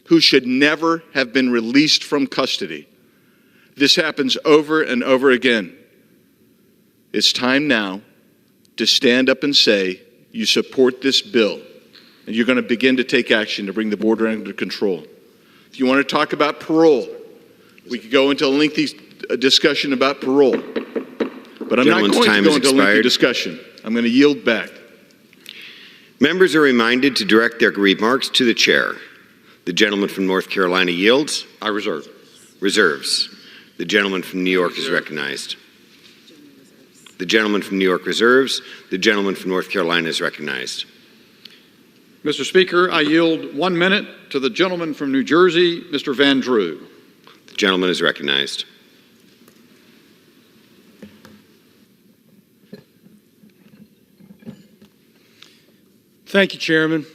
who should never have been released from custody. This happens over and over again. It's time now to stand up and say you support this bill and you're going to begin to take action to bring the border under control. If you want to talk about parole, we could go into a lengthy discussion about parole. But I'm not going to go into a lengthy discussion. I'm going to yield back. Members are reminded to direct their remarks to the chair. The gentleman from North Carolina yields. I reserve. Reserves. The gentleman from New York is recognized. The gentleman from New York reserves. The gentleman from North Carolina is recognized. Mr. Speaker, I yield 1 minute to the gentleman from New Jersey, Mr. Van Drew. The gentleman is recognized. Thank you, Chairman.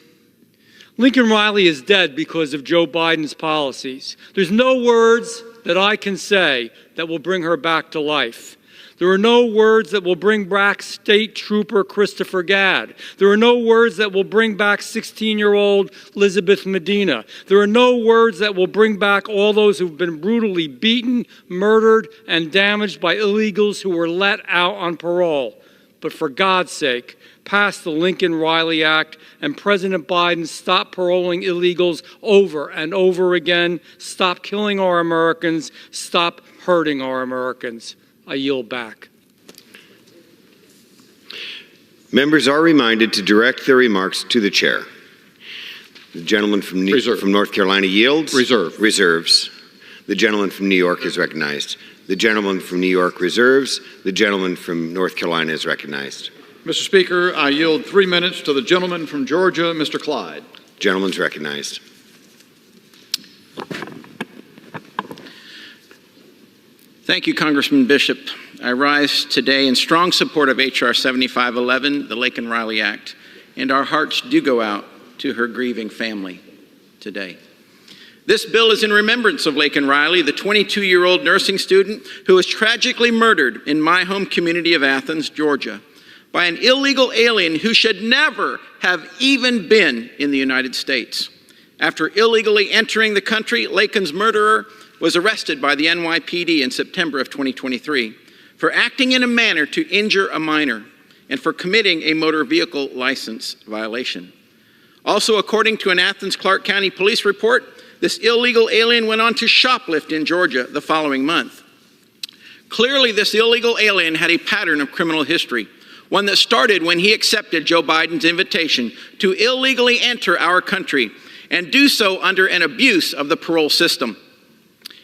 Lincoln Riley is dead because of Joe Biden's policies. There's no words that I can say that will bring her back to life. There are no words that will bring back State Trooper Christopher Gadd. There are no words that will bring back 16-year-old Elizabeth Medina. There are no words that will bring back all those who've been brutally beaten, murdered, and damaged by illegals who were let out on parole. But for God's sake, pass the Lincoln-Riley Act, and President Biden stop paroling illegals over and over again. Stop killing our Americans. Stop hurting our Americans. I yield back. Members are reminded to direct their remarks to the chair. The gentleman from North Carolina yields. Reserves. The gentleman from New York is recognized. The gentleman from New York reserves. The gentleman from North Carolina is recognized. Mr. Speaker, I yield 3 minutes to the gentleman from Georgia, Mr. Clyde. Gentleman's recognized. Thank you, Congressman Bishop. I rise today in strong support of H.R. 7511, the Laken Riley Act, and our hearts do go out to her grieving family today. This bill is in remembrance of Laken Riley, the 22-year-old nursing student who was tragically murdered in my home community of Athens, Georgia, by an illegal alien who should never have even been in the United States. After illegally entering the country, Laken's murderer was arrested by the NYPD in September of 2023 for acting in a manner to injure a minor and for committing a motor vehicle license violation. Also, according to an Athens Clarke County Police report, this illegal alien went on to shoplift in Georgia the following month. Clearly, this illegal alien had a pattern of criminal history, one that started when he accepted Joe Biden's invitation to illegally enter our country and do so under an abuse of the parole system.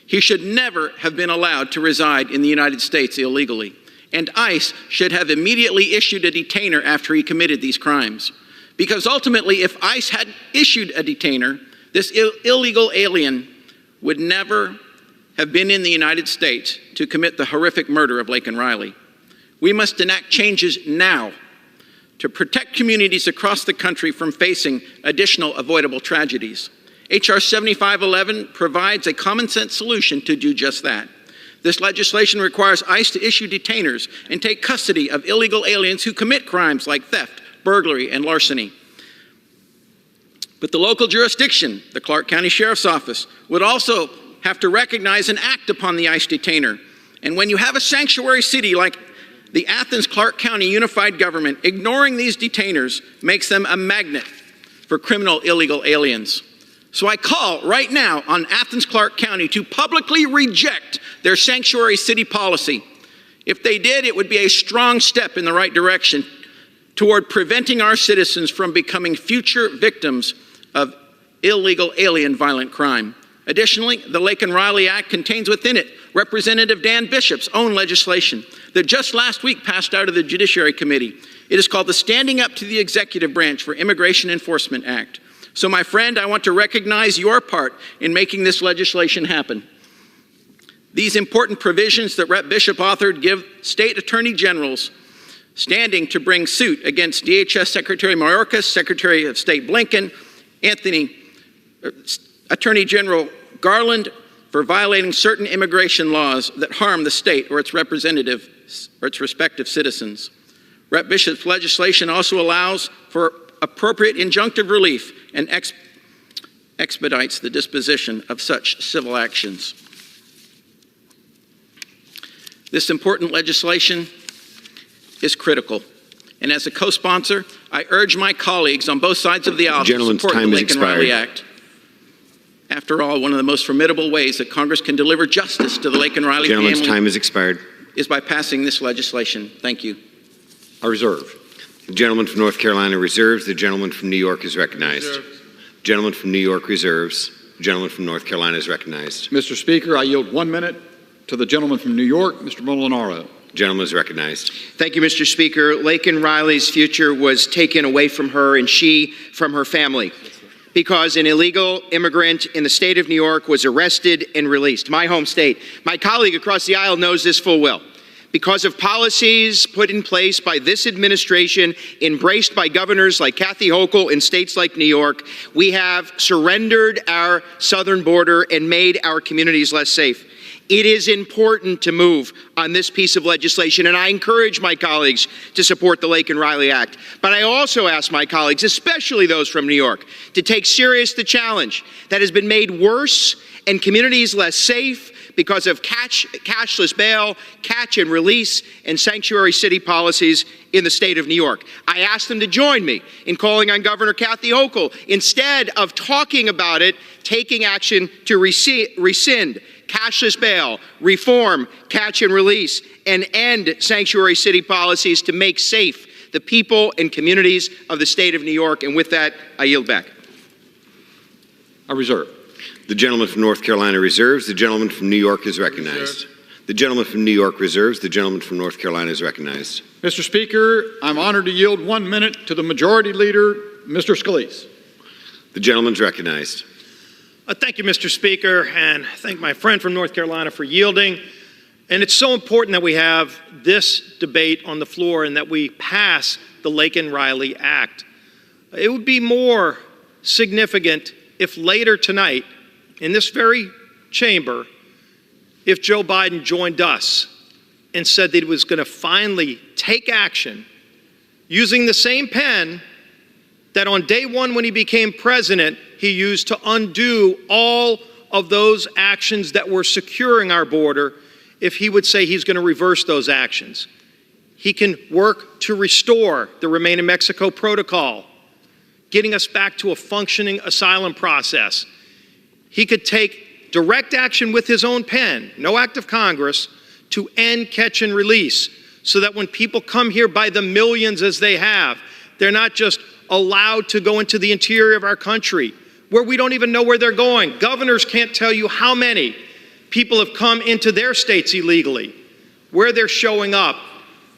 He should never have been allowed to reside in the United States illegally, and ICE should have immediately issued a detainer after he committed these crimes. Because ultimately, if ICE had issued a detainer, this illegal alien would never have been in the United States to commit the horrific murder of Laken Riley. We must enact changes now to protect communities across the country from facing additional avoidable tragedies. H.R. 7511 provides a common-sense solution to do just that. This legislation requires ICE to issue detainers and take custody of illegal aliens who commit crimes like theft, burglary, and larceny. But the local jurisdiction, the Clarke County Sheriff's Office, would also have to recognize and act upon the ICE detainer. And when you have a sanctuary city like the Athens Clarke County Unified Government, ignoring these detainers makes them a magnet for criminal illegal aliens. So I call right now on Athens Clarke County to publicly reject their sanctuary city policy. If they did, it would be a strong step in the right direction toward preventing our citizens from becoming future victims of illegal alien violent crime. Additionally, the Laken Riley Act contains within it Representative Dan Bishop's own legislation that just last week passed out of the Judiciary Committee. It is called the Standing Up to the Executive Branch for Immigration Enforcement Act. So, my friend, I want to recognize your part in making this legislation happen. These important provisions that Rep. Bishop authored give state attorney generals standing to bring suit against DHS Secretary Mayorkas, Secretary of State Blinken, Attorney General Garland for violating certain immigration laws that harm the state or its representatives or its respective citizens. Rep. Bishop's legislation also allows for appropriate injunctive relief and expedites the disposition of such civil actions. This important legislation is critical. And as a co-sponsor, I urge my colleagues on both sides of the aisle to support the Laken Riley Act. After all, one of the most formidable ways that Congress can deliver justice to the Laken Riley family is by passing this legislation. Thank you. I reserve. The gentleman from North Carolina reserves. The gentleman from New York is recognized. The gentleman from New York reserves. The gentleman from North Carolina is recognized. Mr. Speaker, I yield 1 minute to the gentleman from New York, Mr. Molinaro. The gentleman is recognized. Thank you, Mr. Speaker. Laken Riley's future was taken away from her and she from her family because an illegal immigrant in the state of New York was arrested and released. My home state. My colleague across the aisle knows this full well. Because of policies put in place by this administration, embraced by governors like Kathy Hochul in states like New York, we have surrendered our southern border and made our communities less safe. It is important to move on this piece of legislation, and I encourage my colleagues to support the Laken Riley Act. But I also ask my colleagues, especially those from New York, to take serious the challenge that has been made worse and communities less safe because of cashless bail, catch and release, and sanctuary city policies in the state of New York. I asked them to join me in calling on Governor Kathy Hochul, instead of talking about it, taking action to rescind cashless bail, reform catch and release, and end sanctuary city policies to make safe the people and communities of the state of New York. And with that, I yield back. I reserve. The gentleman from North Carolina reserves. The gentleman from New York is recognized. The gentleman from New York reserves. The gentleman from North Carolina is recognized. Mr. Speaker, I'm honored to yield 1 minute to the Majority Leader, Mr. Scalise. The gentleman's recognized. Thank you, Mr. Speaker, and thank my friend from North Carolina for yielding. And it's so important that we have this debate on the floor and that we pass the Laken Riley Act. It would be more significant if later tonight, in this very chamber, if Joe Biden joined us and said that he was going to finally take action using the same pen that on day one when he became president, he used to undo all of those actions that were securing our border, if he would say he's going to reverse those actions. He can work to restore the Remain in Mexico protocol, getting us back to a functioning asylum process. He could take direct action with his own pen, no act of Congress, to end catch and release, so that when people come here by the millions as they have, they're not just allowed to go into the interior of our country, where we don't even know where they're going. Governors can't tell you how many people have come into their states illegally, where they're showing up.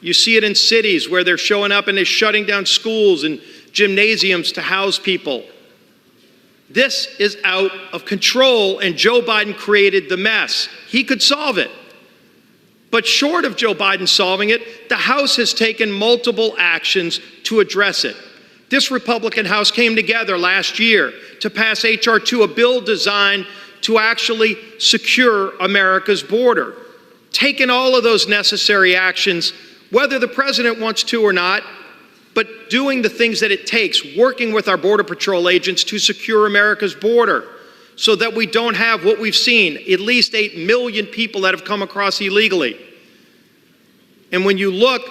You see it in cities where they're showing up and they're shutting down schools and gymnasiums to house people. This is out of control, and Joe Biden created the mess. He could solve it. But short of Joe Biden solving it, the House has taken multiple actions to address it. This Republican House came together last year to pass H.R. 2, a bill designed to actually secure America's border. Taken all of those necessary actions, whether the president wants to or not, but doing the things that it takes, working with our Border Patrol agents to secure America's border so that we don't have what we've seen, at least 8 million people that have come across illegally. And when you look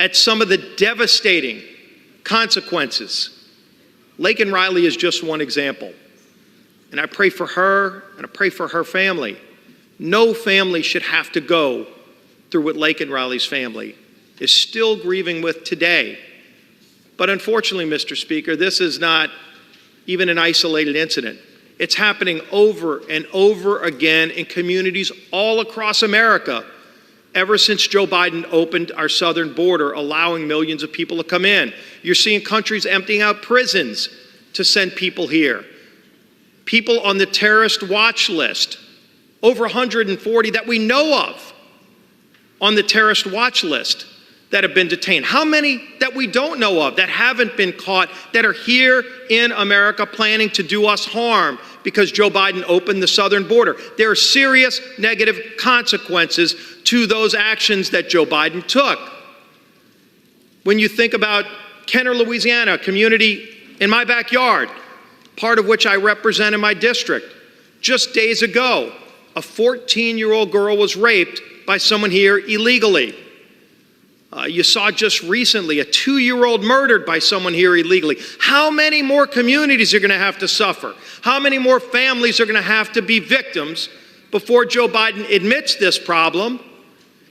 at some of the devastating consequences, Laken Riley is just one example. And I pray for her and I pray for her family. No family should have to go through what Laken Riley's family is still grieving with today. But unfortunately, Mr. Speaker, this is not even an isolated incident. It's happening over and over again in communities all across America ever since Joe Biden opened our southern border, allowing millions of people to come in. You're seeing countries emptying out prisons to send people here. People on the terrorist watch list, over 140 that we know of on the terrorist watch list that have been detained. How many that we don't know of that haven't been caught, that are here in America planning to do us harm because Joe Biden opened the southern border? There are serious negative consequences to those actions that Joe Biden took. When you think about Kenner, Louisiana, a community in my backyard, part of which I represent in my district, just days ago, a 14-year-old girl was raped by someone here illegally. You saw just recently a 2-year-old murdered by someone here illegally. How many more communities are going to have to suffer? How many more families are going to have to be victims before Joe Biden admits this problem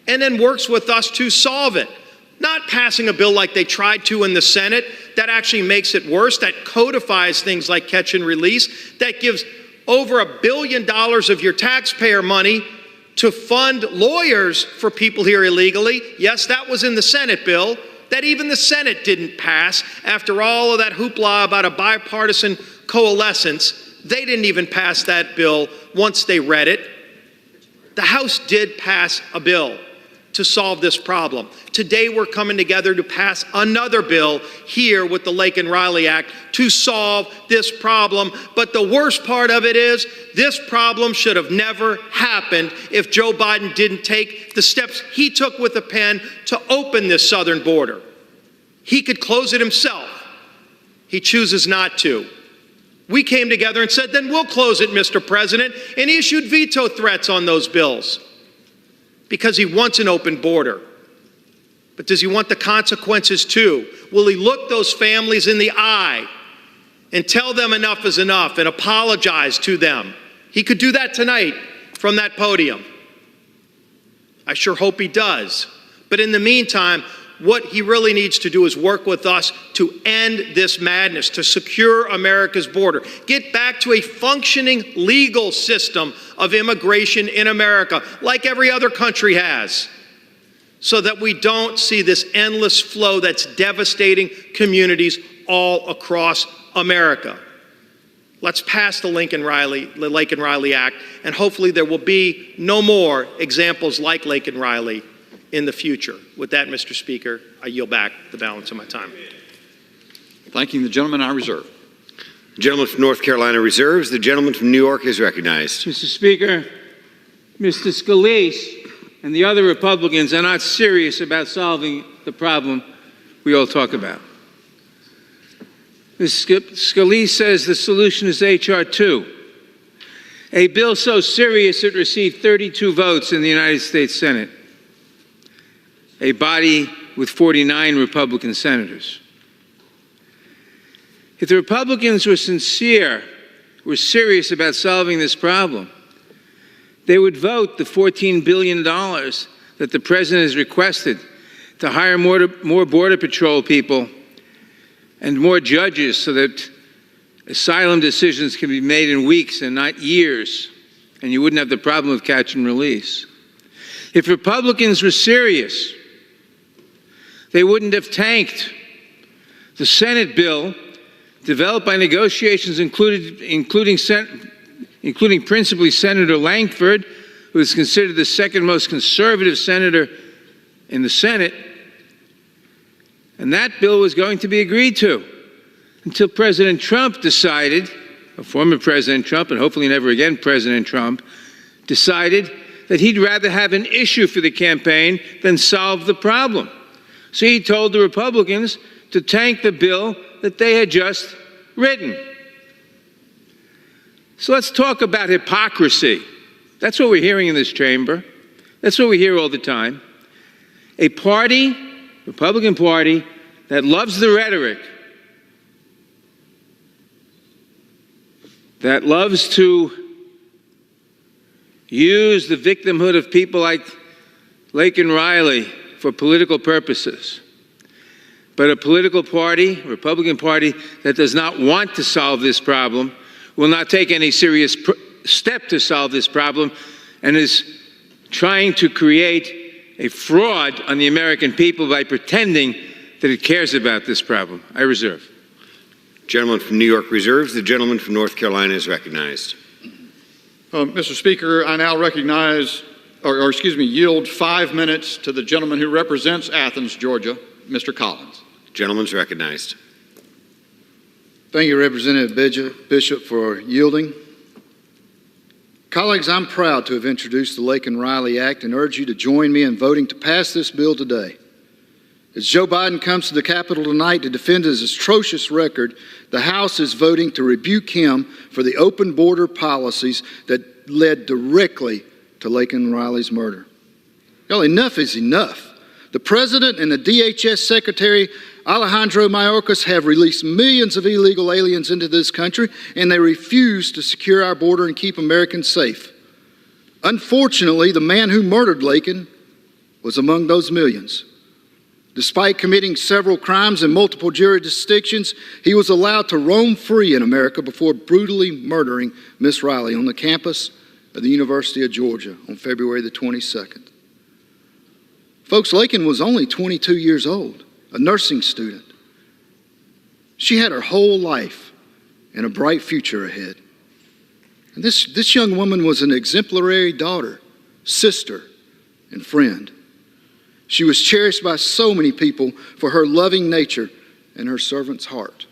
and then works with us to solve it? Not passing a bill like they tried to in the Senate that actually makes it worse, that codifies things like catch and release, that gives over $1 billion of your taxpayer money to fund lawyers for people here illegally. Yes, that was in the Senate bill that even the Senate didn't pass after all of that hoopla about a bipartisan coalescence. They didn't even pass that bill once they read it. The House did pass a bill to solve this problem. Today we're coming together to pass another bill here with the Laken Riley Act to solve this problem. But the worst part of it is this problem should have never happened if Joe Biden didn't take the steps he took with a pen to open this southern border. He could close it himself. He chooses not to. We came together and said, then we'll close it, Mr. President, and he issued veto threats on those bills because he wants an open border. But does he want the consequences too? Will he look those families in the eye and tell them enough is enough and apologize to them? He could do that tonight from that podium. I sure hope he does. But in the meantime, what he really needs to do is work with us to end this madness, to secure America's border, get back to a functioning legal system of immigration in America, like every other country has, so that we don't see this endless flow that's devastating communities all across America. Let's pass the Laken Riley Act, and hopefully there will be no more examples like Laken Riley in the future. With that, Mr. Speaker, I yield back the balance of my time. Thanking the gentleman, I reserve. The gentleman from North Carolina reserves. The gentleman from New York is recognized. Mr. Speaker, Mr. Scalise and the other Republicans are not serious about solving the problem we all talk about. Mr. Scalise says the solution is H.R. 2, a bill so serious it received 32 votes in the United States Senate, a body with 49 Republican senators. If the Republicans were serious about solving this problem, they would vote the $14 billion that the president has requested to hire more Border Patrol people and more judges so that asylum decisions can be made in weeks and not years, and you wouldn't have the problem of catch and release. If Republicans were serious, they wouldn't have tanked the Senate bill developed by negotiations including principally Senator Lankford, who is considered the second most conservative senator in the Senate. And that bill was going to be agreed to until President Trump decided, or former President Trump, and hopefully never again President Trump, decided that he'd rather have an issue for the campaign than solve the problem. So he told the Republicans to tank the bill that they had just written. So let's talk about hypocrisy. That's what we're hearing in this chamber. That's what we hear all the time. A party, Republican Party, that loves the rhetoric, that loves to use the victimhood of people like Laken Riley for political purposes. But a political party, Republican Party, that does not want to solve this problem, will not take any serious step to solve this problem, and is trying to create a fraud on the American people by pretending that it cares about this problem. I reserve. Gentleman from New York reserves. The gentleman from North Carolina is recognized. Mr. Speaker, I now recognize, yield 5 minutes to the gentleman who represents Athens, Georgia, Mr. Collins. Gentleman's recognized. Thank you, Representative Bishop, for yielding. Colleagues, I'm proud to have introduced the Laken Riley Act and urge you to join me in voting to pass this bill today. As Joe Biden comes to the Capitol tonight to defend his atrocious record, the House is voting to rebuke him for the open border policies that led directly to Laken Riley's murder. Y'all, enough is enough. The President and the DHS Secretary Alejandro Mayorkas have released millions of illegal aliens into this country, and they refuse to secure our border and keep Americans safe. Unfortunately, the man who murdered Laken was among those millions. Despite committing several crimes and multiple jurisdictions, he was allowed to roam free in America before brutally murdering Miss Riley on the campus of the University of Georgia on February the 22nd. Folks, Laken was only 22 years old, a nursing student. She had her whole life and a bright future ahead. And this young woman was an exemplary daughter, sister, and friend. She was cherished by so many people for her loving nature and her servant's heart.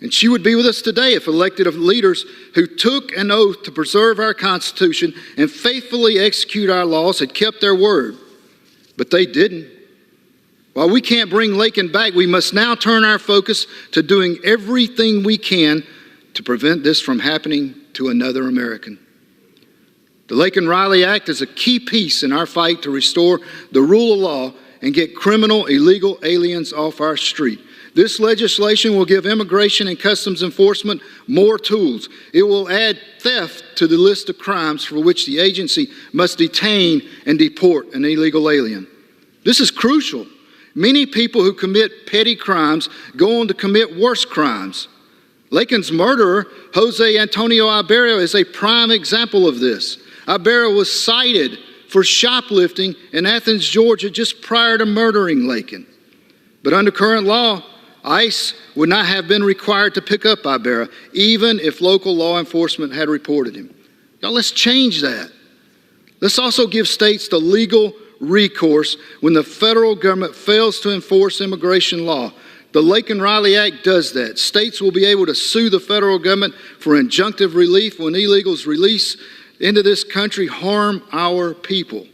And she would be with us today if elected leaders who took an oath to preserve our Constitution and faithfully execute our laws had kept their word. But they didn't. While we can't bring Laken back, we must now turn our focus to doing everything we can to prevent this from happening to another American. The Laken Riley Act is a key piece in our fight to restore the rule of law and get criminal illegal aliens off our street. This legislation will give Immigration and Customs Enforcement more tools. It will add theft to the list of crimes for which the agency must detain and deport an illegal alien. This is crucial. Many people who commit petty crimes go on to commit worse crimes. Laken's murderer, Jose Antonio Ibarra, is a prime example of this. Ibarra was cited for shoplifting in Athens, Georgia, just prior to murdering Laken. But under current law, ICE would not have been required to pick up Ibarra, even if local law enforcement had reported him. Y'all, let's change that. Let's also give states the legal recourse when the federal government fails to enforce immigration law. The Laken Riley Act does that. States will be able to sue the federal government for injunctive relief when illegals released into this country harm our people.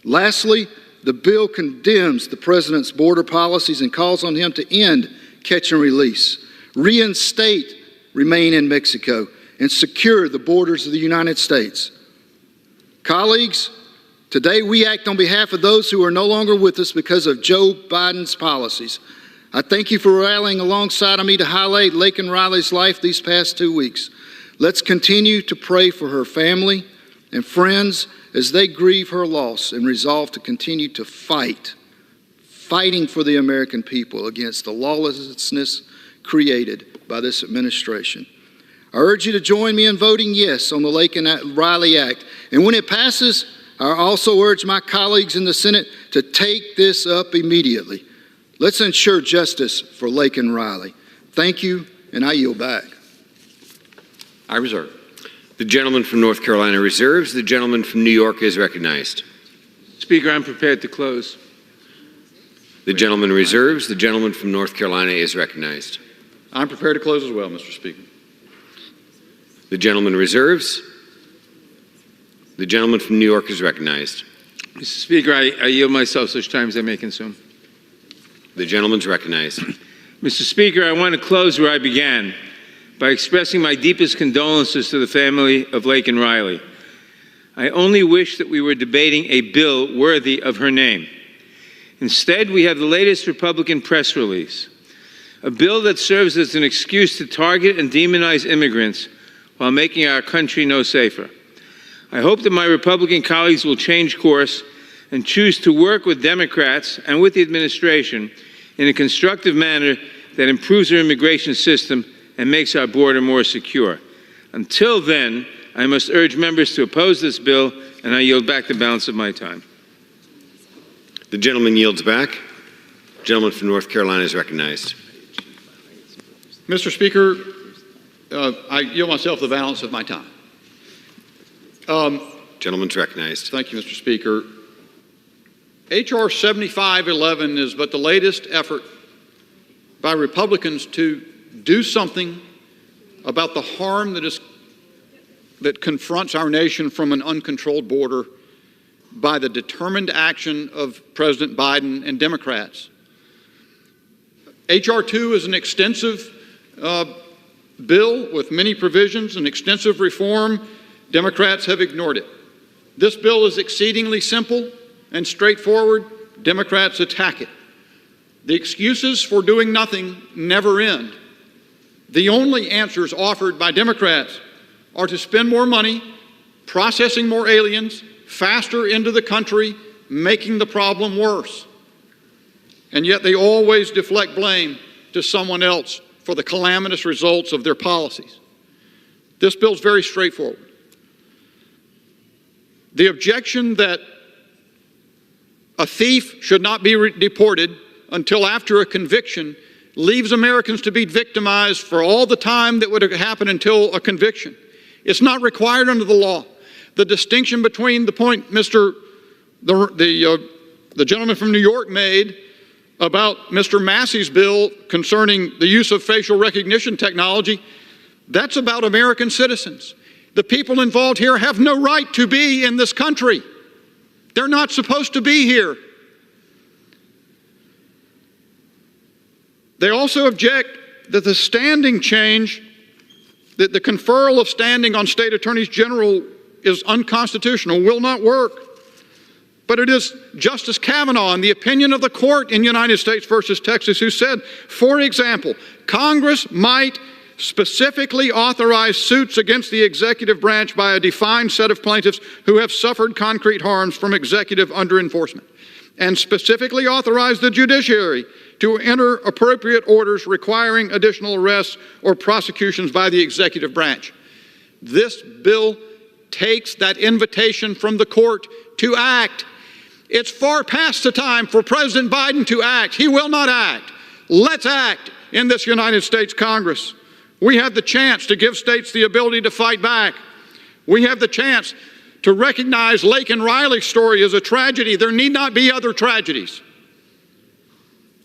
Lastly, the bill condemns the president's border policies and calls on him to end catch and release, reinstate remain in Mexico, and secure the borders of the United States. Colleagues, today we act on behalf of those who are no longer with us because of Joe Biden's policies. I thank you for rallying alongside of me to highlight Laken Riley's life these past 2 weeks. Let's continue to pray for her family and friends as they grieve her loss and resolve to continue to fighting for the American people against the lawlessness created by this administration. I urge you to join me in voting yes on the Laken Riley Act. And when it passes, I also urge my colleagues in the Senate to take this up immediately. Let's ensure justice for Laken Riley. Thank you, and I yield back. I reserve. The gentleman from North Carolina reserves. The gentleman from New York is recognized. Speaker, I'm prepared to close. The gentleman reserves. The gentleman from North Carolina is recognized. I'm prepared to close as well, Mr. Speaker. The gentleman reserves. The gentleman from New York is recognized. Mr. Speaker, I yield myself such time as I may consume. The gentleman's recognized. Mr. Speaker, I want to close where I began, by expressing my deepest condolences to the family of Laken Riley. I only wish that we were debating a bill worthy of her name. Instead, we have the latest Republican press release, a bill that serves as an excuse to target and demonize immigrants while making our country no safer. I hope that my Republican colleagues will change course and choose to work with Democrats and with the administration in a constructive manner that improves our immigration system and makes our border more secure. Until then, I must urge members to oppose this bill, and I yield back the balance of my time. The gentleman yields back. The gentleman from North Carolina is recognized. Mr. Speaker, I yield myself the balance of my time. Gentleman's recognized. Thank you, Mr. Speaker. H.R. 7511 is but the latest effort by Republicans to do something about the harm that confronts our nation from an uncontrolled border by the determined action of President Biden and Democrats. H.R. 2 is an extensive bill with many provisions and extensive reform. Democrats have ignored it. This bill is exceedingly simple and straightforward. Democrats attack it. The excuses for doing nothing never end. The only answers offered by Democrats are to spend more money, processing more aliens, faster into the country, making the problem worse. And yet they always deflect blame to someone else for the calamitous results of their policies. This bill is very straightforward. The objection that a thief should not be deported until after a conviction leaves Americans to be victimized for all the time that would happen until a conviction. It's not required under the law. The distinction between the point the the gentleman from New York made about Mr. Massey's bill concerning the use of facial recognition technology, that's about American citizens. The people involved here have no right to be in this country. They're not supposed to be here. They also object that the standing change, that the conferral of standing on state attorneys general is unconstitutional, will not work. But it is Justice Kavanaugh in the opinion of the court in United States versus Texas who said, for example, Congress might specifically authorize suits against the executive branch by a defined set of plaintiffs who have suffered concrete harms from executive under-enforcement, and specifically authorize the judiciary to enter appropriate orders requiring additional arrests or prosecutions by the executive branch. This bill takes that invitation from the court to act. It's far past the time for President Biden to act. He will not act. Let's act in this United States Congress. We have the chance to give states the ability to fight back. We have the chance to recognize Laken Riley's story as a tragedy. There need not be other tragedies.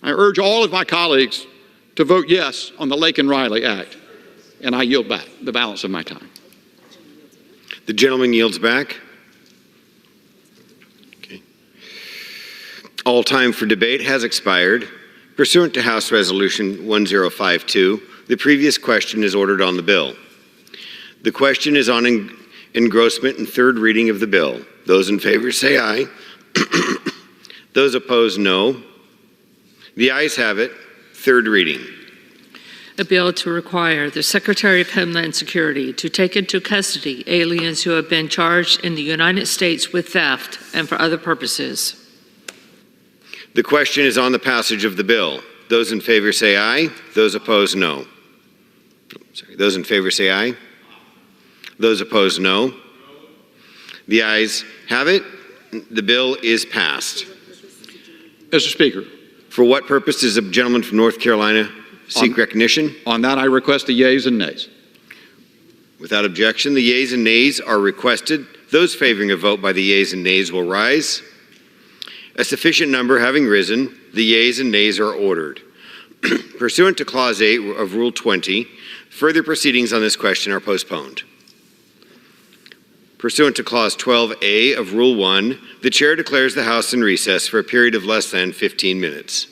I urge all of my colleagues to vote yes on the Laken Riley Act, and I yield back the balance of my time. The gentleman yields back. Okay. All time for debate has expired. Pursuant to House Resolution 1052, the previous question is ordered on the bill. The question is on engrossment and third reading of the bill. Those in favor say aye. Those opposed, no. The ayes have it. Third reading. A bill to require the Secretary of Homeland Security to take into custody aliens who have been charged in the United States with theft and for other purposes. The question is on the passage of the bill. Those in favor say aye. Those opposed, no. Sorry. Those in favor say aye. Those opposed, no. The ayes have it. The bill is passed. Mr. Speaker. For what purpose does the gentleman from North Carolina seek recognition? On that, I request the yeas and nays. Without objection, the yeas and nays are requested. Those favoring a vote by the yeas and nays will rise. A sufficient number having risen, the yeas and nays are ordered. Pursuant to Clause 8 of Rule 20, further proceedings on this question are postponed. Pursuant to Clause 12A of Rule 1, the Chair declares the House in recess for a period of less than 15 minutes.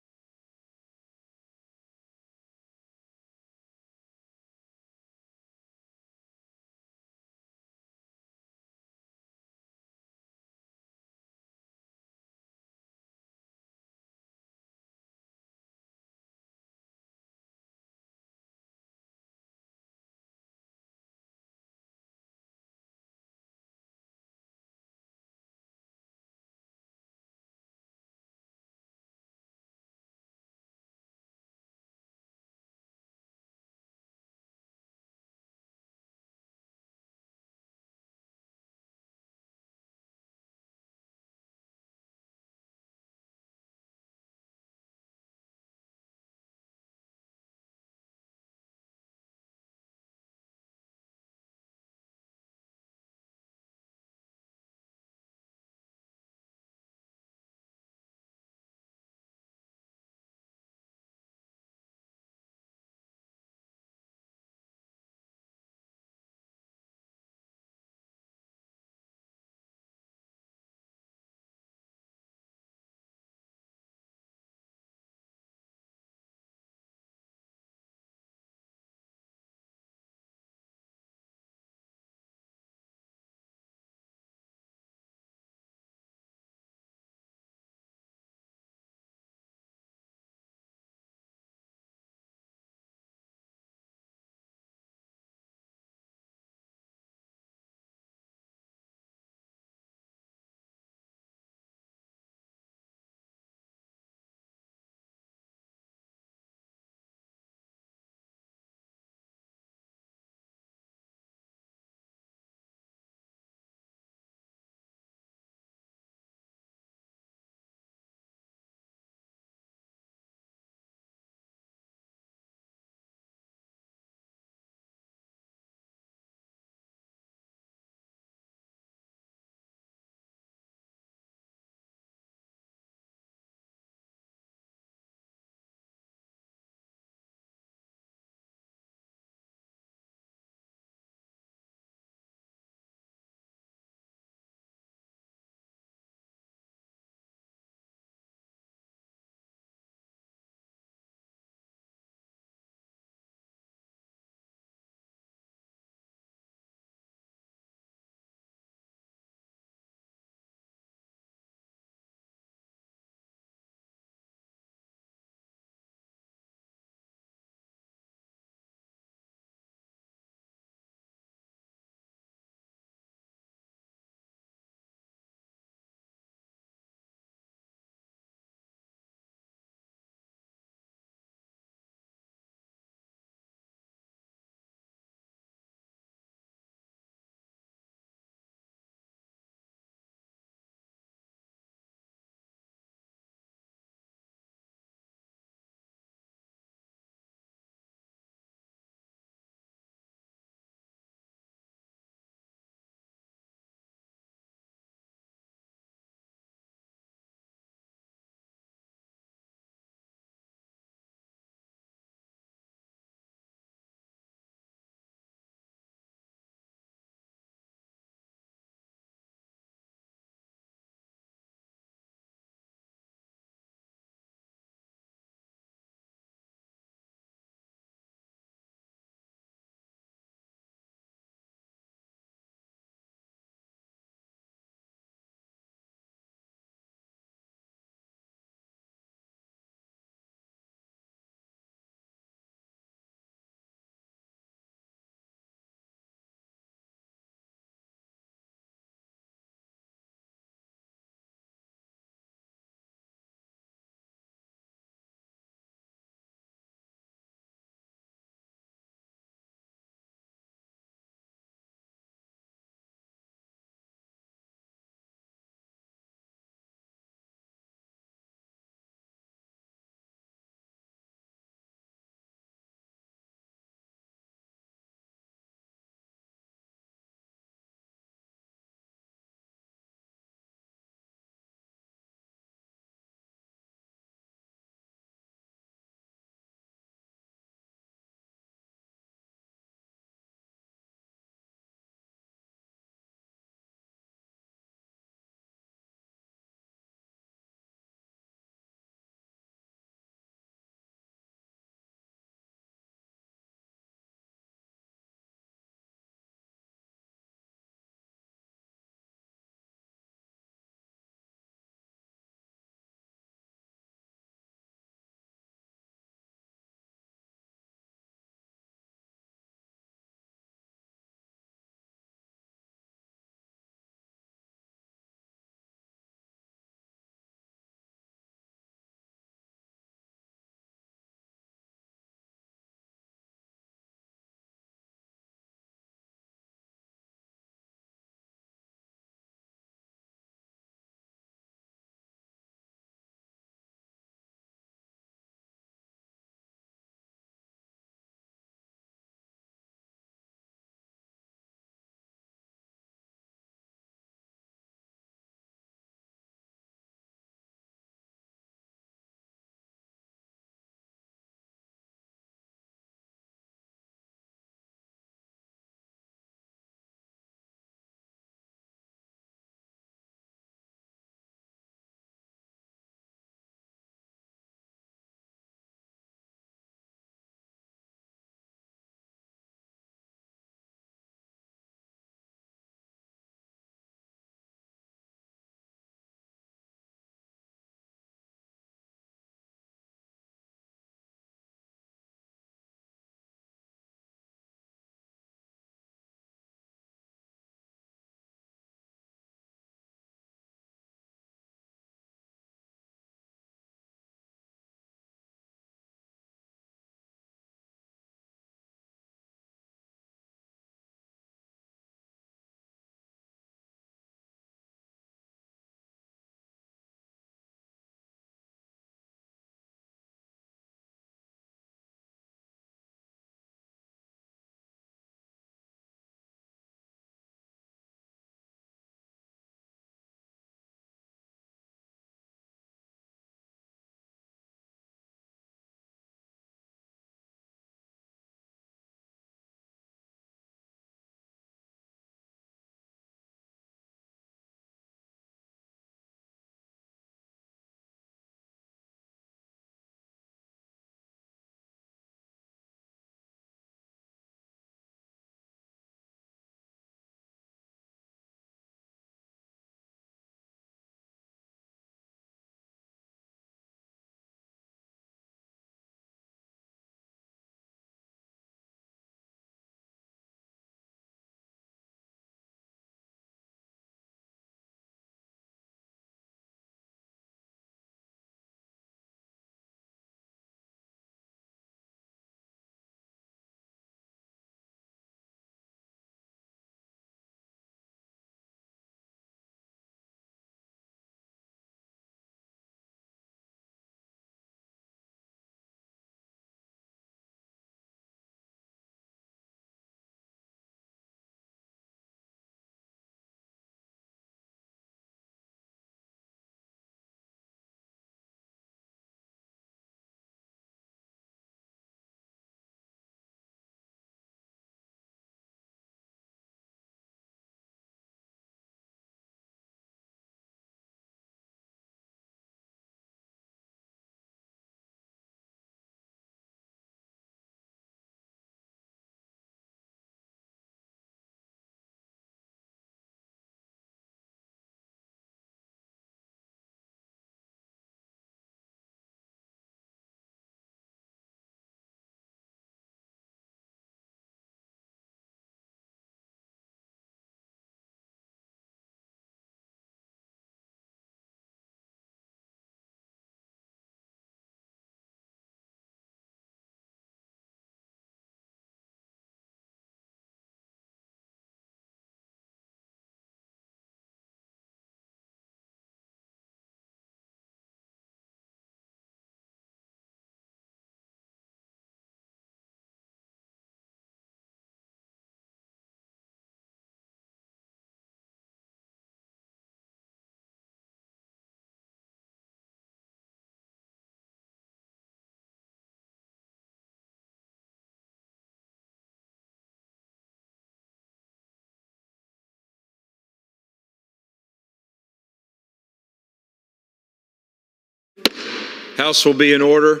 House will be in order.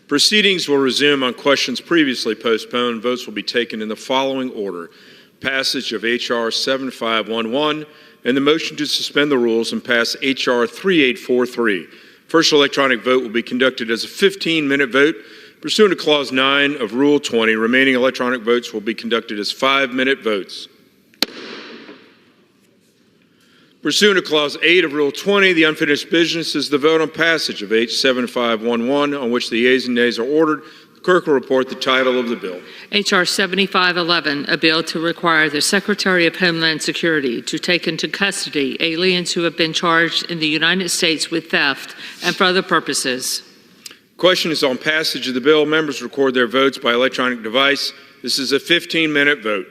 Proceedings will resume on questions previously postponed. Votes will be taken in the following order: passage of H.R. 7511 and the motion to suspend the rules and pass H.R. 3843. First electronic vote will be conducted as a 15-minute vote. Pursuant to Clause 9 of Rule 20, remaining electronic votes will be conducted as 5-minute votes. Pursuant to Clause 8 of Rule 20, the unfinished business is the vote on passage of H. 7511, on which the yeas and nays are ordered. The clerk will report the title of the bill. H.R. 7511, a bill to require the Secretary of Homeland Security to take into custody aliens who have been charged in the United States with theft and for other purposes. Question is on passage of the bill. Members record their votes by electronic device. This is a 15-minute vote.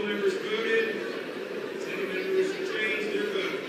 members voted? Does any member wish to change their vote?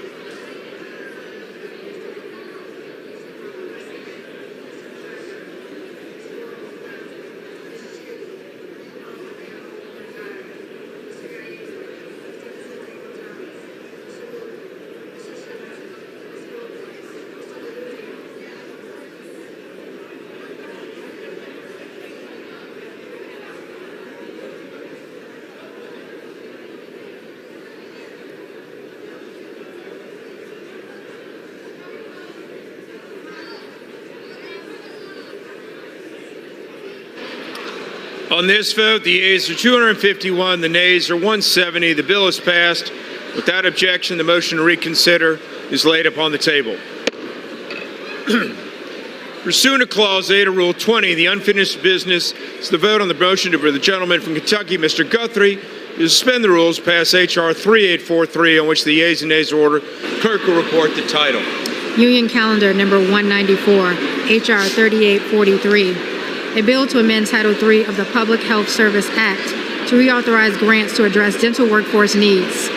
On this vote, the yeas are 251, the nays are 170. The bill is passed. Without objection, the motion to reconsider is laid upon the table. Pursuant to Clause 8 of Rule 20, the unfinished business is the vote on the motion of the gentleman from Kentucky, Mr. Guthrie, to suspend the rules, pass H.R. 3843, on which the yeas and nays are ordered. Clerk will report the title. Union Calendar number 194, H.R. 3843. A bill to amend Title III of the Public Health Service Act to reauthorize grants to address dental workforce needs.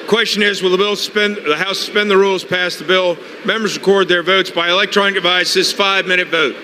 Question is, will the House suspend the rules, pass the bill? Members record their votes by electronic device. This 5-minute vote.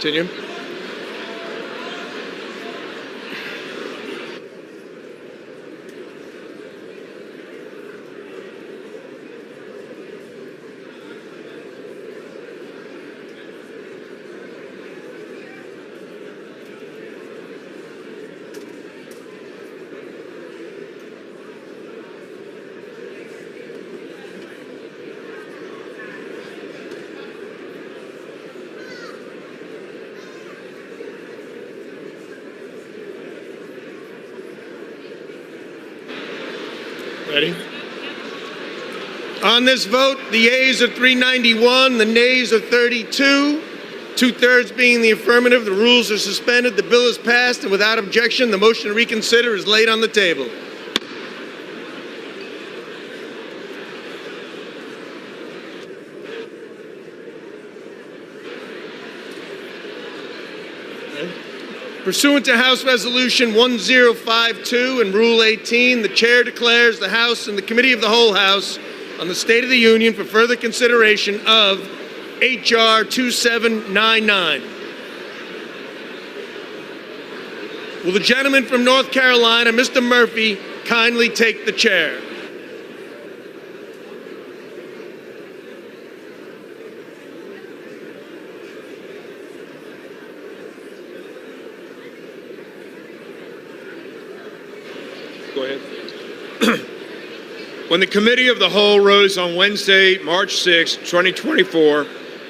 Continue. Ready? On this vote, the yeas are 391, the nays are 32. 2/3 being the affirmative, the rules are suspended, the bill is passed, and without objection, the motion to reconsider is laid on the table. Pursuant to House Resolution 1052 and Rule 18, the Chair declares the House and the Committee of the Whole House on the State of the Union for further consideration of H.R. 2799. Will the gentleman from North Carolina, Mr. Murphy, kindly take the chair? Go ahead. When the Committee of the Whole rose on Wednesday, March 6, 2024,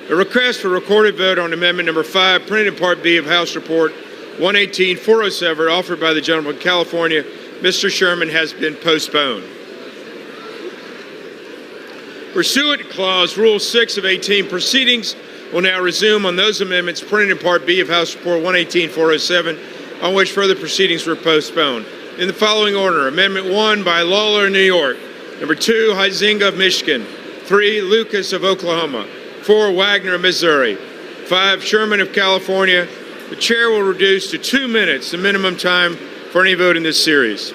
a request for recorded vote on Amendment Number 5, printed in Part B of House Report 118-407, offered by the gentleman from California, Mr. Sherman, has been postponed. Pursuant to Clause Rule 6 of 18, proceedings will now resume on those amendments printed in Part B of House Report 118-407, on which further proceedings were postponed. In the following order: Amendment 1 by Lawler, New York. Number 2, Huizenga of Michigan. 3, Lucas of Oklahoma. 4, Wagner of Missouri. 5, Sherman of California. The chair will reduce to 2 minutes the minimum time for any vote in this series.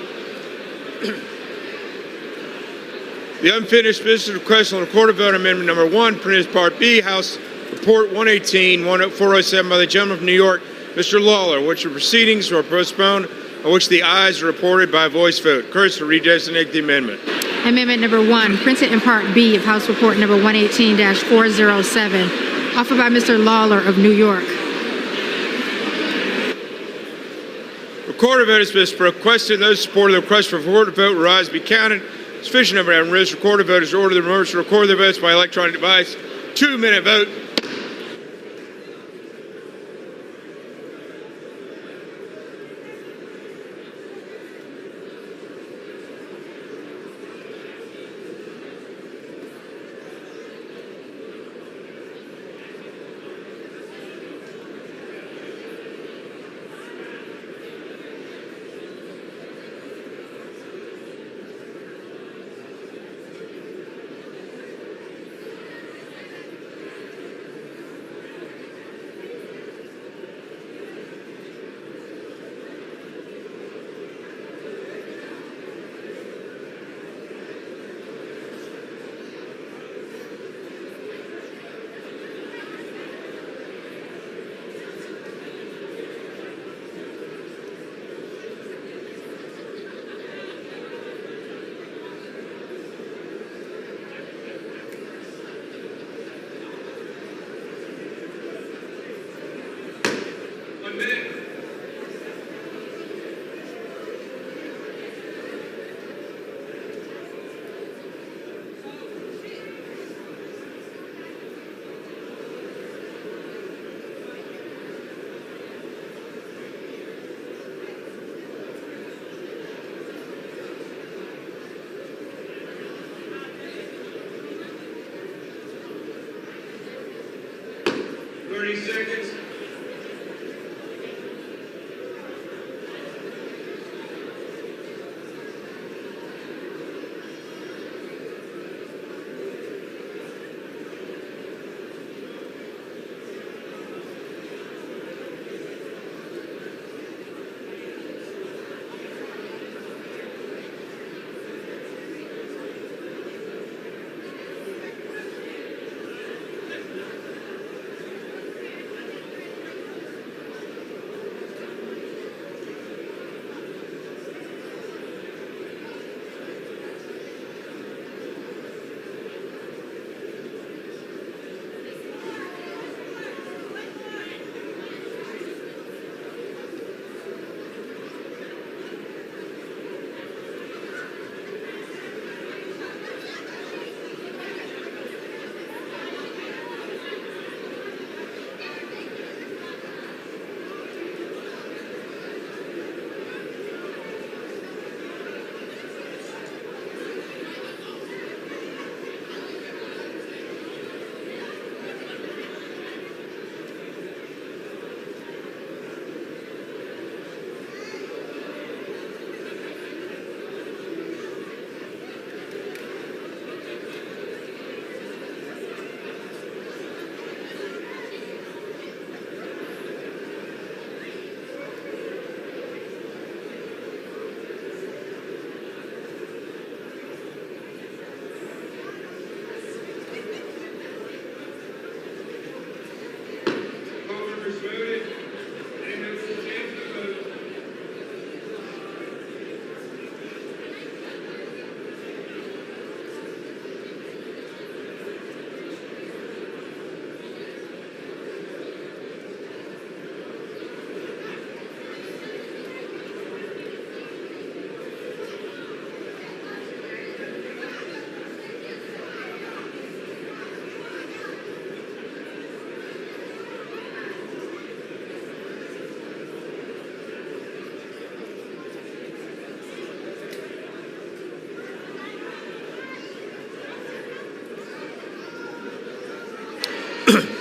The unfinished business request on recorded vote Amendment Number 1, printed as Part B, House Report 118-407 by the gentleman from New York, Mr. Lawler, which the proceedings were postponed, on which the ayes are reported by voice vote. Curtis will redesignate the amendment. Amendment number 1, printed in Part B of House Report number 118-407, offered by Mr. Lawler of New York. Recorded vote is requested. Those supporting the request for recorded vote will rise to be counted. Sufficient number of members. Recorded vote is ordered. The members to record their votes by electronic device. 2-minute vote.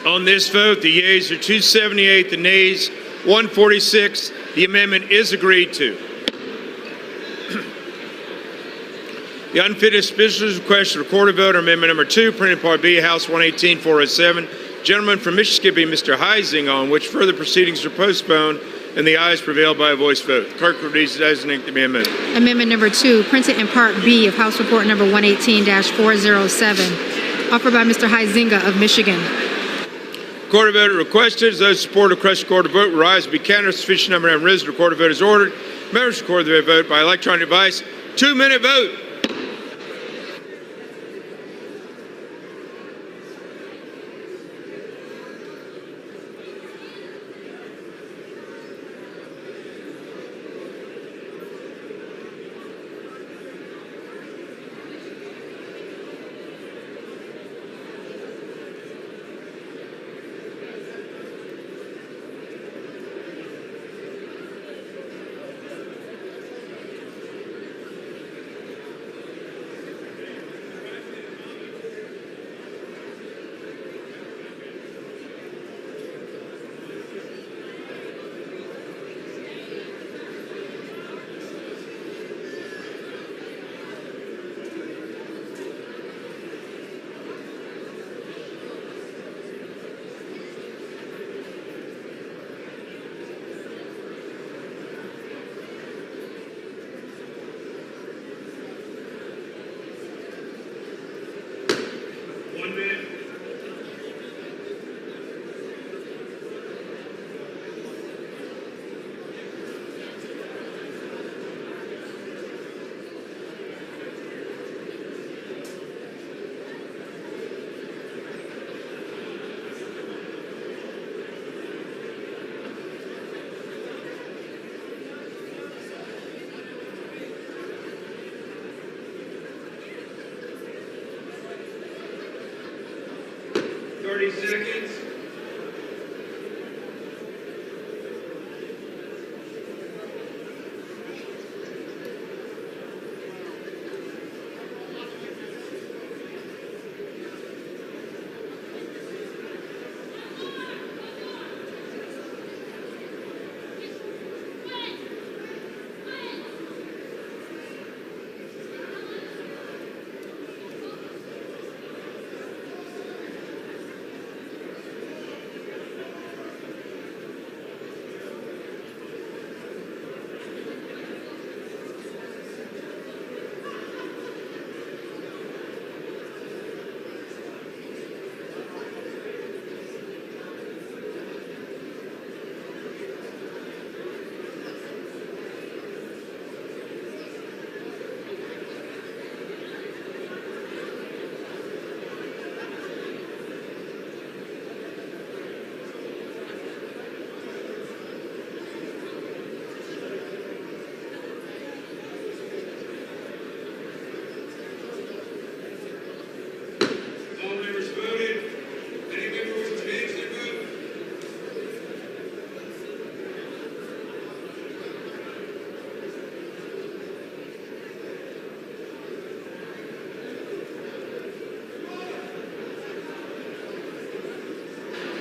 On this vote, the yeas are 278, the nays 146. The amendment is agreed to. The unfinished business request to record a vote on amendment number 2, printed part B, House 118-407. Gentleman from Mississippi, Mr. Heising, on which further proceedings are postponed, and the ayes prevail by a voice vote. The clerk will designate the amendment. Amendment number 2, printed in Part B of House Report number 118-407, offered by Mr. Huizenga of Michigan. Record a vote requested. Those who support the request to record a vote will rise and be counted. Sufficient number have risen. Record a vote is ordered. Members record their vote by electronic device. 2-minute vote. Seconds.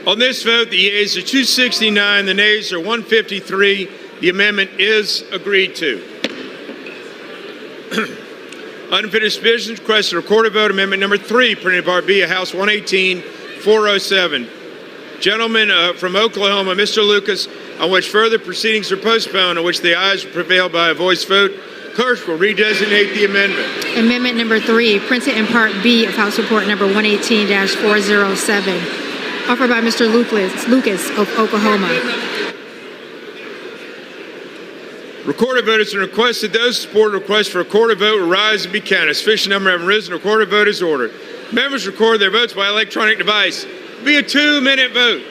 On this vote, the yeas are 269, the nays are 153. The amendment is agreed to. Unfinished business request to record a vote, amendment number 3, printed part B of House 118-407. Gentleman from Oklahoma, Mr. Lucas, on which further proceedings are postponed, on which the ayes will prevail by a voice vote. Clerk will redesignate the amendment. Amendment number 3, printed in Part B of House Report number 118-407. Offered by Mr. Lucas of Oklahoma. Recorded vote has been requested. Those who support a request for a recorded vote will rise and be counted. Sufficient number have risen. A recorded vote is ordered. Members record their votes by electronic device. It will be a 2-minute vote.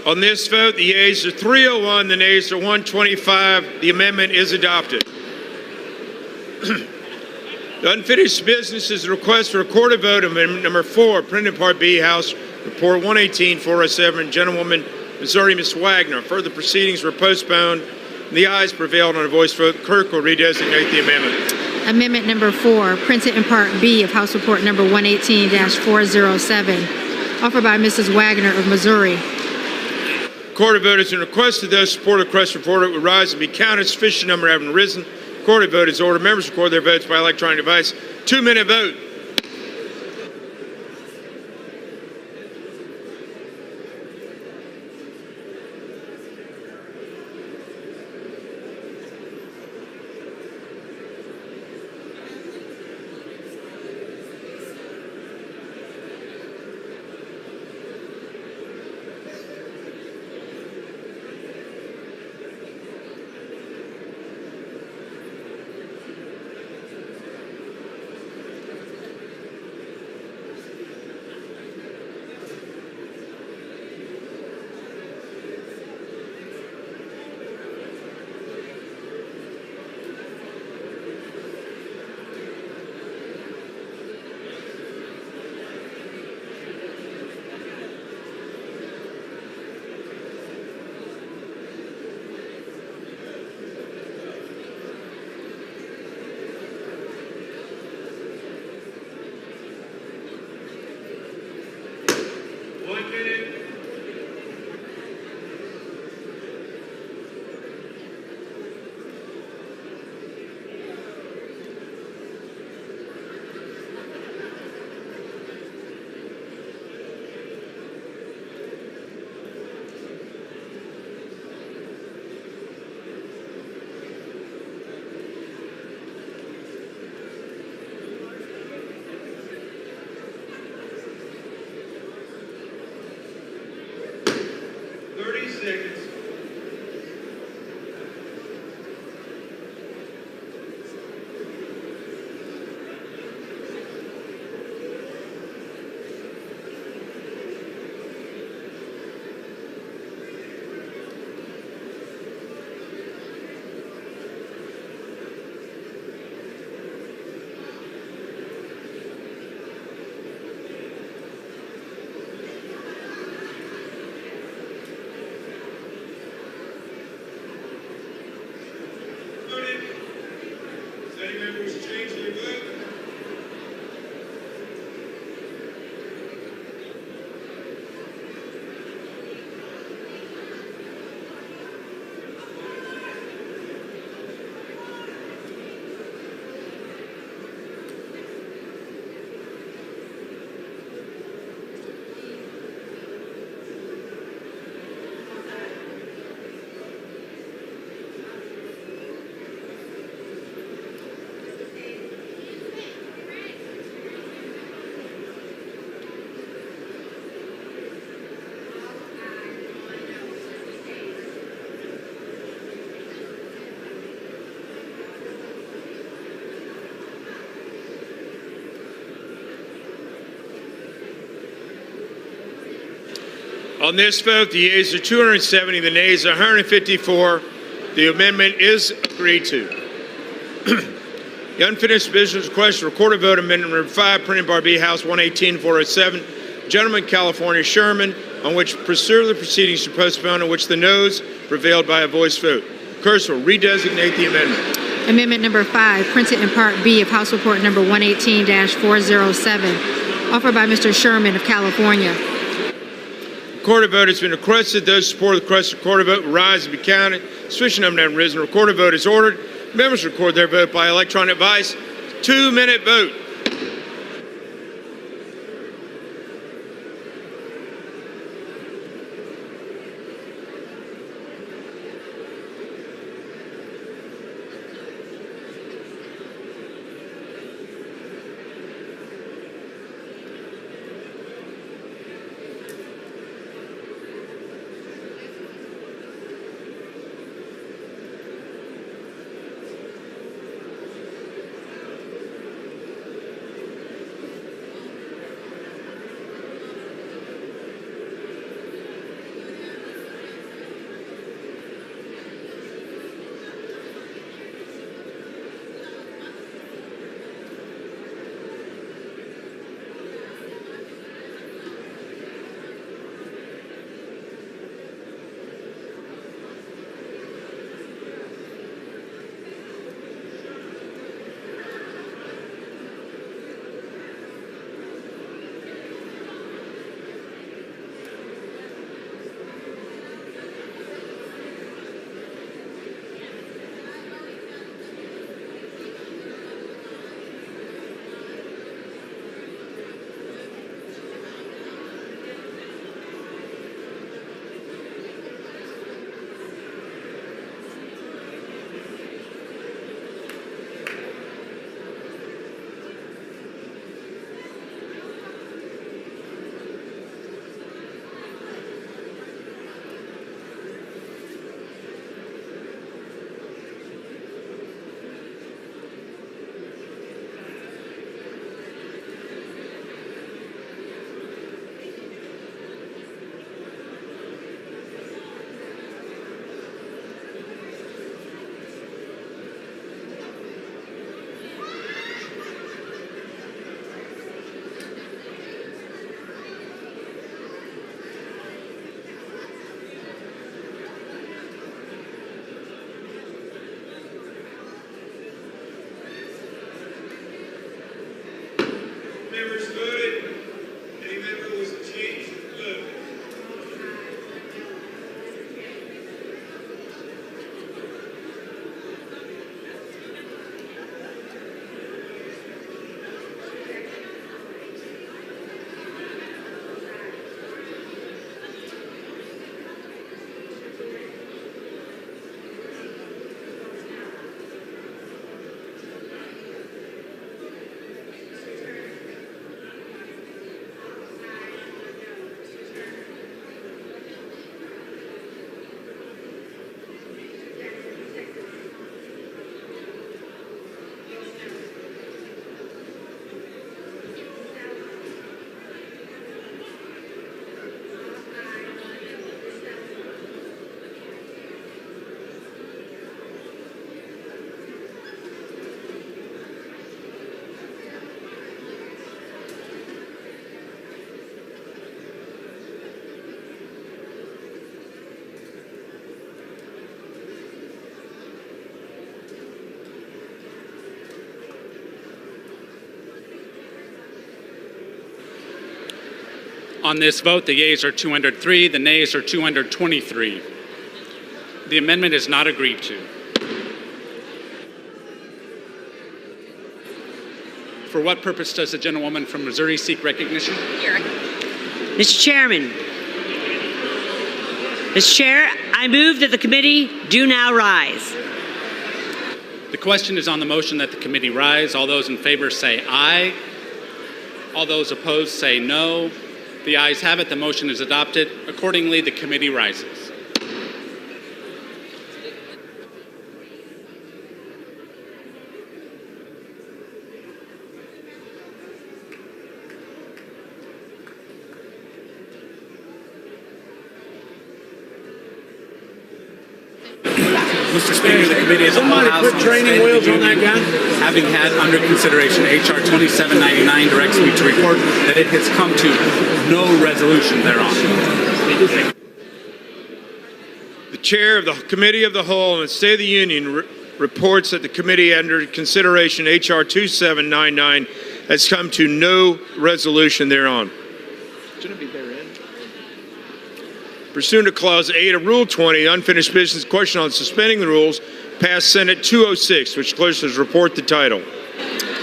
On this vote, the yeas are 301, the nays are 125. The amendment is adopted. The unfinished business is a request for a recorded vote, amendment number 4, printed Part B, House Report 118-407, Gentlewoman, Missouri, Ms. Wagner. Further proceedings were postponed. The ayes prevailed on a voice vote. Clerk will redesignate the amendment. Amendment number 4, printed in Part B of House Report number 118-407, offered by Mrs. Wagner of Missouri. Recorded vote is in request of those support of the request report will rise and be counted. Sufficient number having risen. Recorded vote is ordered. Members record their votes by electronic device. 2-minute vote. On this vote, the yeas are 270, the nays are 154. The amendment is agreed to. The unfinished business question, recorded vote amendment number 5, printed by B House 118-407, Gentleman, California, Sherman, on which pursue the proceedings to postpone, on which the noes prevailed by a voice vote. Clerk will redesignate the amendment. Amendment number 5, printed in Part B of House Report number 118-407, offered by Mr. Sherman of California. Recorded vote has been requested. Those who support the requested recorded vote will rise and be counted. Sufficient number have risen. Recorded vote is ordered. Members record their vote by electronic device. 2-minute vote. On this vote, the yeas are 203, the nays are 223. The amendment is not agreed to. For what purpose does the gentlewoman from Missouri seek recognition? Mr. Chairman. Mr. Chair, I move that the committee do now rise. The question is on the motion that the committee rise. All those in favor say aye. All those opposed say no. The ayes have it. The motion is adopted. Accordingly, the committee rises. Mr. Speaker, the committee as a whole House put training wheels on that gun? having had under consideration H.R. 2799 directs me to report that it has come to no resolution thereon. The chair of the Committee of the Whole and the State of the Union reports that the committee under consideration H.R. 2799 has come to no resolution thereon. Pursuant to Clause 8 of Rule 20, unfinished business question on suspending the rules passed Senate 206, which clerk says report the title.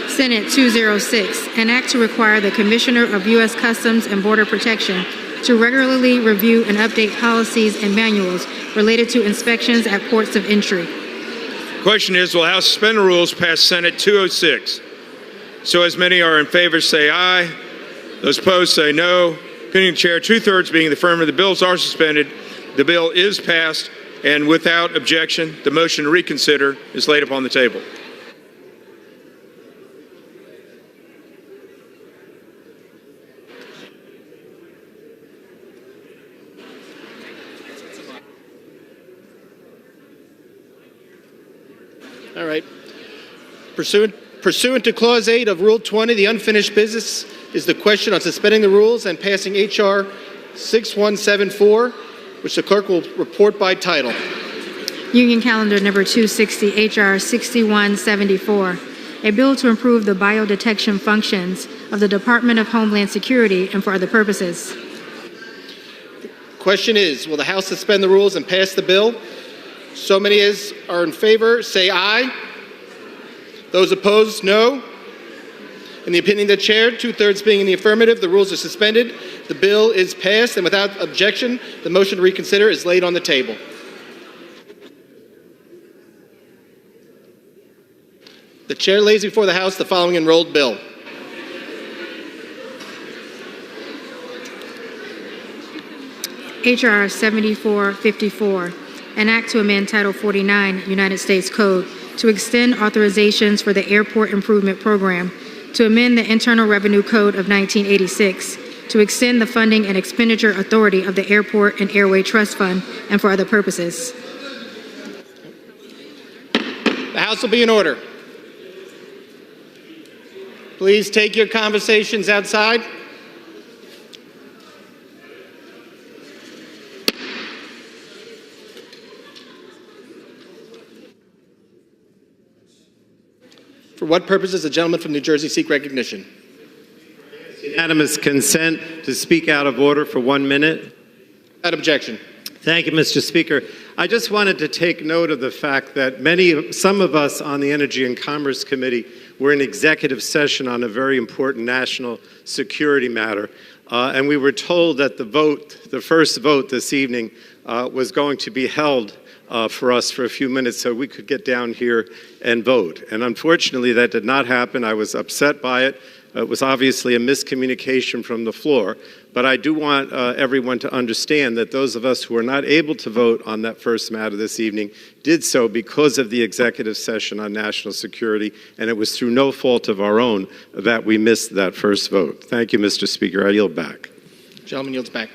Senate 206, an act to require the Commissioner of U.S. Customs and Border Protection to regularly review and update policies and manuals related to inspections at ports of entry. Question is, will the House suspend the rules past Senate 206? So as many are in favor, say aye. Those opposed, say no. Opinion of the chair, 2/3 being the affirmative, the bills are suspended. The bill is passed, and without objection, the motion to reconsider is laid upon the table. All right. Pursuant to Clause 8 of Rule 20, the unfinished business is the question on suspending the rules and passing H.R. 6174, which the clerk will report by title. Union Calendar Number 260, H.R. 6174, a bill to improve the biodetection functions of the Department of Homeland Security and for other purposes. Question is, will the House suspend the rules and pass the bill? So many as are in favor, say aye. Those opposed, no. In the opinion of the chair, 2/3 being in the affirmative, the rules are suspended. The bill is passed, and without objection, the motion to reconsider is laid on the table. The chair lays before the House the following enrolled bill. H.R. 7454, an act to amend Title 49 United States Code to extend authorizations for the Airport Improvement Program, to amend the Internal Revenue Code of 1986, to extend the funding and expenditure authority of the Airport and Airway Trust Fund, and for other purposes. The House will be in order. Please take your conversations outside. For what purpose does the gentleman from New Jersey seek recognition? Unanimous consent to speak out of order for 1 minute. Without objection. Thank you, Mr. Speaker. I just wanted to take note of the fact that some of us on the Energy and Commerce Committee were in executive session on a very important national security matter, and we were told that the first vote this evening was going to be held for us for a few minutes so we could get down here and vote. And unfortunately, that did not happen. I was upset by it. It was obviously a miscommunication from the floor. But I do want everyone to understand that those of us who were not able to vote on that first matter this evening did so because of the executive session on national security, and it was through no fault of our own that we missed that first vote. Thank you, Mr. Speaker. I yield back. Gentleman yields back.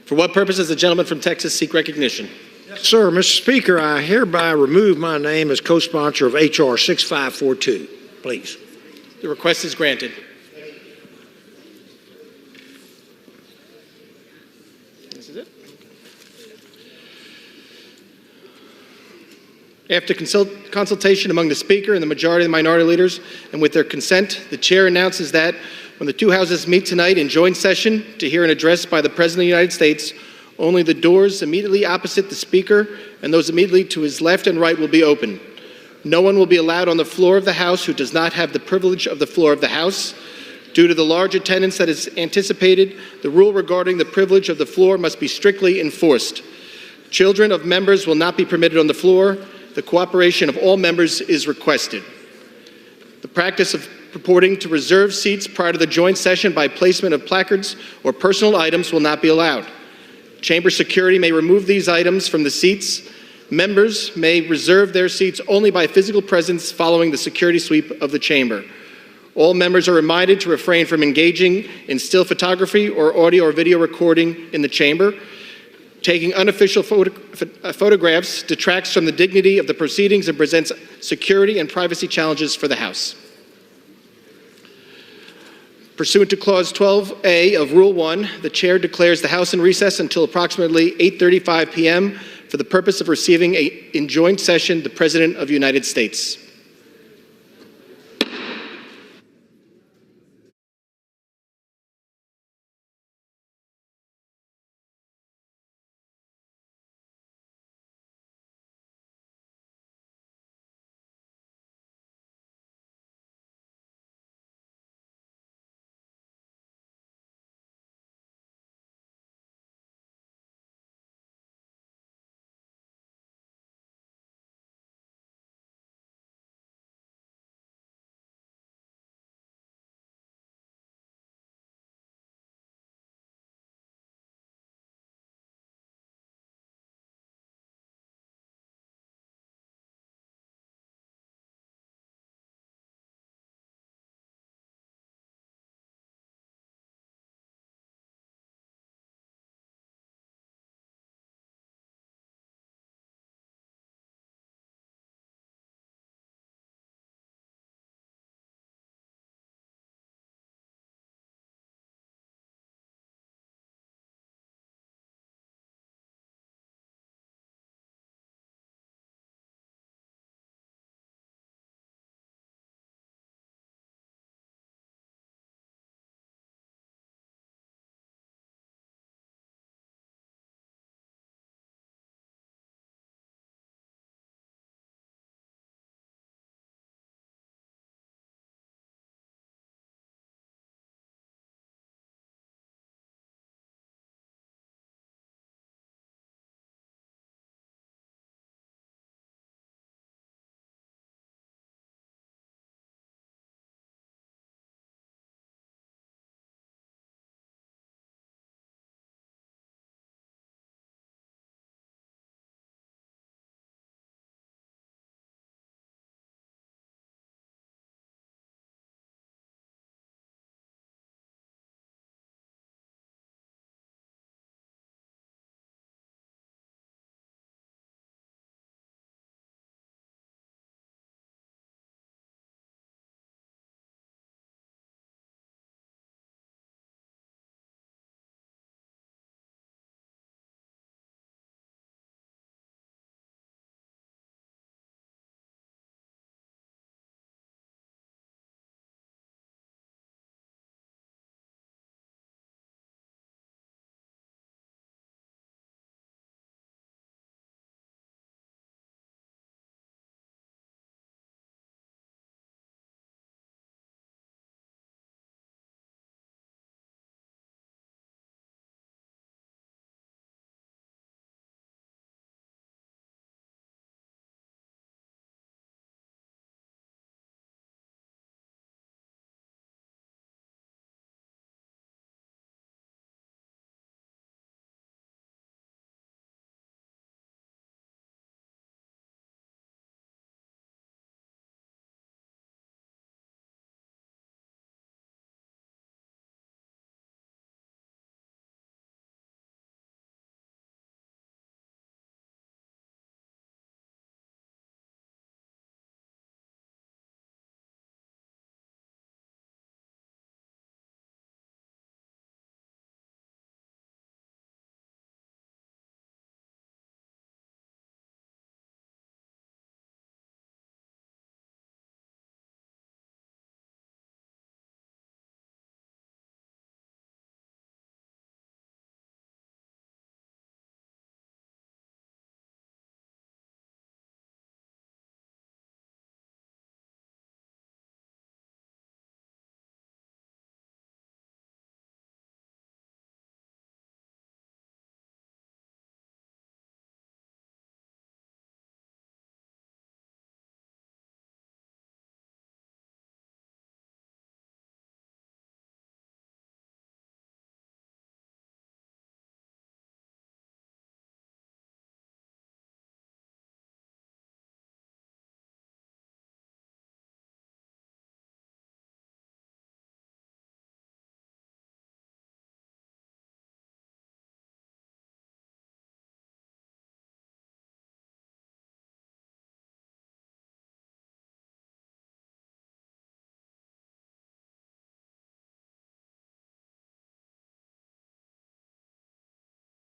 For what purpose does the gentleman from Texas seek recognition? Sir, Mr. Speaker, I hereby remove my name as co-sponsor of H.R. 6542. Please. The request is granted. This is it. After consultation among the Speaker and the majority of the minority leaders, and with their consent, the Chair announces that when the two houses meet tonight in joint session to hear an address by the President of the United States, only the doors immediately opposite the Speaker and those immediately to his left and right will be open. No one will be allowed on the floor of the House who does not have the privilege of the floor of the House. Due to the large attendance that is anticipated, the rule regarding the privilege of the floor must be strictly enforced. Children of members will not be permitted on the floor. The cooperation of all members is requested. The practice of purporting to reserve seats prior to the joint session by placement of placards or personal items will not be allowed. Chamber security may remove these items from the seats. Members may reserve their seats only by physical presence following the security sweep of the chamber. All members are reminded to refrain from engaging in still photography or audio or video recording in the chamber. Taking unofficial photographs detracts from the dignity of the proceedings and presents security and privacy challenges for the House. Pursuant to Clause 12A of Rule 1, the Chair declares the House in recess until approximately 8:35 p.m. for the purpose of receiving in joint session the President of the United States.